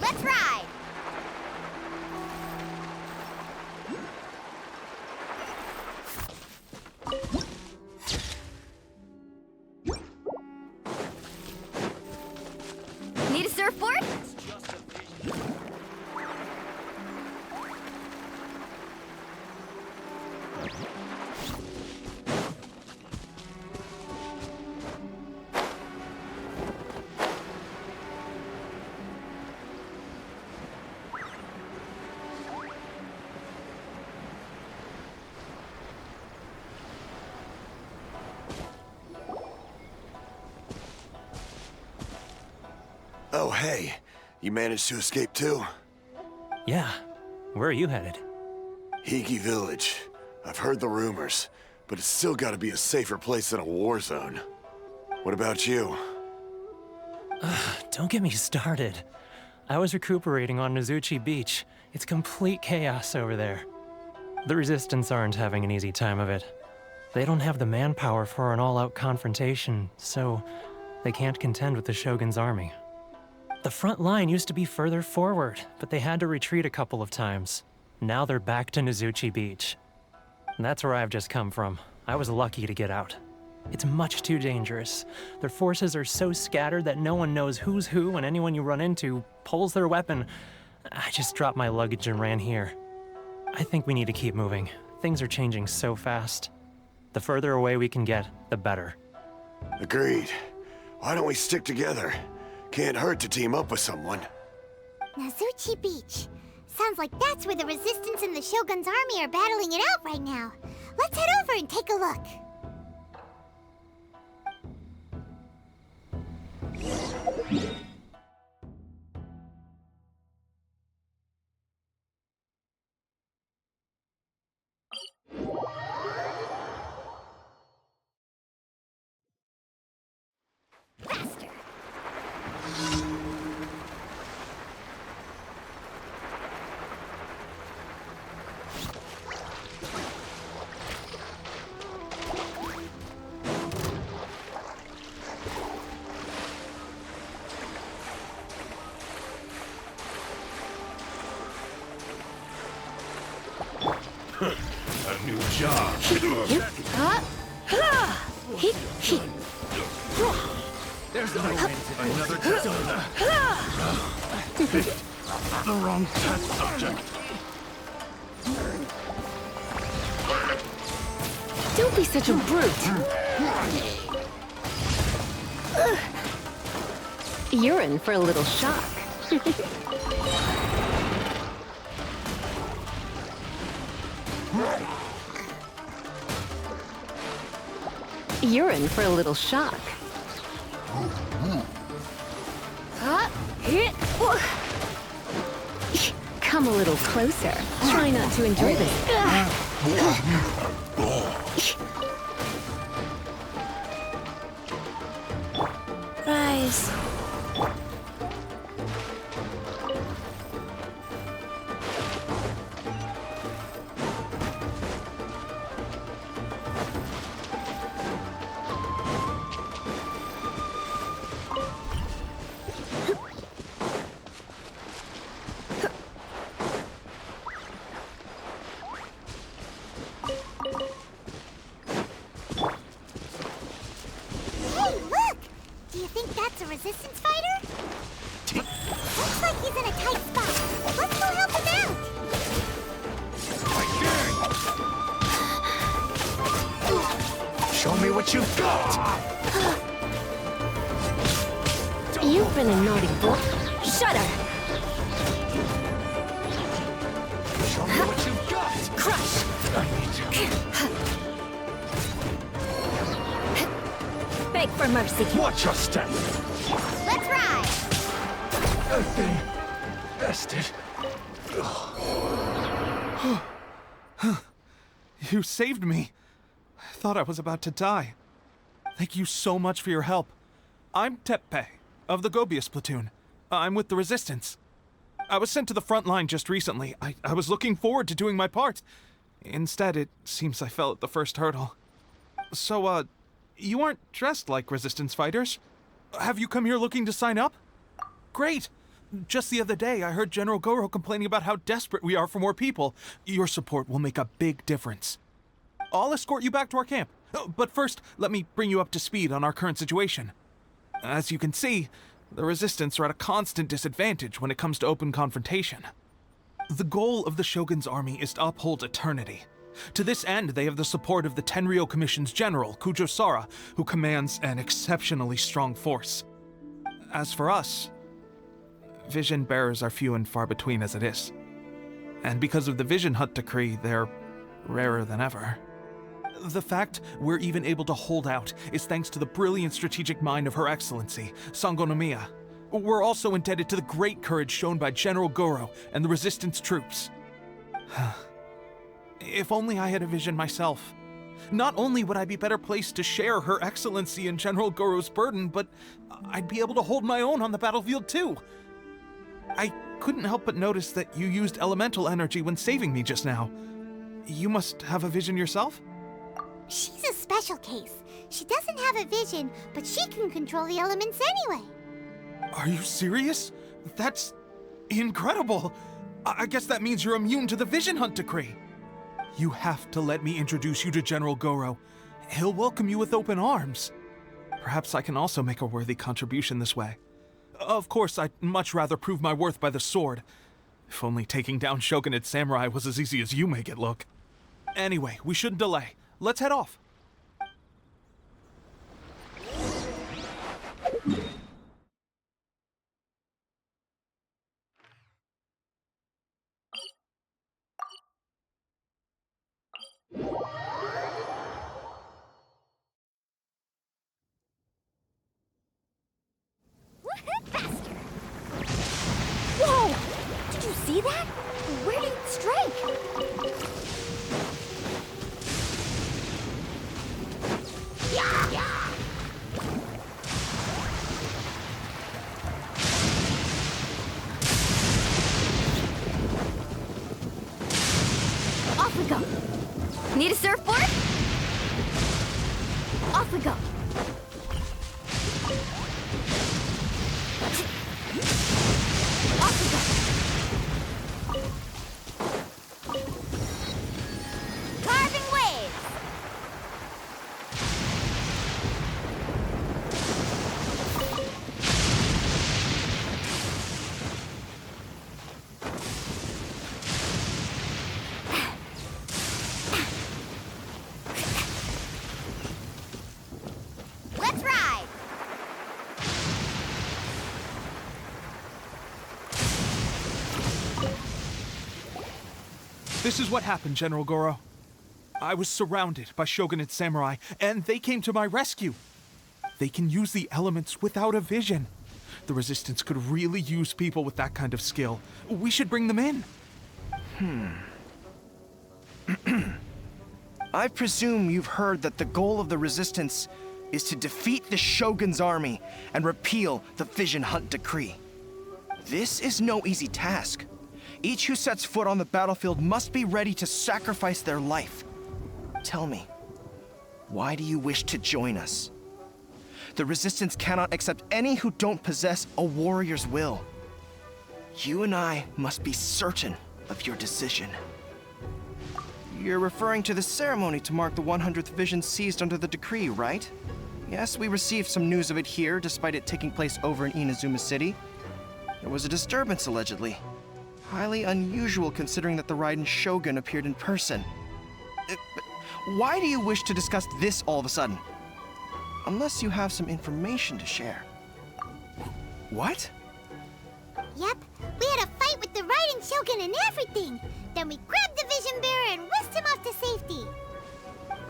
Let's ride! Need a surfboard? Oh, hey. You managed to escape too? Yeah. Where are you headed? Higi Village. I've heard the rumors, but it's still gotta be a safer place than a war zone. What about you? Don't get me started. I was recuperating on Nozuchi Beach. It's complete chaos over there. The Resistance aren't having an easy time of it. They don't have the manpower for an all-out confrontation, so they can't contend with the Shogun's army. The front line used to be further forward, but they had to retreat a couple of times. Now they're back to Nozuchi Beach. That's where I've just come from. I was lucky to get out. It's much too dangerous. Their forces are so scattered that no one knows who's who, and anyone you run into pulls their weapon. I just dropped my luggage and ran here. I think we need to keep moving. Things are changing so fast. The further away we can get, the better. Agreed. Why don't we stick together? Can't hurt to team up with someone. Nozuchi Beach. Sounds like that's where the Resistance and the Shogun's army are battling it out right now. Let's head over and take a look. A new job. There's another test. The wrong test subject. Don't be such a brute. You're in for a little shock. You're in for a little shock. Come a little closer. Try not to enjoy this. Rise. Hey, look! Do you think that's a resistance fighter? Looks like he's in a tight spot. Let's go help him out! Show me what you've got! You've been a naughty boy. Shut her! Show me what you've got! Crush! I need you. Beg for mercy. Watch your step! Let's ride! That thing... bested. You saved me. I thought I was about to die. Thank you so much for your help. I'm Teppe, of the Gobius platoon. I'm with the Resistance. I was sent to the front line just recently. I was looking forward to doing my part. Instead, it seems I fell at the first hurdle. So, you aren't dressed like Resistance fighters? Have you come here looking to sign up? Great! Just the other day, I heard General Goro complaining about how desperate we are for more people. Your support will make a big difference. I'll escort you back to our camp. But first, let me bring you up to speed on our current situation. As you can see, the Resistance are at a constant disadvantage when it comes to open confrontation. The goal of the Shogun's army is to uphold eternity. To this end, they have the support of the Tenryou Commission's general, Kujo Sara, who commands an exceptionally strong force. As for us, vision bearers are few and far between as it is. And because of the Vision Hut decree, they're rarer than ever. The fact we're even able to hold out is thanks to the brilliant strategic mind of Her Excellency, Sango Nomiya. We're also indebted to the great courage shown by General Goro and the Resistance troops. If only I had a vision myself. Not only would I be better placed to share Her Excellency and General Goro's burden, but I'd be able to hold my own on the battlefield too. I couldn't help but notice that you used elemental energy when saving me just now. You must have a vision yourself? She's a special case. She doesn't have a vision, but she can control the elements anyway. Are you serious? That's incredible. I guess that means you're immune to the Vision Hunt decree. You have to let me introduce you to General Goro. He'll welcome you with open arms. Perhaps I can also make a worthy contribution this way. Of course, I'd much rather prove my worth by the sword. If only taking down Shogunate samurai was as easy as you make it look. Anyway, we shouldn't delay. Let's head off. Faster! Whoa! Did you see that? Where did it strike? Yeah! Off we go! Need a surfboard? Off we go! Off we go! Carving waves! Let's ride! This is what happened, General Goro. I was surrounded by Shogunate samurai, and they came to my rescue. They can use the elements without a vision. The Resistance could really use people with that kind of skill. We should bring them in. I presume you've heard that the goal of the Resistance is to defeat the Shogun's army and repeal the Vision Hunt Decree. This is no easy task. Each who sets foot on the battlefield must be ready to sacrifice their life. Tell me, why do you wish to join us? The Resistance cannot accept any who don't possess a warrior's will. You and I must be certain of your decision. You're referring to the ceremony to mark the 100th Vision seized under the decree, right? Yes, we received some news of it here, despite it taking place over in Inazuma City. There was a disturbance, allegedly. Highly unusual considering that the Raiden Shogun appeared in person. Why do you wish to discuss this all of a sudden? Unless you have some information to share. What? Yep, we had a fight with the Raiden Shogun and everything. Then we grabbed the Vision Bearer and whisked him off to safety.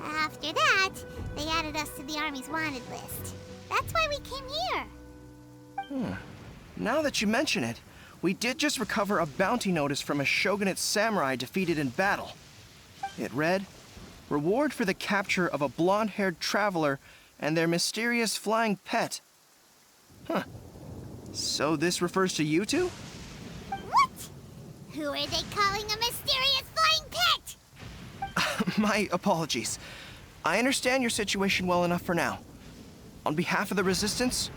After that, they added us to the Army's wanted list. That's why we came here. Now that you mention it, we did just recover a bounty notice from a Shogunate samurai defeated in battle. It read, "Reward for the capture of a blonde-haired traveler and their mysterious flying pet." Huh. So this refers to you two? What? Who are they calling a mysterious flying pet? My apologies. I understand your situation well enough for now. On behalf of the Resistance,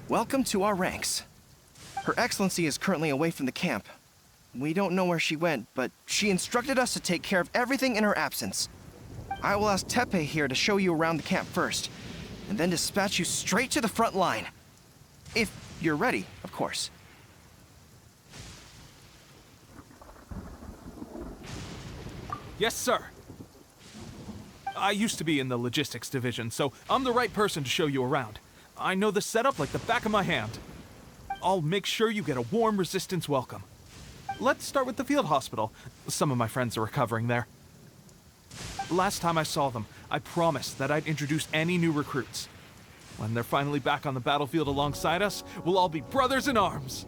welcome to our ranks. Her Excellency is currently away from the camp. We don't know where she went, but she instructed us to take care of everything in her absence. I will ask Teppei here to show you around the camp first, and then dispatch you straight to the front line. If you're ready, of course. Yes, sir. I used to be in the logistics division, so I'm the right person to show you around. I know the setup like the back of my hand. I'll make sure you get a warm Resistance welcome. Let's start with the field hospital. Some of my friends are recovering there. Last time I saw them, I promised that I'd introduce any new recruits. When they're finally back on the battlefield alongside us, we'll all be brothers in arms.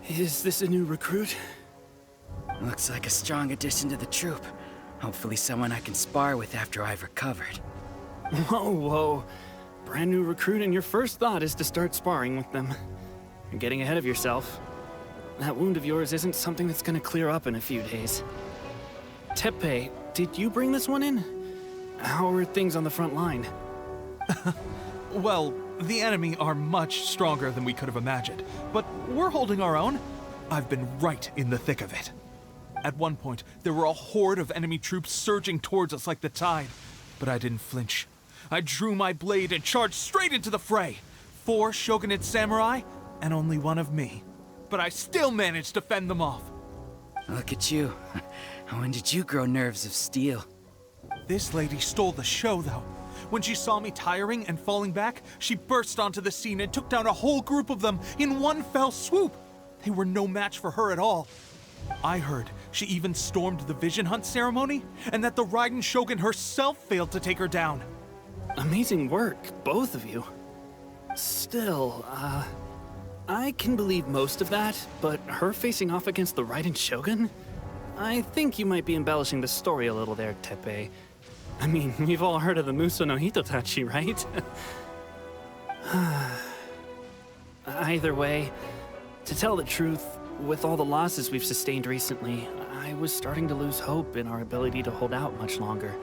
Is this a new recruit? Looks like a strong addition to the troop. Hopefully someone I can spar with after I've recovered. Whoa, whoa. Brand new recruit and your first thought is to start sparring with them. You're getting ahead of yourself. That wound of yours isn't something that's gonna clear up in a few days. Teppei, did you bring this one in? How are things on the front line? Well, the enemy are much stronger than we could have imagined, but we're holding our own. I've been right in the thick of it. At one point, there were a horde of enemy troops surging towards us like the tide, but I didn't flinch. I drew my blade and charged straight into the fray. 4 Shogunate samurai, and only 1 of me. But I still managed to fend them off. Look at you. When did you grow nerves of steel? This lady stole the show, though. When she saw me tiring and falling back, she burst onto the scene and took down a whole group of them in one fell swoop. They were no match for her at all. I heard she even stormed the Vision Hunt ceremony, and that the Raiden Shogun herself failed to take her down. Amazing work, both of you. Still, I can believe most of that, but her facing off against the Raiden Shogun? I think you might be embellishing the story a little there, Teppei. I mean, we've all heard of the Muso no Hitotachi, right? Either way, to tell the truth, with all the losses we've sustained recently, I was starting to lose hope in our ability to hold out much longer.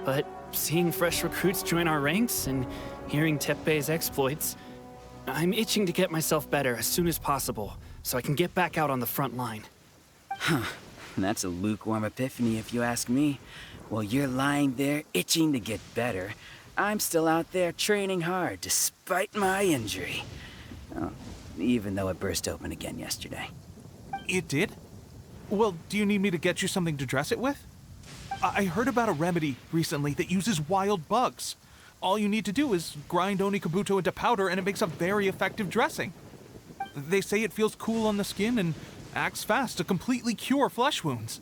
But seeing fresh recruits join our ranks and hearing Teppei's exploits, I'm itching to get myself better as soon as possible, so I can get back out on the front line. Huh. That's a lukewarm epiphany if you ask me. While you're lying there itching to get better, I'm still out there training hard despite my injury. Oh, even though it burst open again yesterday. It did? Well, do you need me to get you something to dress it with? I heard about a remedy recently that uses wild bugs. All you need to do is grind Onikabuto into powder and it makes a very effective dressing. They say it feels cool on the skin and acts fast to completely cure flesh wounds.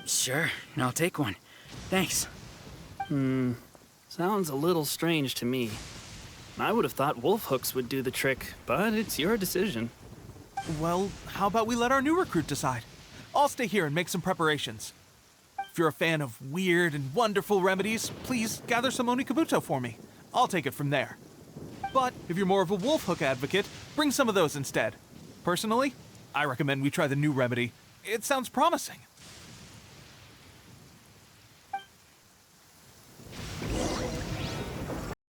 Sure, I'll take one. Thanks. Sounds a little strange to me. I would have thought wolf hooks would do the trick, but it's your decision. Well, how about we let our new recruit decide? I'll stay here and make some preparations. If you're a fan of weird and wonderful remedies, please gather some Onikabuto for me. I'll take it from there. But if you're more of a wolf hook advocate, bring some of those instead. Personally, I recommend we try the new remedy. It sounds promising.